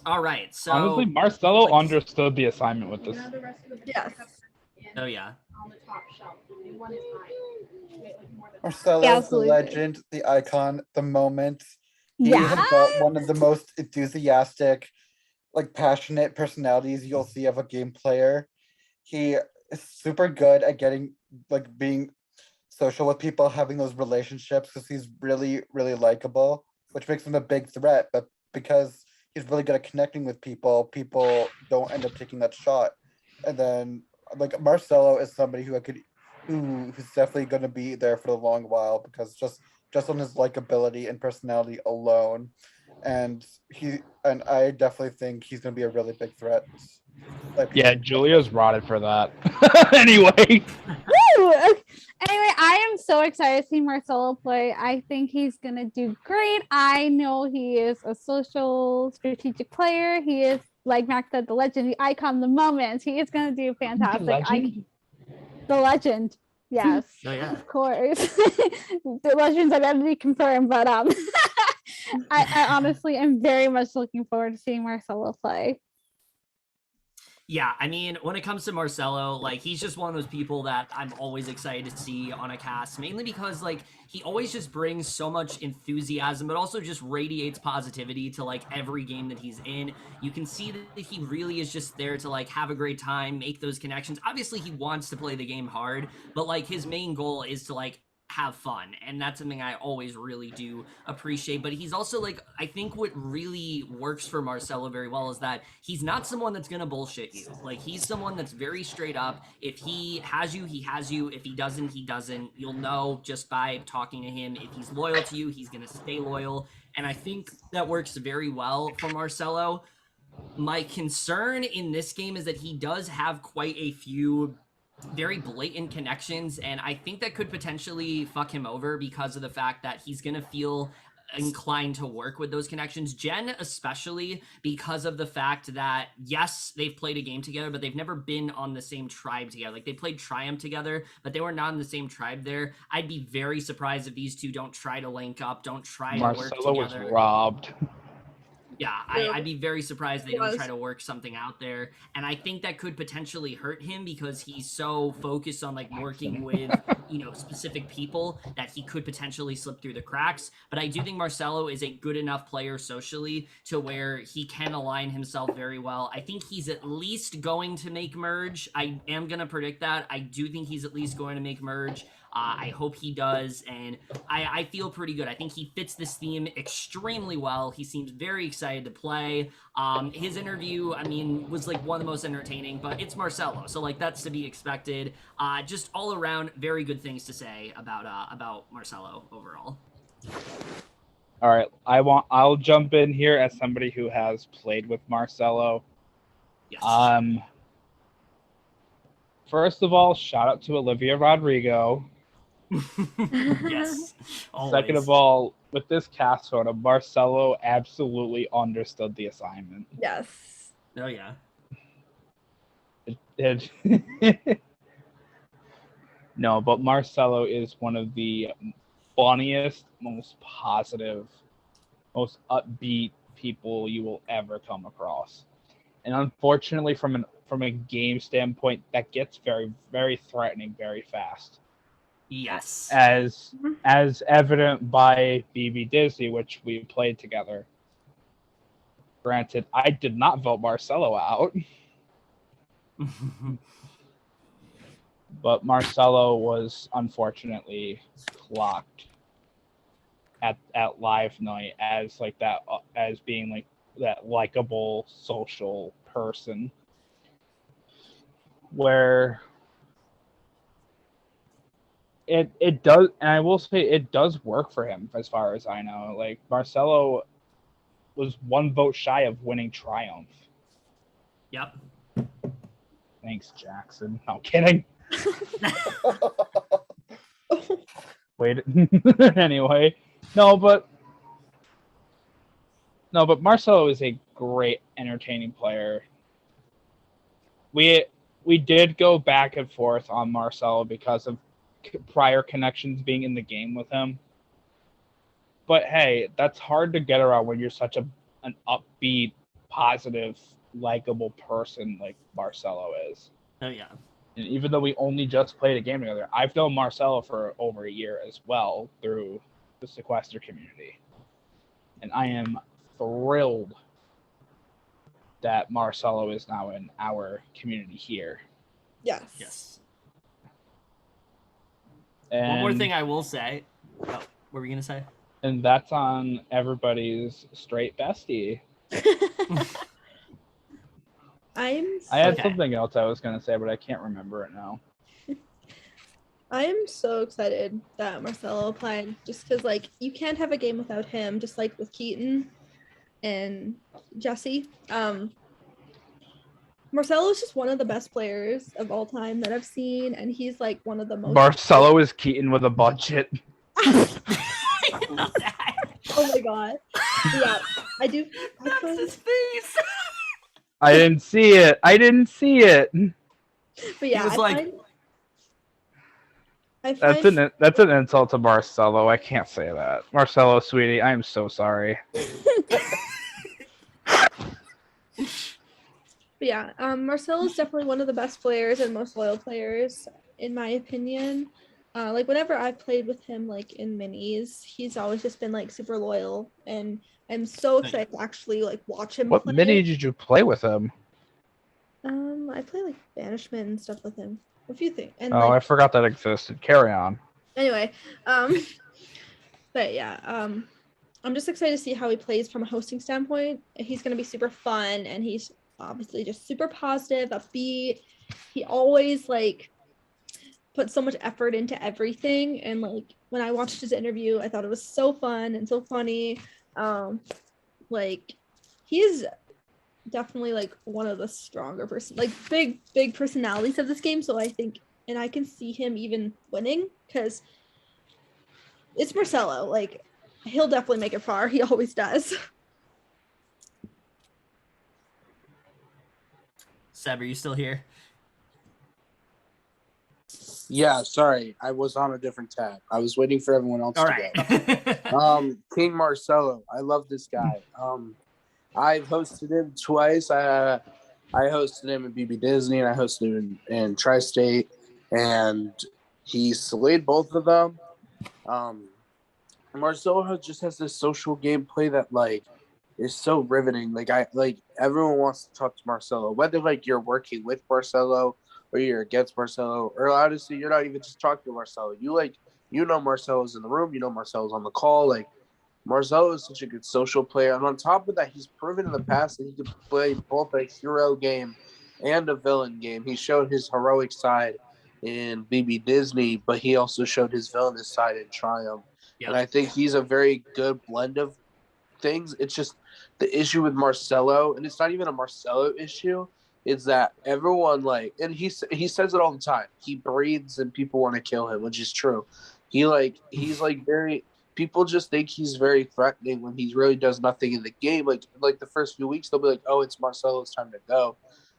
All right, so Honestly, Marcelo understood the assignment with this. You know, the rest of the Yes. Oh yeah. on the top shelf. And one is mine. Wait, like more than Marcelo's Yeah, the absolutely. legend, the icon, the moment. He Yeah. has got one of the most enthusiastic, like passionate personalities you'll see of a game player. He is super good at being social with people, having those relationships because he's really, really likable, which makes him a big threat. But because he's really good at connecting with people, people don't end up taking that shot. And then like Marcelo is somebody who's definitely gonna be there for a long while because just on his likability and personality alone. And I definitely think he's gonna be a really big threat. Yeah, Julia's rotted for that. Anyway. Woo! Anyway, I am so excited to see Marcelo play. I think he's gonna do great. I know he is a social, strategic player. He is, like Max said, the legend, the icon, the moment. He is gonna do fantastic. The legend. Yes. Oh yeah. Of course. The legend's identity confirmed, but I honestly am very much looking forward to seeing Marcelo play. Yeah, I mean, when it comes to Marcelo, like, he's just one of those people that I'm always excited to see on a cast, mainly because, like, he always just brings so much enthusiasm, but also just radiates positivity to, like, every game that he's in. You can see that he really is just there to, like, have a great time, make those connections. Obviously, he wants to play the game hard, but, like, his main goal is to, like, have fun, and that's something I always really do appreciate. But he's also, like, I think what really works for Marcelo very well is that he's not someone that's gonna bullshit you. Like, he's someone that's very straight up. If he has you, he has you. If he doesn't, he doesn't. You'll know just by talking to him. If he's loyal to you, he's gonna stay loyal, and I think that works very well for Marcelo. My concern in this game is that he does have quite a few very blatant connections, and I think that could potentially fuck him over because of the fact that he's gonna feel inclined to work with those connections. Jen, especially because of the fact that, yes, they've played a game together, but they've never been on the same tribe together. Like, they played Triumph together, but they were not in the same tribe there. I'd be very surprised if these two don't try to link up, don't try to work Marcelo was together. robbed. Yeah, I'd be very surprised they don't try to work something out there. And I think that could potentially hurt him because he's so focused on, like, working with, you know, specific people that he could potentially slip through the cracks. But I do think Marcelo is a good enough player socially to where he can align himself very well. I think he's at least going to make Merge. I am going to predict that. I do think he's at least going to make Merge. I hope he does, and I feel pretty good. I think he fits this theme extremely well. He seems very excited to play. His interview, I mean, was like one of the most entertaining, but it's Marcelo, so like that's to be expected. Just all around, very good things to say about Marcelo overall. All right, I'll jump in here as somebody who has played with Marcelo. Yes. First of all, shout out to Olivia Rodrigo. Yes. Always. Second of all, with this cast photo, Marcelo absolutely understood the assignment. Yes. Oh yeah. No, but Marcelo is one of the funniest, most positive, most upbeat people you will ever come across. And unfortunately, from a game standpoint, that gets very, very threatening very fast. Yes. As evident by BB Disney, which we played together. Granted, I did not vote Marcelo out. But Marcelo was unfortunately clocked at live night as like that, as being like that likable social person, where it does, and I will say it does work for him as far as I know. Like Marcelo was one vote shy of winning Triumph. Yep. Thanks, Jackson. No kidding. Wait. Anyway, no, but Marcelo is a great, entertaining player. We did go back and forth on Marcelo because of prior connections being in the game with him. But hey, that's hard to get around when you're such an upbeat, positive, likable person like Marcelo is. Oh yeah. And even though we only just played a game together, I've known Marcelo for over a year as well through the Sequester community. And I am thrilled that Marcelo is now in our community here. Yes. Yes. And, one more thing I will say. Oh, what were you gonna say? And that's on everybody's straight bestie. I had something else I was going to say, but I can't remember it now. I am so excited that Marcelo applied, just because like you can't have a game without him, just like with Keaton and Jesse. Marcelo is just one of the best players of all time that I've seen, and he's like one of the most. Marcelo is Keaton with a budget. Oh my god! Yeah, I do. That's his face. I didn't see it. But yeah, He was like, that's an insult to Marcelo. I can't say that. Marcelo, sweetie, I am so sorry. But yeah, Marcelo is definitely one of the best players and most loyal players, in my opinion. Like whenever I've played with him, like in minis, he's always just been like super loyal, and I'm so excited to actually like watch him. What play. mini did you play with him? I play like banishment and stuff with him. A few things. And I forgot that existed. Carry on. Anyway, but yeah, I'm just excited to see how he plays from a hosting standpoint. He's gonna be super fun, and he's obviously just super positive, upbeat. He always like put so much effort into everything, and like when I watched his interview, I thought it was so fun and so funny. Like he's definitely like one of the stronger big personalities of this game, so I think, and I can see him even winning because it's Marcelo. Like he'll definitely make it far. He always does. Seb, are you still here? Yeah, sorry, I was on a different tab. I was waiting for everyone else All to right. go. King Marcelo, I love this guy. I've hosted him twice. I hosted him in BB Disney, and I hosted him in Tri-State, and he slayed both of them. Marcelo just has this social gameplay that like is so riveting. Like everyone wants to talk to Marcelo, whether like you're working with Marcelo or you're against Marcelo, or honestly, you're not even just talking to Marcelo. You know Marcelo's in the room, you know Marcelo's on the call. Like Marcelo is such a good social player, and on top of that, he's proven in the past that he can play both a hero game and a villain game. He showed his heroic side in BB Disney, but he also showed his villainous side in Triumph. Yep. And I think he's a very good blend of things. It's just the issue with Marcelo, and it's not even a Marcelo issue. Is that everyone and he says it all the time. He breathes and people want to kill him, which is true. He's very people just think he's very threatening when he really does nothing in the game. Like the first few weeks, they'll be like, "Oh, it's Marcelo, it's time to go,"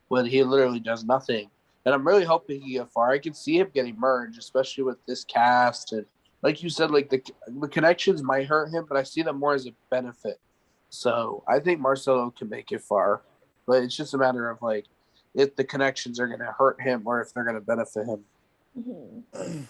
when he literally does nothing. And I'm really hoping he get far. I can see him getting merged, especially with this cast. And like you said, like the connections might hurt him, but I see them more as a benefit. So I think Marcelo can make it far, but it's just a matter of like if the connections are going to hurt him or if they're going to benefit him. Mhm.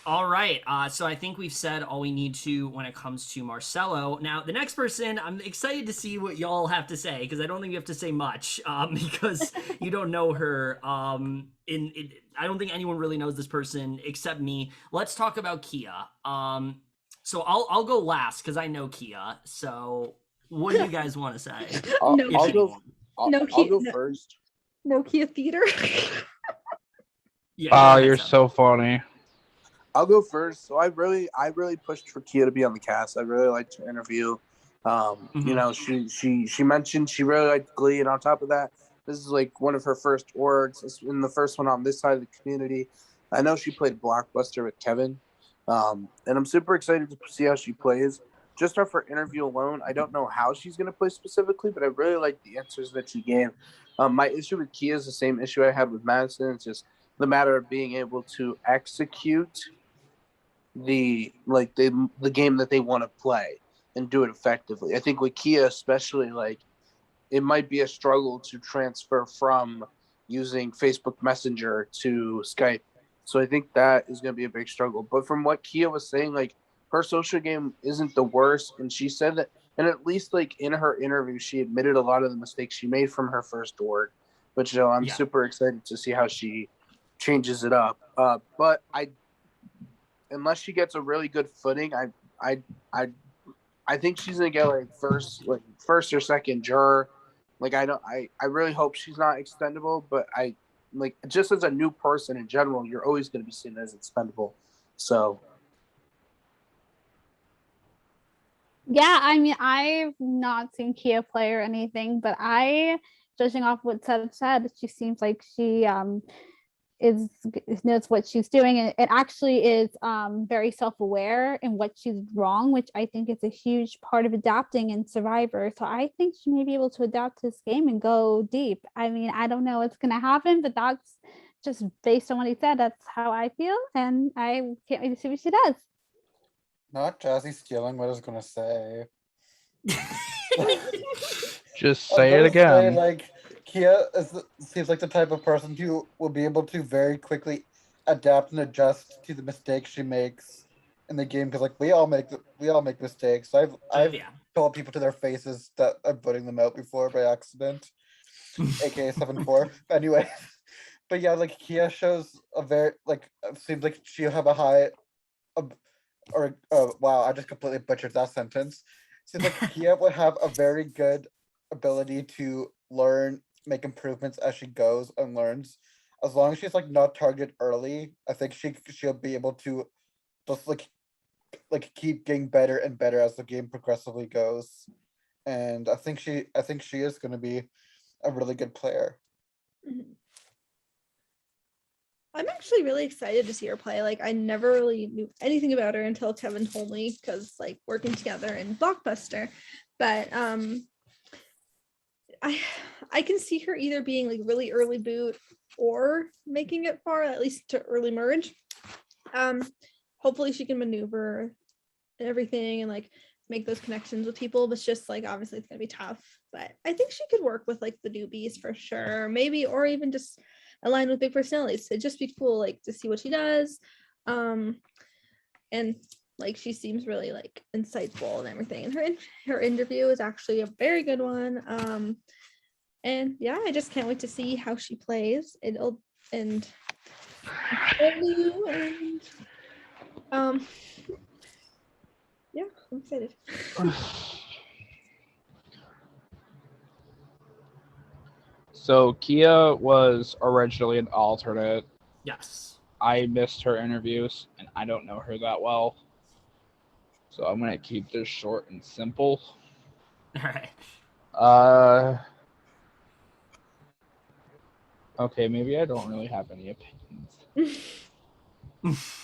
All right. So I think we've said all we need to when it comes to Marcelo. Now, the next person, I'm excited to see what y'all have to say because I don't think you have to say much because you don't know her. I don't think anyone really knows this person except me. Let's talk about Kia. So I'll go last because I know Kia. So what do you guys want to say? I'll No, go. I'll go no. first. Nokia Theater. Yeah. Oh, go ahead, you're Seth. so funny. I'll go first. So I really pushed for Kia to be on the cast. I really liked her interview. You know, she mentioned she really liked Glee, and on top of that, this is like one of her first orgs, in the first one on this side of the community. I know she played Blockbuster with Kevin, and I'm super excited to see how she plays. Just off her interview alone, I don't know how she's going to play specifically, but I really like the answers that she gave. My issue with Kia is the same issue I had with Madison. It's just the matter of being able to execute the game that they want to play and do it effectively. I think with Kia especially, like it might be a struggle to transfer from using Facebook Messenger to Skype. So I think that is going to be a big struggle. But from what Kia was saying, like her social game isn't the worst, and she said that, and at least like in her interview, she admitted a lot of the mistakes she made from her first org, which I'm super excited to see how she changes it up. But unless she gets a really good footing, I think she's gonna get like first or second juror. Like I really hope she's not expendable, but I like just as a new person in general, you're always gonna be seen as expendable. So Yeah, I mean, I've not seen Kia play or anything, but judging off what Seb said, she seems like she is knows what she's doing, and it actually is very self-aware in what she's wrong, which I think is a huge part of adapting in Survivor. So I think she may be able to adapt to this game and go deep. I mean, I don't know what's gonna happen, but that's just based on what he said. That's how I feel, and I can't wait to see what she does. Not Jazzy stealing what I was gonna say. Just say it again. Like Kia seems like the type of person who will be able to very quickly adapt and adjust to the mistakes she makes in the game. Because like we all make mistakes. I've told people to their faces that I'm putting them out before by accident, aka 7-4. Anyway, but yeah, like Kia shows a very seems like she'll have a high. Wow, I just completely butchered that sentence. Seems like Kia would have a very good ability to learn, make improvements as she goes and learns. As long as she's like not targeted early, I think she'll be able to just like keep getting better and better as the game progressively goes. And I think she is going to be a really good player. I'm actually really excited to see her play. Like I never really knew anything about her until Kevin told me, because like working together in Blockbuster. But I can see her either being like really early boot or making it far, at least to early merge. Hopefully she can maneuver everything and like make those connections with people, but it's just like obviously it's gonna be tough. But I think she could work with like the newbies for sure, maybe, or even just align with big personalities. It'd just be cool like to see what she does. And like she seems really like insightful and everything. And her interview is actually a very good one. And yeah, I just can't wait to see how she plays. And yeah, I'm excited. So Kia was originally an alternate. Yes. I missed her interviews, and I don't know her that well. So I'm gonna keep this short and simple. All right. Okay, maybe I don't really have any opinions.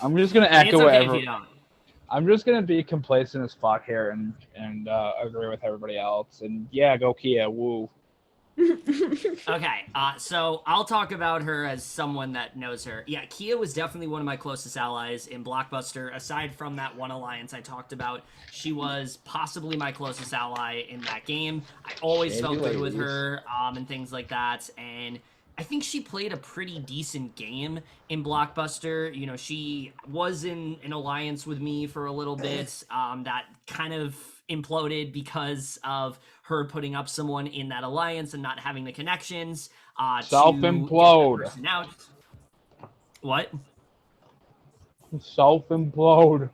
I'm just gonna I mean, it's echo okay whatever. if you don't. I'm just gonna be complacent as fuck here and agree with everybody else. And yeah, go Kia, woo. Okay, so I'll talk about her as someone that knows her. Yeah, Kia was definitely one of my closest allies in Blockbuster. Aside from that one alliance I talked about, she was possibly my closest ally in that game. I always Shady felt good with ladies. her, and things like that. And I think she played a pretty decent game in Blockbuster. You know, she was in an alliance with me for a little bit, that kind of imploded because of her putting up someone in that alliance and not having the connections to Self-implode. get that person out. What? Self-implode.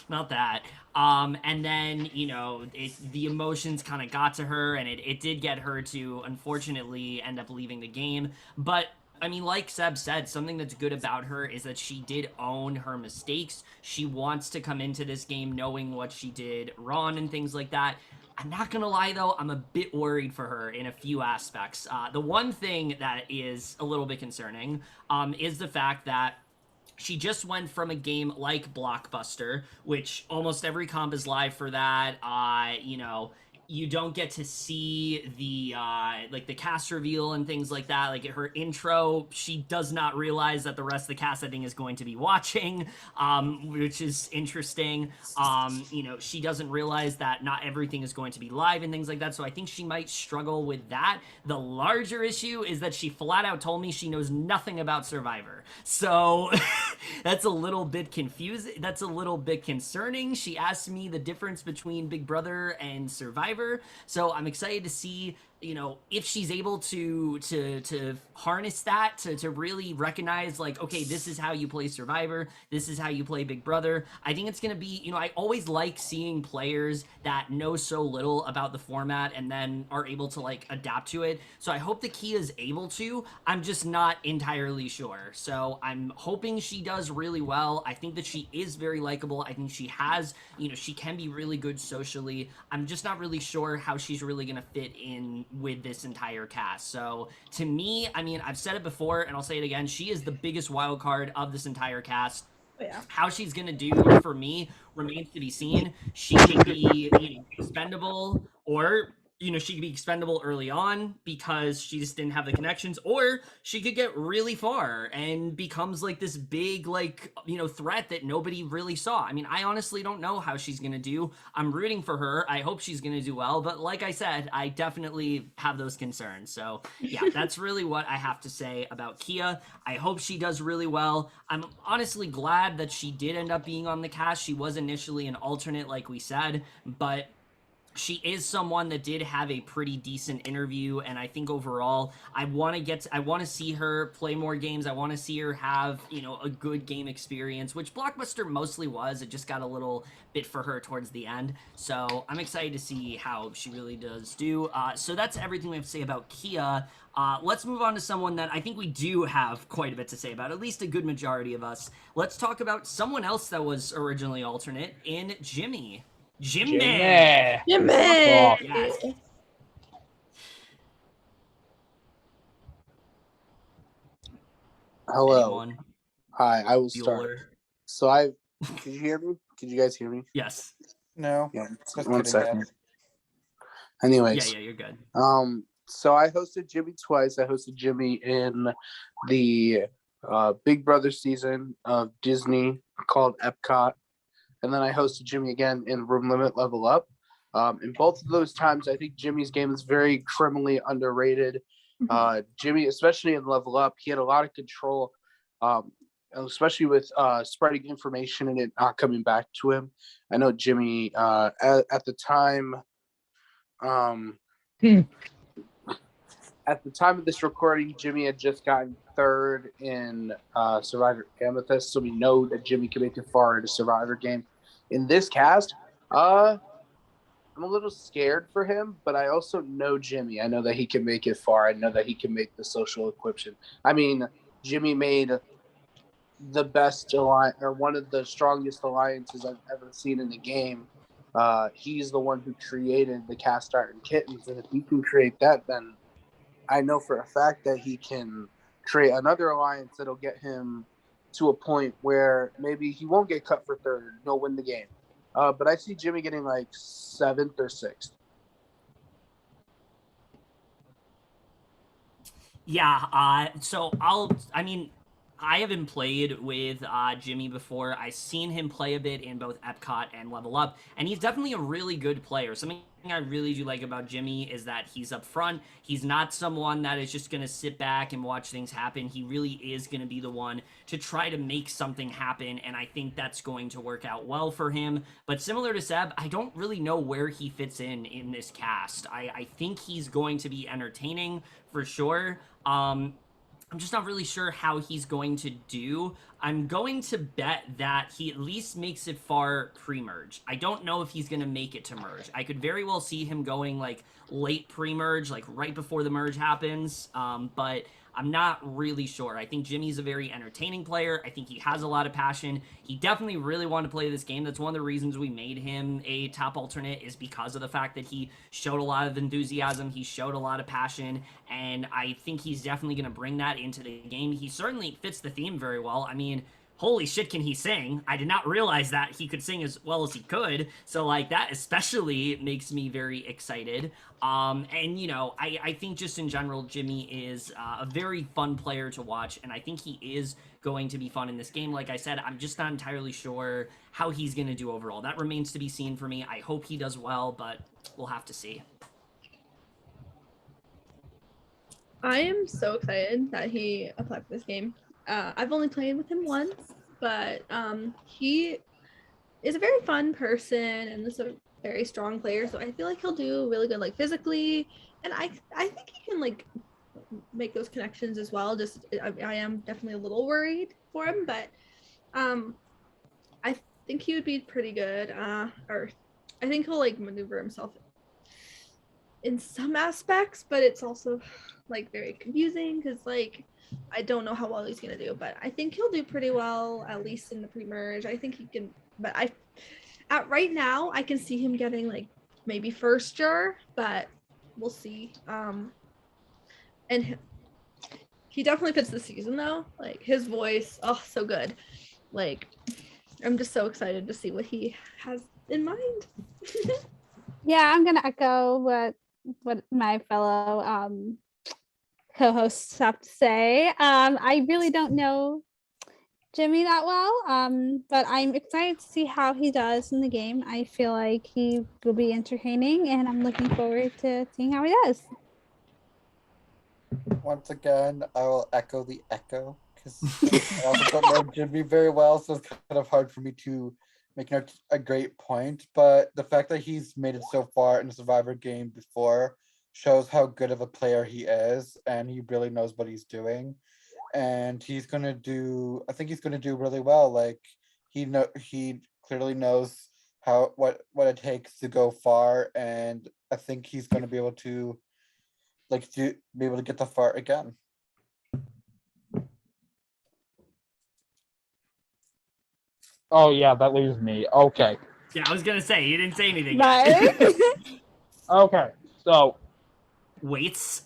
Not that. And then, you know, the emotions kind of got to her, and it did get her to, unfortunately, end up leaving the game. But I mean, like Seb said, something that's good about her is that she did own her mistakes. She wants to come into this game knowing what she did wrong and things like that. I'm not gonna lie though, I'm a bit worried for her in a few aspects. The one thing that is a little bit concerning is the fact that she just went from a game like Blockbuster, which almost every comp is live for that. You know, you don't get to see the like the cast reveal and things like that. Like her intro, she does not realize that the rest of the cast, I think, is going to be watching, which is interesting. You know, she doesn't realize that not everything is going to be live and things like that. So I think she might struggle with that. The larger issue is that she flat out told me she knows nothing about Survivor. So that's a little bit confusing. That's a little bit concerning. She asked me the difference between Big Brother and Survivor. So I'm excited to see, you know, if she's able to harness that to really recognize, like, okay, this is how you play Survivor, this is how you play Big Brother. I think it's gonna be, you know, I always like seeing players that know so little about the format and then are able to like adapt to it. So I hope that Kia is able to. I'm just not entirely sure. So I'm hoping she does really well. I think that she is very likable. I think she has, you know, she can be really good socially. I'm just not really sure how she's really gonna fit in with this entire cast. So to me, I mean, I've said it before and I'll say it again, she is the biggest wild card of this entire cast. Yeah. How she's gonna do for me remains to be seen. She could be, you know, expendable, or you know, she could be expendable early on because she just didn't have the connections, or she could get really far and becomes like this big, like, you know, threat that nobody really saw. I mean, I honestly don't know how she's gonna do. I'm rooting for her. I hope she's gonna do well, but like I said, I definitely have those concerns. So yeah, that's really what I have to say about Kia. I hope she does really well. I'm honestly glad that she did end up being on the cast. She was initially an alternate, like we said, but she is someone that did have a pretty decent interview, and I think overall I want to see her play more games. I want to see her have, you know, a good game experience, which Blockbuster mostly was. It just got a little bit for her towards the end. So I'm excited to see how she really does do. So that's everything we have to say about Kia. Let's move on to someone that I think we do have quite a bit to say about, at least a good majority of us. Let's talk about someone else that was originally alternate in Jimmy. Jimmy. Jimmy. Yes. Hello. Anyone? Hi, I will start. Bueller. So could you hear me? Could you guys hear me? Yes. No. Yeah. Just One kidding, second. yeah. Anyways. Yeah, you're good. So I hosted Jimmy twice. I hosted Jimmy in the Big Brother season of Disney called Epcot. And then I hosted Jimmy again in Room Limit Level Up. In both of those times, I think Jimmy's game is very criminally underrated. Jimmy, especially in Level Up, he had a lot of control, especially with spreading information and it not coming back to him. I know Jimmy, at the time, At the time of this recording, Jimmy had just gotten third in Survivor Amethyst, so we know that Jimmy can make it far in a Survivor game. In this cast, I'm a little scared for him, but I also know Jimmy. I know that he can make it far. I know that he can make the social equation. I mean, Jimmy made the best alliance, or one of the strongest alliances I've ever seen in the game. He's the one who created the Cast Iron Kittens, and if he can create that, then I know for a fact that he can create another alliance that'll get him to a point where maybe he won't get cut for third. He'll win the game. But I see Jimmy getting like 7th or 6th. Yeah, I haven't played with Jimmy before. I've seen him play a bit in both Epcot and Level Up, and he's definitely a really good player. Something I really do like about Jimmy is that he's up front. He's not someone that is just going to sit back and watch things happen. He really is going to be the one to try to make something happen, and I think that's going to work out well for him. But similar to Seb, I don't really know where he fits in this cast. I think he's going to be entertaining for sure. I'm just not really sure how he's going to do. I'm going to bet that he at least makes it far pre-merge. I don't know if he's going to make it to merge. I could very well see him going like late pre-merge, like right before the merge happens, but I'm not really sure. I think Jimmy's a very entertaining player. I think he has a lot of passion. He definitely really wanted to play this game. That's one of the reasons we made him a top alternate, is because of the fact that he showed a lot of enthusiasm. He showed a lot of passion, and I think he's definitely going to bring that into the game. He certainly fits the theme very well. I mean, holy shit, can he sing? I did not realize that he could sing as well as he could. So, like, that especially makes me very excited. And, you know, I think just in general, Jimmy is a very fun player to watch, and I think he is going to be fun in this game. Like I said, I'm just not entirely sure how he's going to do overall. That remains to be seen for me. I hope he does well, but we'll have to see. I am so excited that he applied for this game. I've only played with him once, but he is a very fun person and is a very strong player. So I feel like he'll do really good, like physically, and I think he can like make those connections as well. Just I am definitely a little worried for him, but I think he would be pretty good. Or I think he'll like maneuver himself in some aspects, but it's also like very confusing because like I don't know how well he's gonna do, but I think he'll do pretty well, at least in the pre-merge. I think he can, but at right now I can see him getting like maybe first juror, but we'll see. And he definitely fits the season though. Like his voice, oh, so good. Like I'm just so excited to see what he has in mind. Yeah, I'm gonna echo what my fellow co-hosts have to say. I really don't know Jimmy that well, but I'm excited to see how he does in the game. I feel like he will be entertaining, and I'm looking forward to seeing how he does. Once again, I will echo the echo because I also don't know Jimmy very well, so it's kind of hard for me to make a great point. But the fact that he's made it so far in a Survivor game before shows how good of a player he is, and he really knows what he's doing. And he's gonna do. I think he's gonna do really well. Like he clearly knows what it takes to go far, and I think he's gonna be able to be able to get the far again. Oh yeah, that leaves me. Okay. Yeah, I was gonna say, you didn't say anything Right? yet. Okay. So Weights.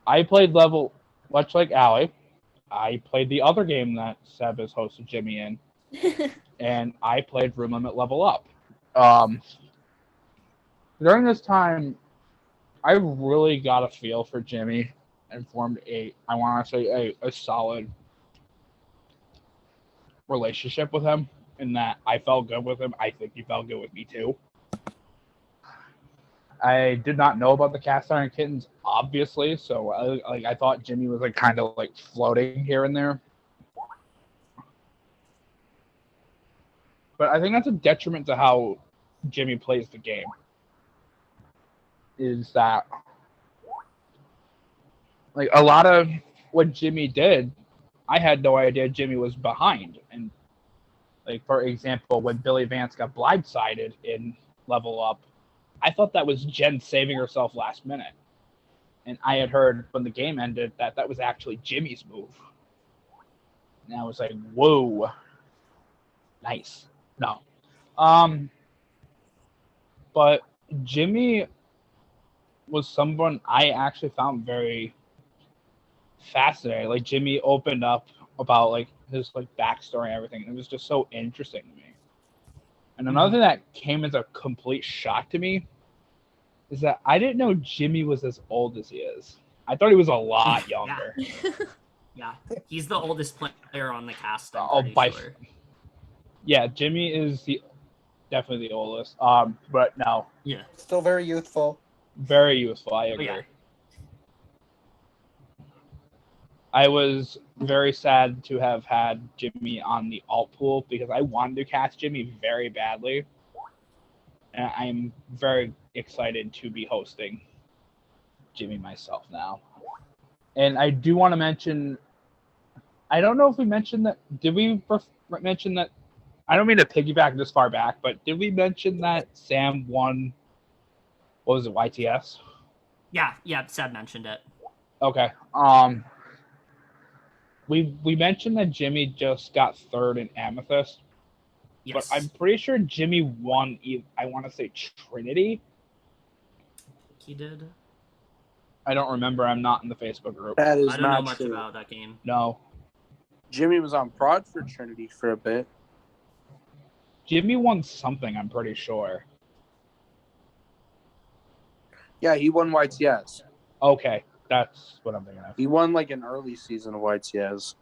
I played level, much like Allie, I played the other game that Seb has hosted Jimmy in, and I played Room Limit Level Up. During this time, I really got a feel for Jimmy and formed a solid relationship with him, in that I felt good with him. I think he felt good with me too. I did not know about the Cast Iron Kittens, obviously, so I thought Jimmy was like kind of like floating here and there. But I think that's a detriment to how Jimmy plays the game. is that like a lot of what Jimmy did, I had no idea Jimmy was behind. And like for example, when Billy Vance got blindsided in Level Up, I thought that was Jen saving herself last minute. And I had heard when the game ended that that was actually Jimmy's move. And I was like, whoa, nice. No. But Jimmy was someone I actually found very fascinating. Like Jimmy opened up about like his like backstory and everything. It was just so interesting to me. And another thing that came as a complete shock to me is that I didn't know Jimmy was as old as he is. I thought he was a lot younger. Yeah, he's the oldest player on the cast. Oh, Sure. Yeah, Jimmy is definitely the oldest. But no, Yeah, Still very youthful. very youthful. I agree. yeah. I was very sad to have had Jimmy on the alt pool because I wanted to cast Jimmy very badly. And I'm very excited to be hosting Jimmy myself now. And I do want to mention, I don't know if we mentioned that, did we mention that, I don't mean to piggyback this far back, but did we mention that Sam won, what was it, YTS? Yeah, Seb mentioned it. Okay. We mentioned that Jimmy just got third in Amethyst. Yes. But I'm pretty sure Jimmy won, I want to say Trinity. He did. I don't remember. I'm not in the Facebook group. That is I don't know not much true. about that game. No. Jimmy was on prod for Trinity for a bit. Jimmy won something, I'm pretty sure. Yeah, he won YTS. Okay, that's what I'm thinking of. He won like an early season of YTS.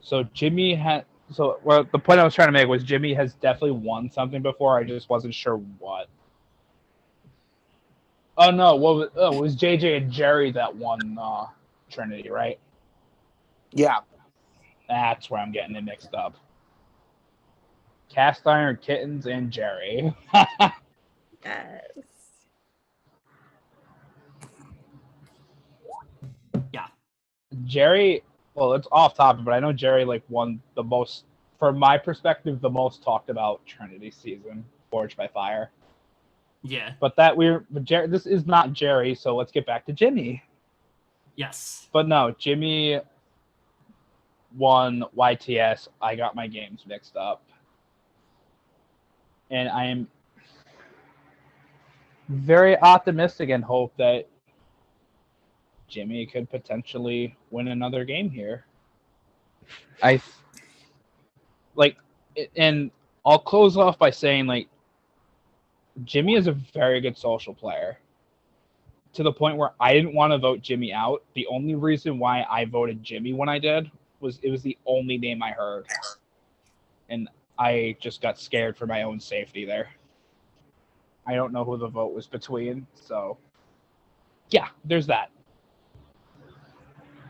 So Jimmy had. So well, the point I was trying to make was Jimmy has definitely won something before. I just wasn't sure what. Oh no! It was JJ and Jerry that won Trinity, right? Yeah. That's where I'm getting it mixed up. Cast Iron Kittens and Jerry. Yes. Yeah. Jerry, well, it's off topic, but I know Jerry like won the most, from my perspective, the most talked about Trinity season, Forged by Fire. Yeah. But Jerry, this is not Jerry, so let's get back to Jimmy. Yes. But no, Jimmy won YTS. I got my games mixed up. And I am very optimistic and hope that Jimmy could potentially win another game here. And I'll close off by saying, like, Jimmy is a very good social player. To the point where I didn't want to vote Jimmy out. The only reason why I voted Jimmy when I did was it was the only name I heard. And I just got scared for my own safety there. I don't know who the vote was between, so yeah, there's that.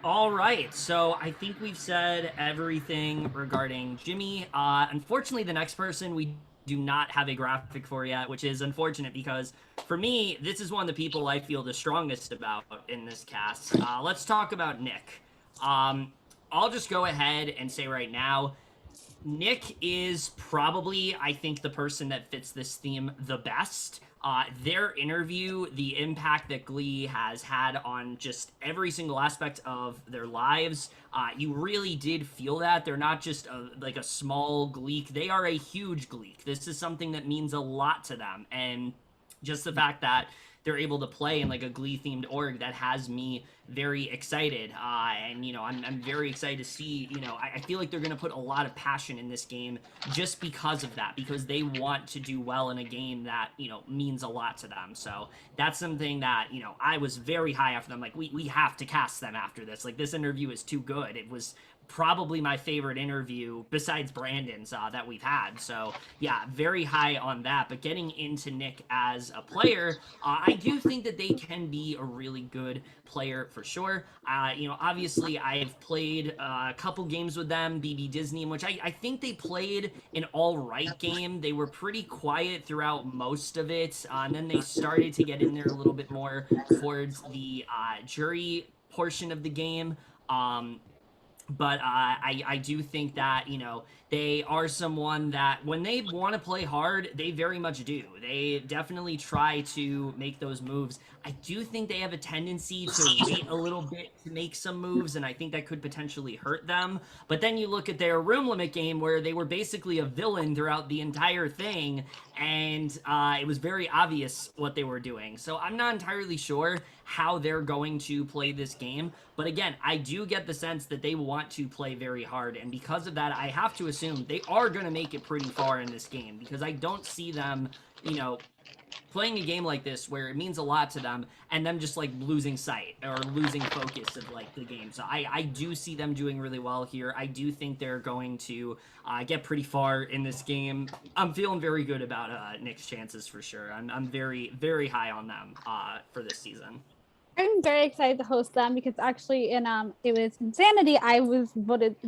All right, so I think we've said everything regarding Jimmy. Unfortunately, the next person we do not have a graphic for yet, which is unfortunate because for me, this is one of the people I feel the strongest about in this cast. Let's talk about Nick. I'll just go ahead and say right now, Nick is probably, I think, the person that fits this theme the best. Their interview, the impact that Glee has had on just every single aspect of their lives, you really did feel that. They're not just like a small Gleek, they are a huge Gleek. This is something that means a lot to them. And just the fact that they're able to play in like a Glee themed org that has me very excited. And, you know, I'm very excited to see, you know, I feel like they're going to put a lot of passion in this game just because of that, because they want to do well in a game that, you know, means a lot to them. So that's something that, you know, I was very high after them. Like, we have to cast them after this. Like, this interview is too good. It was probably my favorite interview besides Brandon's that we've had. So yeah, very high on that. But getting into Nick as a player, I do think that they can be a really good player for sure. Obviously I've played a couple games with them, BB Disney, in which I think they played an all right game. They were pretty quiet throughout most of it, and then they started to get in there a little bit more towards the jury portion of the game. But I do think that, they are someone that when they want to play hard, they very much do. They definitely try to make those moves. I do think they have a tendency to wait a little bit to make some moves, and I think that could potentially hurt them. But then you look at their room limit game where they were basically a villain throughout the entire thing, and it was very obvious what they were doing. So I'm not entirely sure how they're going to play this game. But again, I do get the sense that they want to play very hard, and because of that, I have to assume they are going to make it pretty far in this game, because I don't see them, playing a game like this where it means a lot to them and them just like losing sight or losing focus of like the game. So I do see them doing really well here. I do think they're going to get pretty far in this game. I'm feeling very good about Nick's chances for sure. I'm very, very high on them for this season. I'm very excited to host them because actually it was Insanity.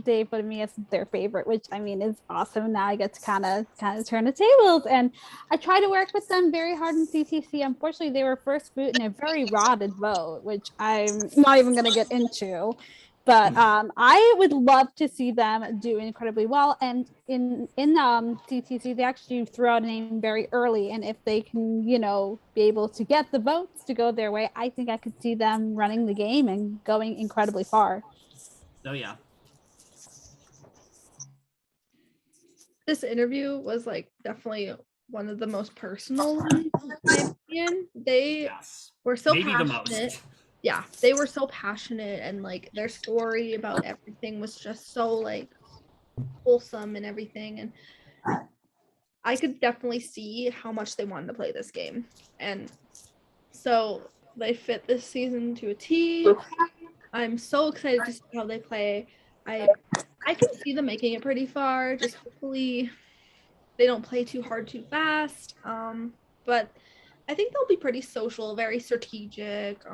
They voted me as their favorite, which I mean is awesome. Now I get to kind of turn the tables, and I try to work with them very hard in CTC. Unfortunately, they were first boot in a very rotted vote, which I'm not even going to get into. But I would love to see them do incredibly well. And in CTC, they actually threw out a name very early. And if they can, be able to get the votes to go their way, I think I could see them running the game and going incredibly far. Oh, yeah. This interview was like definitely one of the most personal ones, in my opinion. They were so maybe passionate. The most. Yeah, they were so passionate, and like their story about everything was just so like wholesome and everything, and I could definitely see how much they wanted to play this game, and so they fit this season to a T. I'm so excited to see how they play. I can see them making it pretty far. Just hopefully they don't play too hard too fast. But I think they'll be pretty social, very strategic.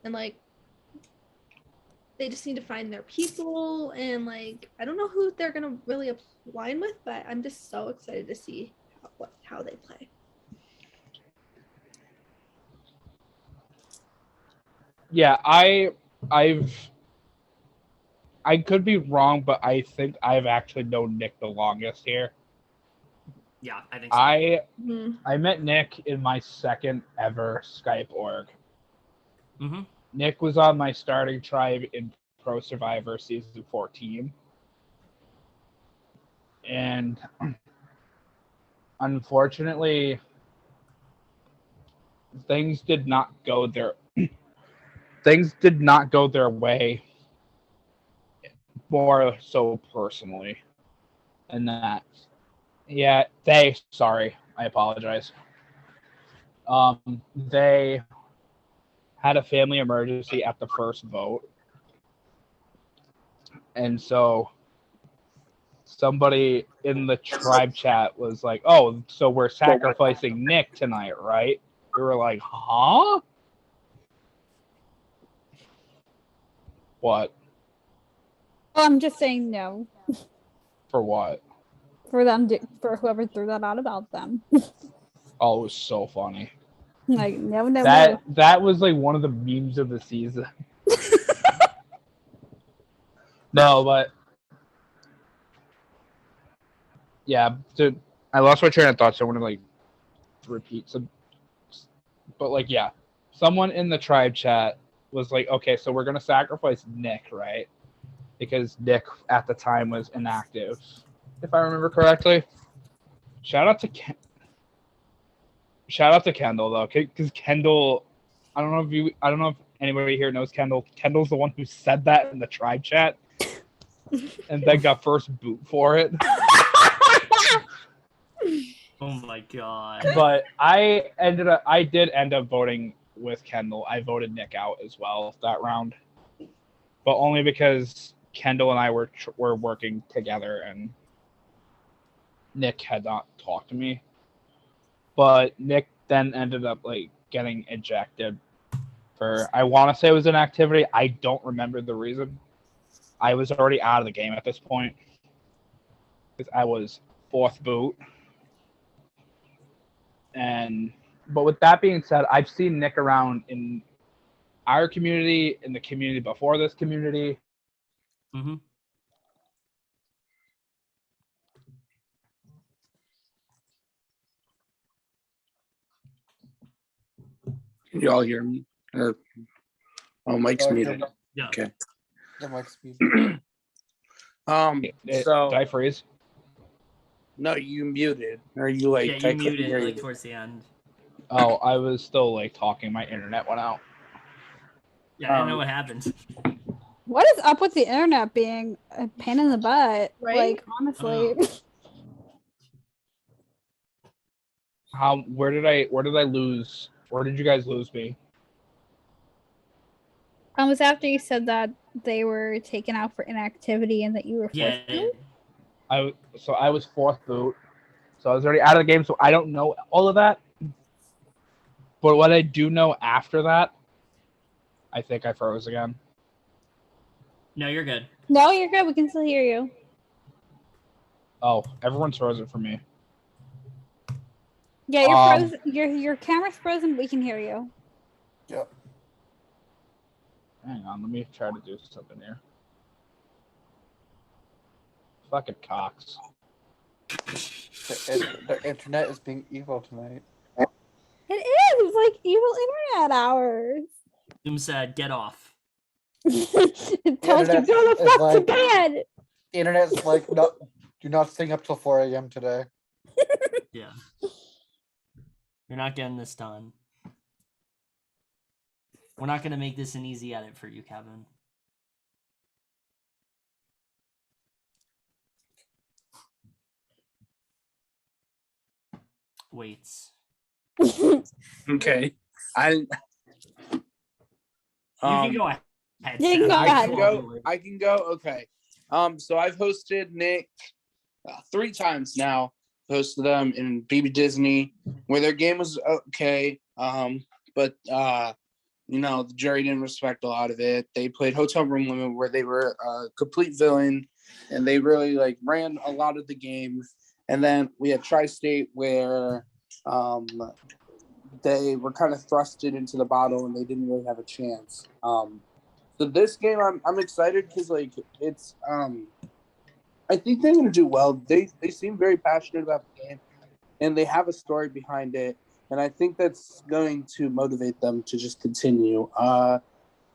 And like they just need to find their people, and like I don't know who they're gonna really align with, but I'm just so excited to see how they play. Yeah, I could be wrong, but I think I've actually known Nick the longest here. Yeah, I think so. I met Nick in my second ever Skype org. Mm-hmm. Nick was on my starting tribe in Pro Survivor Season 14. And unfortunately, things did not go their way, more so personally. And that, I apologize. They had a family emergency at the first vote. And so somebody in the tribe chat was like, "Oh, so we're sacrificing Nick tonight, right?" We were like, "Huh? What? I'm just saying no. For what?" For whoever threw that out about them. Oh, it was so funny. Like, no. That was like one of the memes of the season. No, but yeah, dude, I lost my train of thought, so I want to like repeat some. But like, yeah, someone in the tribe chat was like, "Okay, so we're gonna sacrifice Nick, right? Because Nick at the time was inactive, if I remember correctly." Shout out to Kendall though, because Kendall, I don't know if anybody here knows Kendall. Kendall's the one who said that in the tribe chat, and then got first boot for it. Oh my god. But I did end up voting with Kendall. I voted Nick out as well that round, but only because Kendall and I were working together, and Nick had not talked to me. But Nick then ended up like getting ejected for, I want to say it was an activity. I don't remember the reason. I was already out of the game at this point because I was 4th boot. But with that being said, I've seen Nick around in our community, in the community before this community. Mm-hmm. Can you all hear me? Oh, Mike's muted. Yeah. Okay. The mic's muted. Did So I freeze? no, you muted, or you like? Yeah, I you couldn't muted hear like you. towards the end. Oh, I was still like talking. My internet went out. Yeah, I don't know what happened. What is up with the internet being a pain in the butt? Right? Like, honestly. Where did I lose? Where did you guys lose me? It was after you said that they were taken out for inactivity and that you were Yeah. forced to. I was 4th boot, so I was already out of the game. So I don't know all of that. But what I do know after that, I think I froze again. No, you're good. No, you're good. We can still hear you. Oh, everyone's frozen for me. Yeah, you're frozen. Your camera's frozen, but we can hear you. Yep. Hang on, let me try to do something here. Fucking cocks. The internet is being evil tonight. It is. It's like evil internet hours. Zoom said, "Get off." It tells you Internet go the is fuck to like- bed. Internet's like, no, do not stay up till 4 a.m. today. Yeah. You're not getting this done. We're not gonna make this an easy edit for you, Kevin. Waits. Okay. You can go ahead. You can Sam. go I ahead. can go. I can go. Okay. So I've hosted Nick 3 times now. Hosted them in BB Disney, where their game was okay. But the jury didn't respect a lot of it. They played Hotel Room Limit, where they were a complete villain, and they really like ran a lot of the game. And then we had Tri-State, where they were kind of thrusted into the bottle, and they didn't really have a chance. So this game, I'm excited because like it's I think they're gonna do well. They seem very passionate about the game, and they have a story behind it, and I think that's going to motivate them to just continue.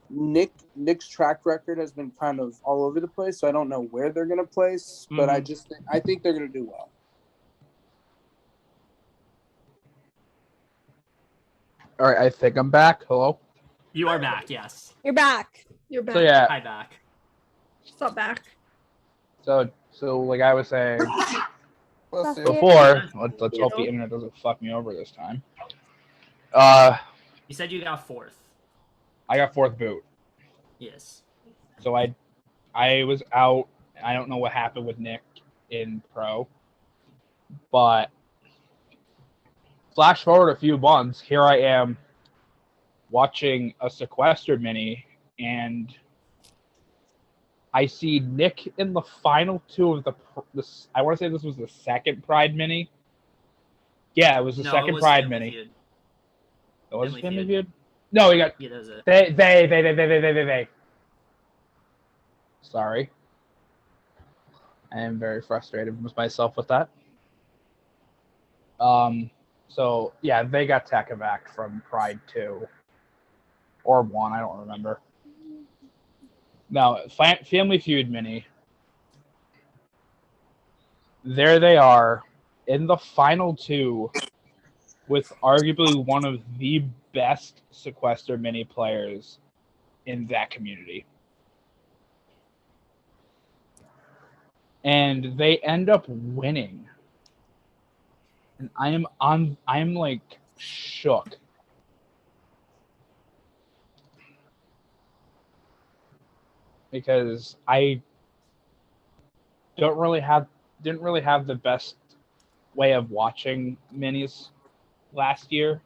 Nick's track record has been kind of all over the place, so I don't know where they're gonna place, but I think they're gonna do well. All right, I think I'm back. Hello. You are back. Yes. You're back. You're back. So yeah, Hi, back. Stop back. so like I was saying We'll see. before, let's hope the internet doesn't fuck me over this time. You said you got 4th. I got 4th boot, Yes. so I was out. I don't know what happened with Nick in pro, but flash forward a few months, here I am watching a sequestered mini, and I see Nick in the final 2 of the I want to say this was the 2nd Pride mini. Yeah, it was the 2nd Pride mini. Feud. It was Family Family Feud. Feud? No, he got Yeah, that was it. they. Sorry. I am very frustrated with myself with that. So yeah, they got taken back from Pride 2 or 1, I don't remember. Now, Family Feud mini. There they are in the final 2 with arguably one of the best sequester mini players in that community. And they end up winning. And I'm like shook. Because I didn't really have the best way of watching minis last year.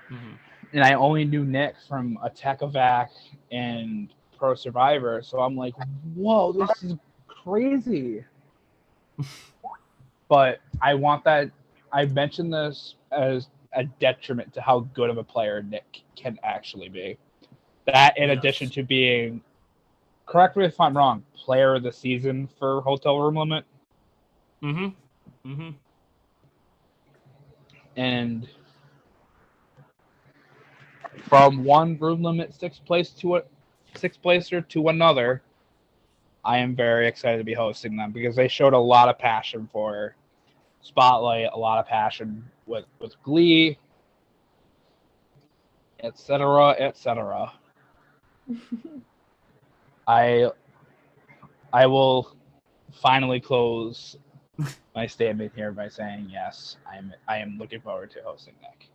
Mhm. And I only knew Nick from Attack-A-Vac and Pro Survivor, so I'm like, whoa, this is crazy. But I want that. I mentioned this as a detriment to how good of a player Nick can actually be. That, in addition to being, correct me if I'm wrong, player of the season for Hotel Room Limit. And from one room limit sixth placer to another, I am very excited to be hosting them because they showed a lot of passion for Spotlight, a lot of passion with Glee, etc., etc. I will finally close my statement here by saying yes, I am looking forward to hosting Nick.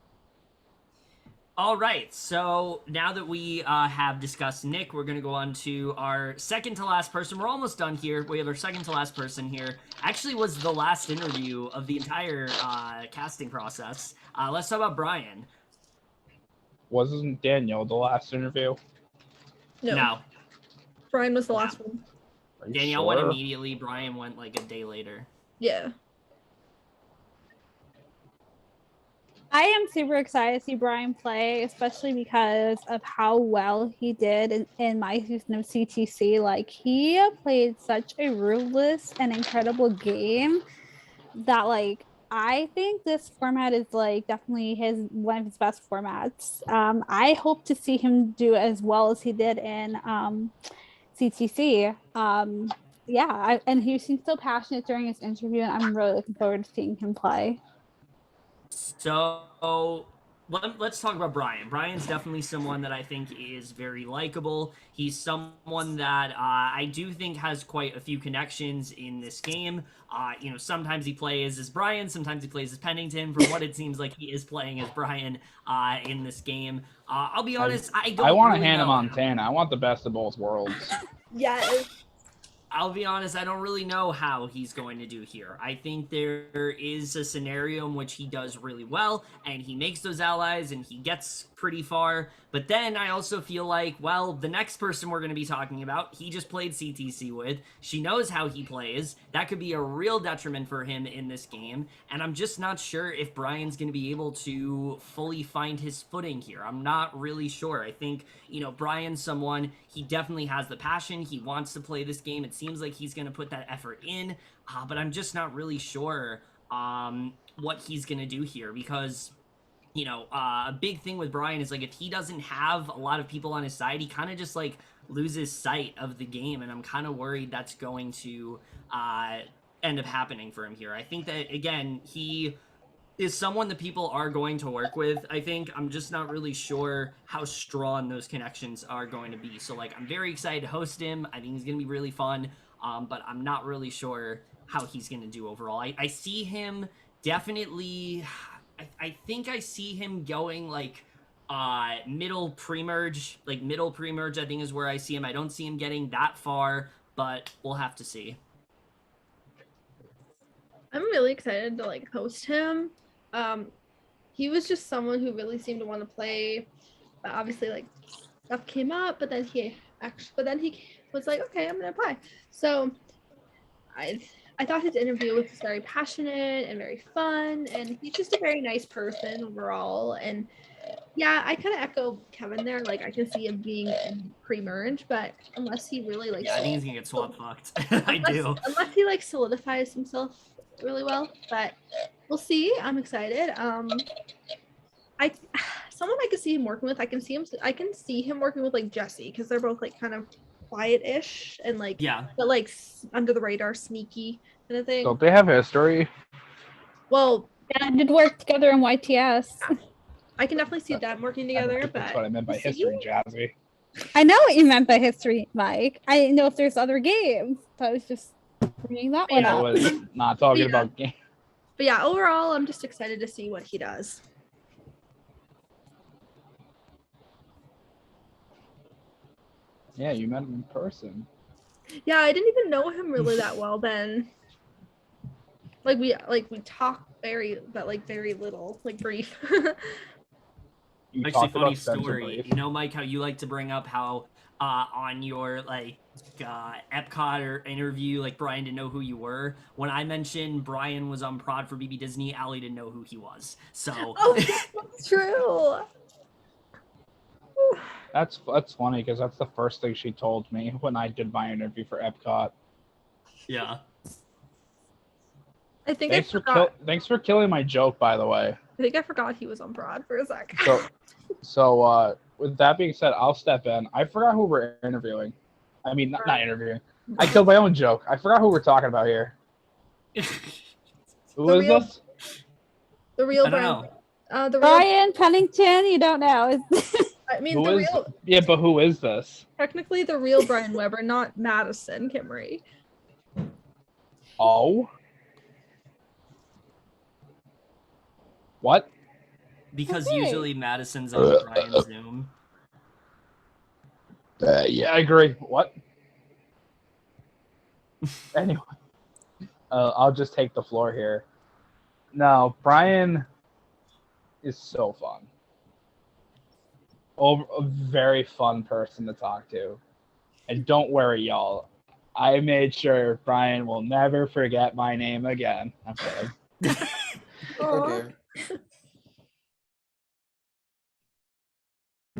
All right, so now that we have discussed Nick, we're going to go on to our second to last person. We're almost done here. We have our second to last person here. Actually was the last interview of the entire casting process. Let's talk about Brian. Wasn't Daniel the last interview? No. Brian was the last one. Danielle went immediately. Brian went like a day later. Yeah. I am super excited to see Brian play, especially because of how well he did in my season of CTC. Like, he played such a ruthless and incredible game that, like, I think this format is like definitely one of his best formats. I hope to see him do as well as he did in CTC. And he seemed so passionate during his interview, and I'm really looking forward to seeing him play. So let's talk about Brian. Brian's definitely someone that I think is very likable. He's someone that I do think has quite a few connections in this game. Sometimes he plays as Brian, sometimes he plays as Pennington. From what it seems like, he is playing as Brian in this game. I'll be honest, I want really Hannah know. Montana. I want the best of both worlds. Yeah. I'll be honest, I don't really know how he's going to do here. I think there is a scenario in which he does really well, and he makes those allies, and he gets pretty far. But then I also feel like, well, the next person we're going to be talking about, he just played CTC with. She knows how he plays. That could be a real detriment for him in this game, and I'm just not sure if Brian's going to be able to fully find his footing here. I'm not really sure. I think, Brian's someone, he definitely has the passion. He wants to play this game. It seems like he's going to put that effort in, but I'm just not really sure what he's going to do here because, a big thing with Brian is, like, if he doesn't have a lot of people on his side, he kind of just, like, loses sight of the game, and I'm kind of worried that's going to end up happening for him here. I think that, again, he is someone that people are going to work with. I think I'm just not really sure how strong those connections are going to be. So, like, I'm very excited to host him. I think he's going to be really fun, but I'm not really sure how he's going to do overall. I see him definitely... I think I see him going, like, middle pre-merge. Like, middle pre-merge, I think, is where I see him. I don't see him getting that far, but we'll have to see. I'm really excited to, like, host him. He was just someone who really seemed to want to play, but obviously, like, stuff came up, but then he was like, okay, I'm gonna play. So I thought his interview was very passionate and very fun, and he's just a very nice person overall. And yeah, I kind of echo Kevin there. Like, I can see him being pre-merge, but unless he really, like, I think he's gonna get swap fucked. I do. Unless he, like, solidifies himself really well, but we'll see. I'm excited. Someone I could see him working with. I can see him working with, like, Jesse, because they're both, like, kind of quiet-ish and, like, but, like, under the radar, sneaky kind of thing. Don't they have history? Well, yeah, did work together in YTS. I can definitely see them working together. But that's what I meant by history, Jazzy. I know what you meant by history, Mike. I didn't know if there's other games, so I was just bringing that one up. I was not talking about games. But yeah, overall, I'm just excited to see what he does. Yeah, you met him in person. Yeah, I didn't even know him really that well then. We talk very little, like brief. You Actually, talked funny about Spencer story. Brief. You know, Mike, how you like to bring up how on your Epcot or interview, like Brian didn't know who you were. When I mentioned Brian was on prod for BB Disney, Allie didn't know who he was. So Oh, that's true. That's funny because that's the first thing she told me when I did my interview for Epcot. yeah. I think Thanks for killing my joke, by the way. I think I forgot he was on prod for a sec. So with that being said, I'll step in. I forgot who we're interviewing. I mean, not interviewing. I killed my own joke. I forgot who we're talking about here. Who is this? The real I don't Brian. know. The real, Brian Pennington, you don't know. I mean, Who is? Yeah, but who is this? technically the real Brian Weber, not Madison Kimmery. Oh. What? Because Okay. usually Madison's on Brian's Zoom. Yeah, I agree. What? Anyway, I'll just take the floor here. No, Brian is so fun. A very fun person to talk to. And don't worry, y'all. I made sure Brian will never forget my name again. I'm kidding. Oh dear.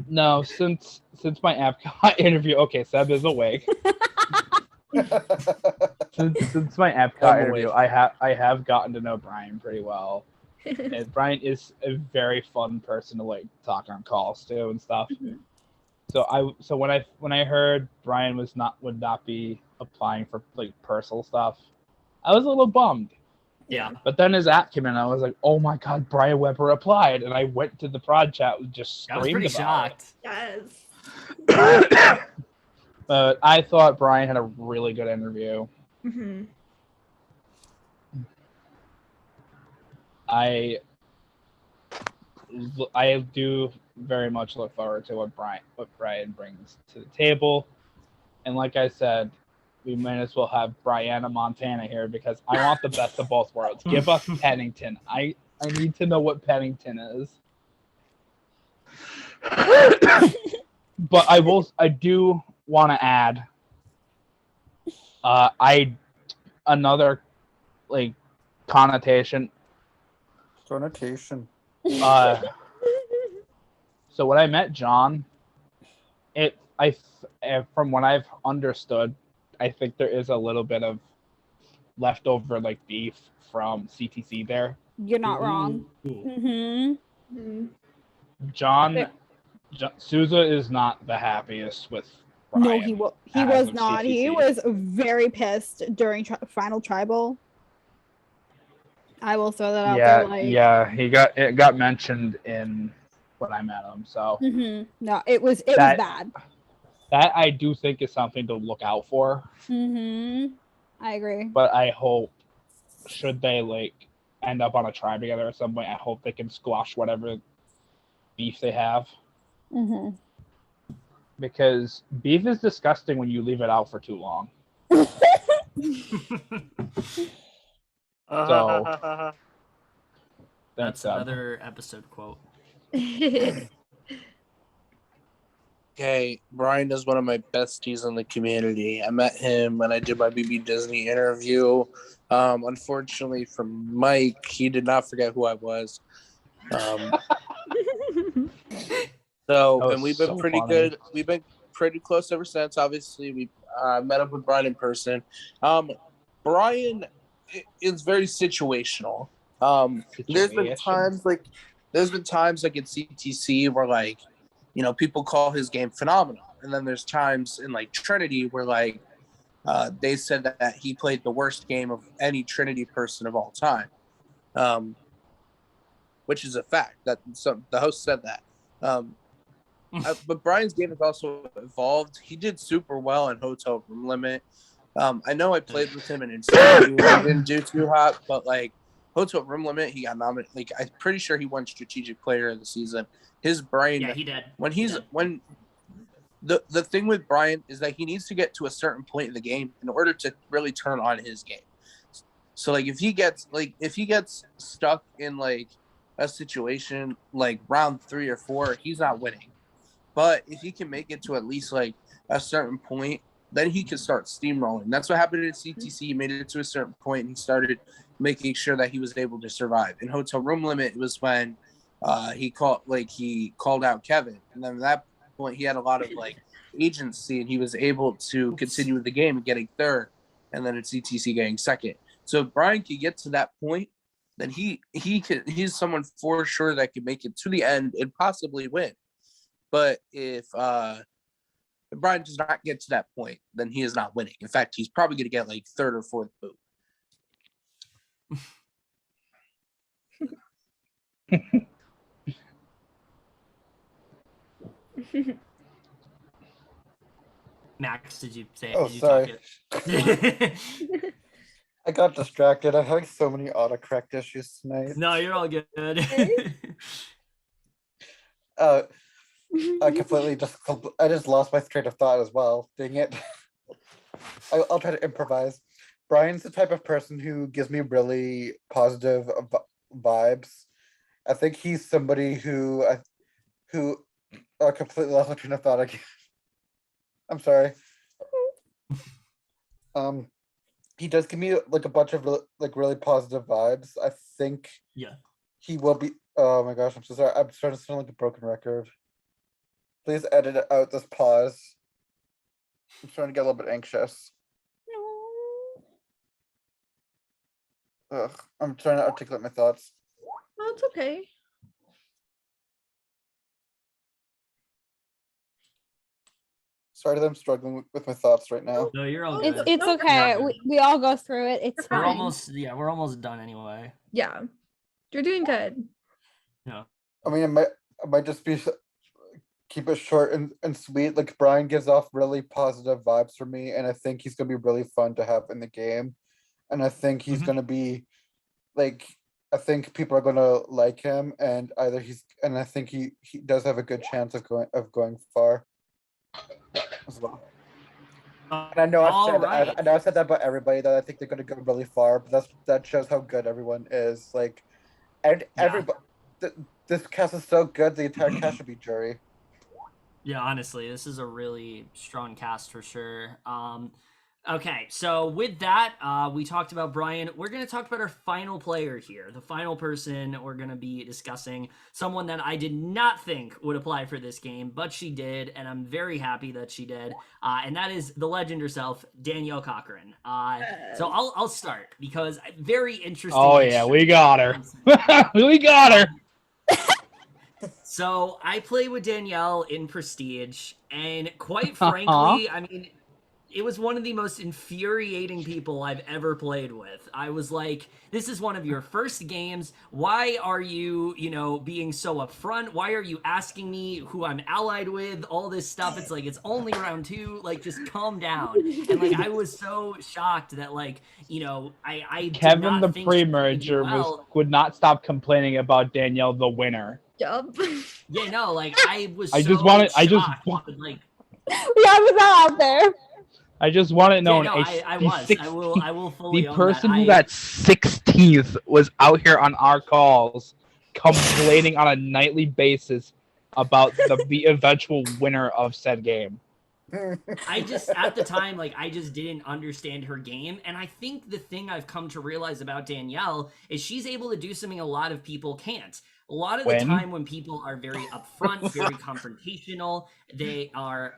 No, since my Epcot interview, okay, Seb is awake. since my Epcot interview, I have gotten to know Brian pretty well, and Brian is a very fun person to like talk on calls to and stuff. Mhm. So when I heard Brian would not be applying for like personal stuff, I was a little bummed. Yeah. But then his app came in, and I was like, "Oh my God, Brian Weber applied!" And I went to the prod chat and just screamed I was pretty about shocked. Yes. it. But I thought Brian had a really good interview. Mm-hmm. I do very much look forward to what Brian brings to the table, and like I said, we might as well have Brianna Montana here because I want the best of both worlds. Give us Pennington. I need to know what Pennington is. But I do want to add another like connotation. Connotation. So when I met John, from what I've understood, I think there is a little bit of leftover like beef from CTC there. You're not wrong. Mm-hmm. Mm-hmm. John Souza is not the happiest with Brian. No, he was not. CTC. He was very pissed during final tribal. I will throw that out there. Yeah, it got mentioned in when I met him. So no, it was bad. That I do think is something to look out for. I agree. But I hope, should they like end up on a tribe together at some point, I hope they can squash whatever beef they have. Because beef is disgusting when you leave it out for too long. So that's another episode quote. Okay, Brian is one of my besties in the community. I met him when I did my BB Disney interview. Unfortunately for Mike, he did not forget who I was. And we've been pretty good. We've been pretty close ever since. Obviously, we met up with Brian in person. Brian is very situational. There's been times like in CTC where like, you know, people call his game phenomenal, and then there's times in like Trinity where like they said that he played the worst game of any Trinity person of all time, which is a fact. That the host said that. But Brian's game has also evolved. He did super well in Hotel Room Limit. I know I played with him in Insanity when he didn't do too hot, but like Hotel Room Limit, he got nominated. Like I'm pretty sure he won Strategic Player of the Season. His brain, yeah, he did. the thing with Brian is that he needs to get to a certain point in the game in order to really turn on his game. So like if he gets stuck in like a situation like round 3 or 4, he's not winning. But if he can make it to at least like a certain point, then he can start steamrolling. That's what happened at CTC. He made it to a certain point and he started making sure that he was able to survive. In Hotel Room Limit, it was when he called out Kevin, and then at that point he had a lot of like agency and he was able to continue with the game and getting third, and then at CTC getting second. So if Brian can get to that point, then he's someone for sure that can make it to the end and possibly win. But if Brian does not get to that point, then he is not winning. In fact, he's probably going to get like third or fourth boot. Max, did you say? Oh, did you sorry. Talk it? I got distracted. I'm having so many autocorrect issues tonight. No, you're all good. I just lost my train of thought as well. Dang it. I'll try to improvise. Brian's the type of person who gives me really positive vibes. I think he's somebody who completely lost my train of thought again. I'm sorry. He does give me like a bunch of really positive vibes. I think he will be. Oh my gosh, I'm so sorry. I'm starting to sound like a broken record. Please edit out this pause. I'm starting to get a little bit anxious. Ugh, I'm trying to articulate my thoughts. No, it's okay. Sorry that I'm struggling with my thoughts right now. No, you're all good. It's okay. We all go through it. It's We're fine. we're almost done anyway. Yeah, you're doing good. Yeah. I mean, I might just be keep it short and sweet. Like Brian gives off really positive vibes for me, and I think he's gonna be really fun to have in the game. And I think he's gonna be like, I think people are gonna like him, and I think he does have a good chance of going far as well. And I know I said that about everybody, that I think they're gonna go really far, but that shows how good everyone is. Like, and everybody, this cast is so good. The entire cast should be jury. Yeah, honestly, this is a really strong cast for sure. Okay, so with that, we talked about Brian. We're going to talk about our final player here. The final person we're going to be discussing, someone that I did not think would apply for this game, but she did, and I'm very happy that she did. And that is the legend herself, Danielle Cochran. So I'll start because very interesting. Oh yeah, we got her. We got her. So I played with Danielle in Prestige, and quite frankly, I mean, it was one of the most infuriating people I've ever played with. I was like, this is one of your first games. Why are you, being so upfront? Why are you asking me who I'm allied with? All this stuff. It's like, it's only round 2. Like, just calm down. And like, I was so shocked that I Kevin did not the think she would do pre-merger well. would not stop complaining about Danielle the winner. Yup. Yeah, no, like I was. I so just wanted. like. Yeah, I was out there. I just want it known. Yeah, no, I will fully the own person that. who got 16th was out here on our calls, complaining on a nightly basis about the eventual winner of said game. I just, at the time, I just didn't understand her game. And I think the thing I've come to realize about Danielle is she's able to do something a lot of people can't. A lot of the time when people are very upfront, very confrontational, they are,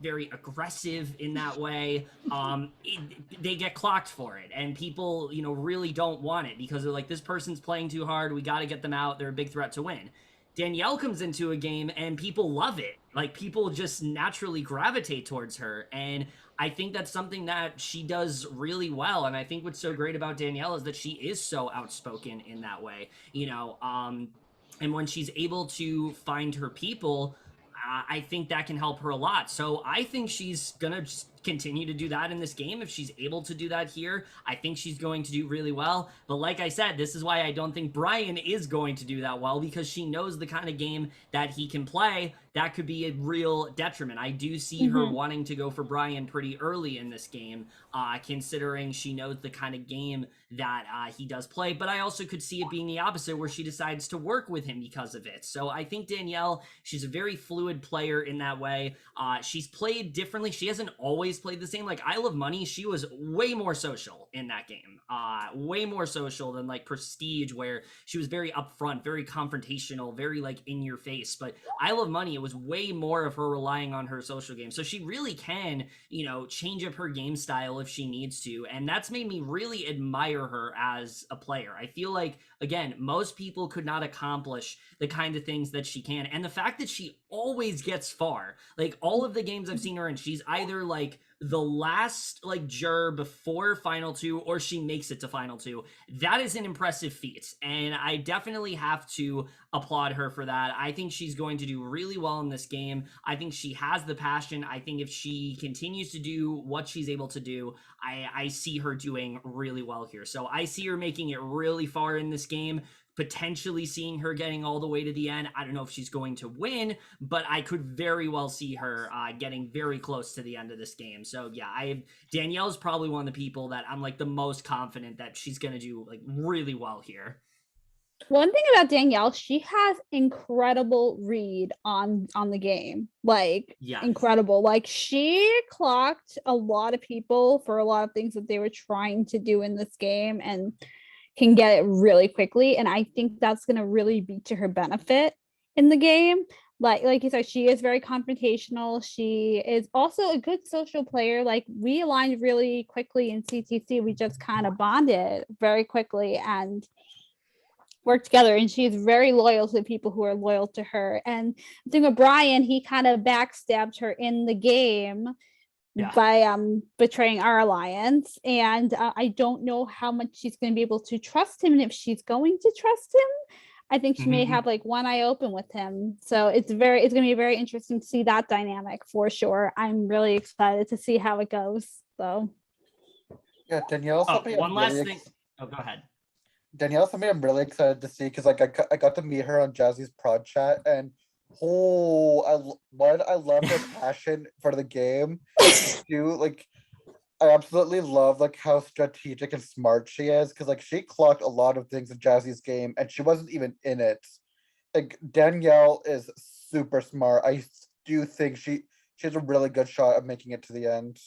very aggressive in that way, they get clocked for it. And people, really don't want it because they're like, this person's playing too hard. We got to get them out. They're a big threat to win. Danielle comes into a game and people love it. Like, people just naturally gravitate towards her. And I think that's something that she does really well. And I think what's so great about Danielle is that she is so outspoken in that way, and when she's able to find her people, I think that can help her a lot. So I think she's gonna just continue to do that in this game. If she's able to do that here, I think she's going to do really well. But like I said, this is why I don't think Brian is going to do that well, because she knows the kind of game that he can play. That could be a real detriment. I do see her wanting to go for Brian pretty early in this game, considering she knows the kind of game that he does play. But I also could see it being the opposite, where she decides to work with him because of it. So I think Danielle, she's a very fluid player in that way. She's played differently. She hasn't always played the same. Like Isle of Money, she was way more social in that game. Way more social than like Prestige, where she was very upfront, very confrontational, very like in your face. But Isle of Money, it was way more of her relying on her social game. So she really can, you know, change up her game style if she needs to. And that's made me really admire her as a player. I feel like, again, most people could not accomplish the kind of things that she can. And the fact that she always gets far, like all of the games I've seen her in, she's either like the last like juror before final two, or she makes it to final two. That is an impressive feat, and I definitely have to applaud her for that. I think she's going to do really well in this game. I think she has the passion. I think if she continues to do what she's able to do, I see her doing really well here. So I see her making it really far in this game, potentially seeing her getting all the way to the end. I don't know if she's going to win, but I could very well see her getting very close to the end of this game. So yeah, Danielle's probably one of the people that I'm like the most confident that she's going to do like really well here. One thing about Danielle, she has incredible read on the game. Like, incredible. Like, she clocked a lot of people for a lot of things that they were trying to do in this game, and can get it really quickly. And I think that's going to really be to her benefit in the game. Like you said, she is very confrontational. She is also a good social player. Like, we aligned really quickly in CTC. We just kind of bonded very quickly and work together, and she's very loyal to the people who are loyal to her. And the thing with Brian, he kind of backstabbed her in the game by betraying our alliance, and I don't know how much she's going to be able to trust him, and if she's going to trust him. I think she may have like one eye open with him. So it's going to be very interesting to see that dynamic for sure. I'm really excited to see how it goes. So yeah, Danielle. One last thing. Oh, go ahead. Danielle, something I'm really excited to see, because like I got to meet her on Jazzy's prod chat, and I love her passion for the game. Like, I absolutely love like how strategic and smart she is, because like she clocked a lot of things in Jazzy's game, and she wasn't even in it. Like, Danielle is super smart. I do think she has a really good shot of making it to the end.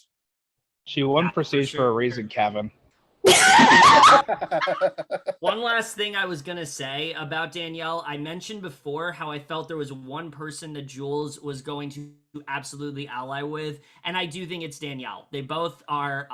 She won Prestige for a reason, Kevin. One last thing I was going to say about Danielle. I mentioned before how I felt there was one person that Jules was going to absolutely ally with, and I do think it's Danielle. They both are,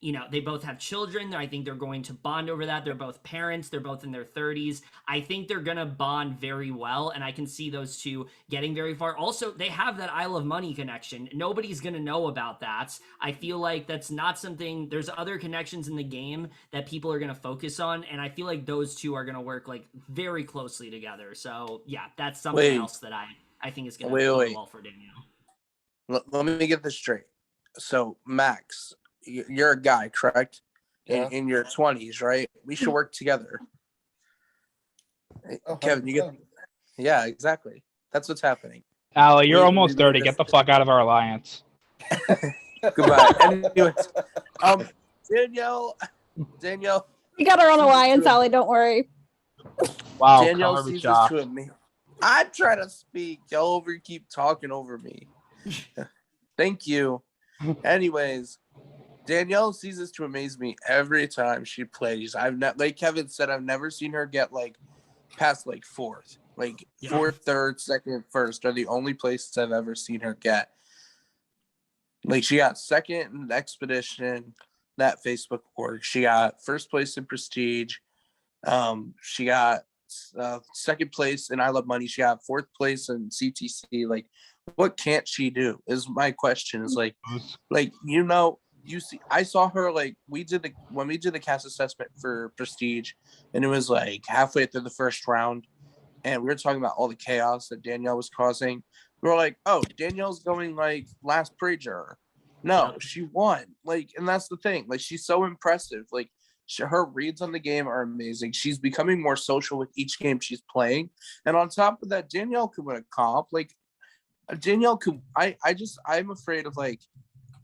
they both have children. I think they're going to bond over that. They're both parents. They're both in their 30s. I think they're going to bond very well, and I can see those two getting very far. Also, they have that Isle of Money connection. Nobody's going to know about that. I feel like that's not something, there's other connections in the game that people are going to focus on, and I feel like those two are going to work like very closely together. So yeah, that's something else that I think is going to go well for Danielle. Let me get this straight. So Max, you're a guy, correct? Yeah. In your 20s, right? We should work together. Kevin, you get? Yeah, exactly. That's what's happening. Allie, you're almost 30. Get the fuck out of our alliance. Goodbye. Anyways, Danielle. we got our own alliance, Allie. Don't worry. Wow, Danielle sees this to me. I'm trying to speak. Y'all keep talking over me. Thank you. Anyways, Danielle sees this to amaze me every time she plays. Like Kevin said, I've never seen her get like past like fourth. Like fourth, third, second, first are the only places I've ever seen her get. Like, she got second in Expedition, that Facebook org. She got first place in Prestige. She got second place in I Love Money. She got fourth place in CTC. Like, what can't she do is my question. Is like you see, I saw her, like, when we did the cast assessment for Prestige, and it was like halfway through the first round, and we were talking about all the chaos that Danielle was causing. We were like, oh, Danielle's going like last pre-juror. No, she won. Like, and that's the thing. Like, she's so impressive. Like, her reads on the game are amazing. She's becoming more social with each game she's playing. And on top of that, Danielle could win a comp. Like, Danielle could. I'm afraid of like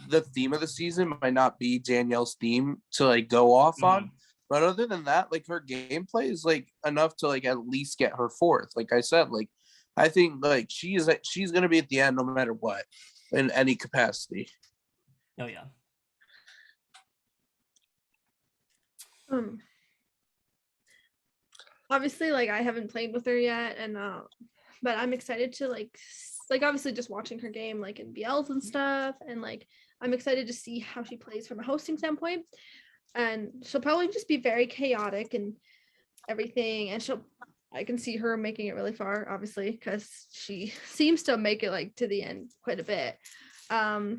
the theme of the season might not be Danielle's theme to like go off on. But other than that, like her gameplay is like enough to like at least get her fourth. Like I said, like I think like she's gonna be at the end no matter what in any capacity. Oh yeah. Obviously, like I haven't played with her yet, and but I'm excited to like obviously just watching her game like in BLs and stuff, and like I'm excited to see how she plays from a hosting standpoint. And she'll probably just be very chaotic and everything, and I can see her making it really far, obviously, because she seems to make it like to the end quite a bit. I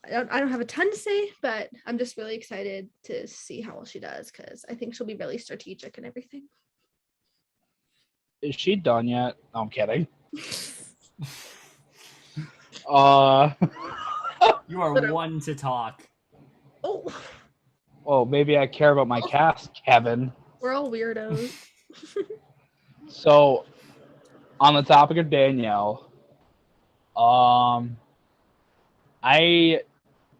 don't have a ton to say, but I'm just really excited to see how well she does, because I think she'll be really strategic and everything. Is she done yet? No, I'm kidding. You are one to talk. Oh, well, maybe I care about my cast, Kevin. we're all weirdos. So, on the topic of Danielle, I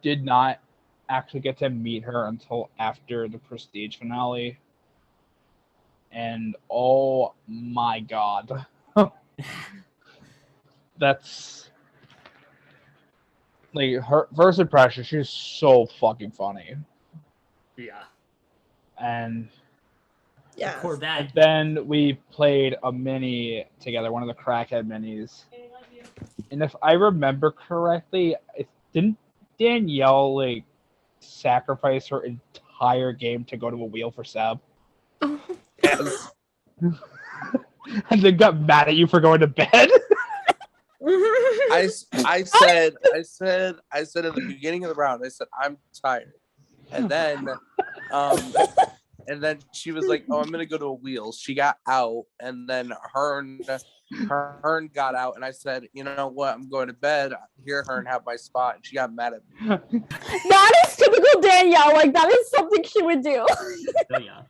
did not actually get to meet her until after the Prestige finale. And oh my god. That's like her first impression, she's so fucking funny. Yeah. And Yeah. Corvette. then we played a mini together, one of the crackhead minis. And if I remember correctly, didn't Danielle like sacrifice her entire game to go to a wheel for Seb? Oh. Yes. And then got mad at you for going to bed? I said at the beginning of the round, I said I'm tired, and then she was like, "Oh, I'm gonna go to a wheels." She got out, and then Hearn got out, and I said, "You know what? I'm going to bed. Here, Hearn, have my spot." And she got mad at me. That is typical Danielle. Like that is something she would do. Oh yeah.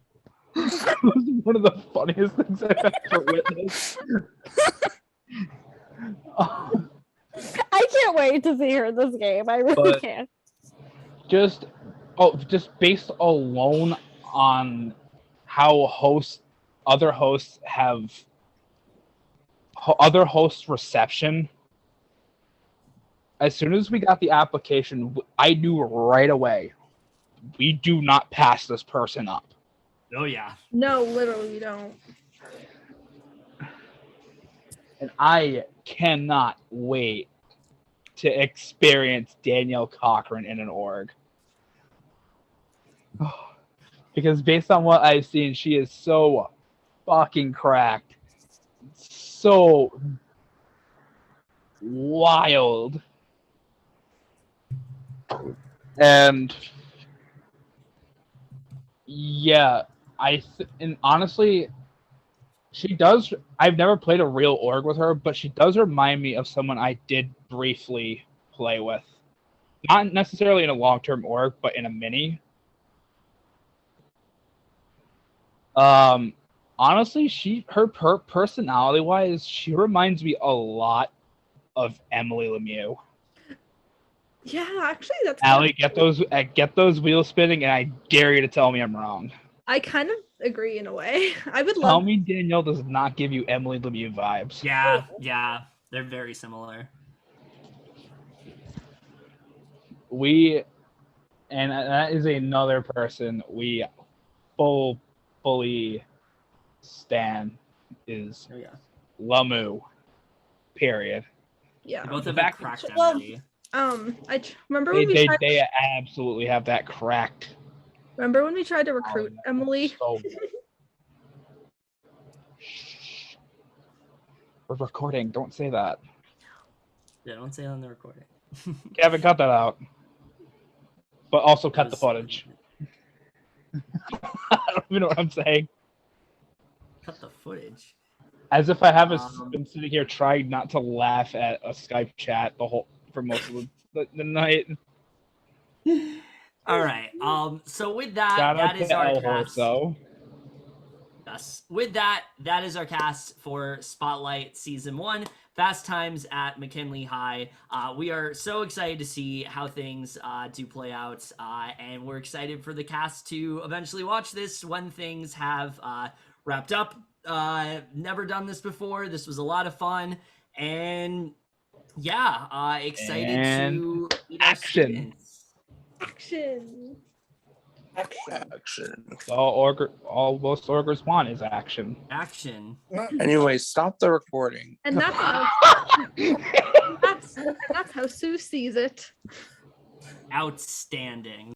That was one of the funniest things I've ever witnessed. I can't wait to see her in this game. I really can't. Just based alone on how other hosts reception. As soon as we got the application, I knew right away we do not pass this person up. Oh yeah. No, literally, we don't. And I cannot wait to experience Danielle Cochran in an org. Because based on what I've seen, she is so fucking cracked. So wild. And yeah, and honestly, she does. I've never played a real org with her, but she does remind me of someone I did briefly play with. Not necessarily in a long-term org, but in a mini. Honestly, her personality-wise, she reminds me a lot of Emily Lemieux. Yeah, actually, that's. Allie, get those wheels spinning, and I dare you to tell me I'm wrong. I kind of agree in a way. I would Tell love. me Danielle does not give you Emily Lemieux vibes. Yeah, they're very similar. And that is another person we fully stan is Lamu. Period. Yeah. They both have that cracked Well, energy. remember when they absolutely have that cracked. Remember when we tried to recruit Emily? So... We're recording. Don't say that. Yeah, don't say it on the recording. Kevin, cut that out. But also cut the footage. I don't even know what I'm saying. Cut the footage. As if I haven't been sitting here trying not to laugh at a Skype chat for most of the night. All right. So with that, Shout out that is to our El cast. Horso. Yes. With that, that is our cast for Spotlight Season 1, Fast Times at McKinley High. We are so excited to see how things do play out, and we're excited for the cast to eventually watch this when things have wrapped up. Never done this before. This was a lot of fun, and yeah, excited And to meet our action. students. Action. Action. All most orgers want is action. Action. Anyway, stop the recording. And that's how that's how Sue sees it. Outstanding.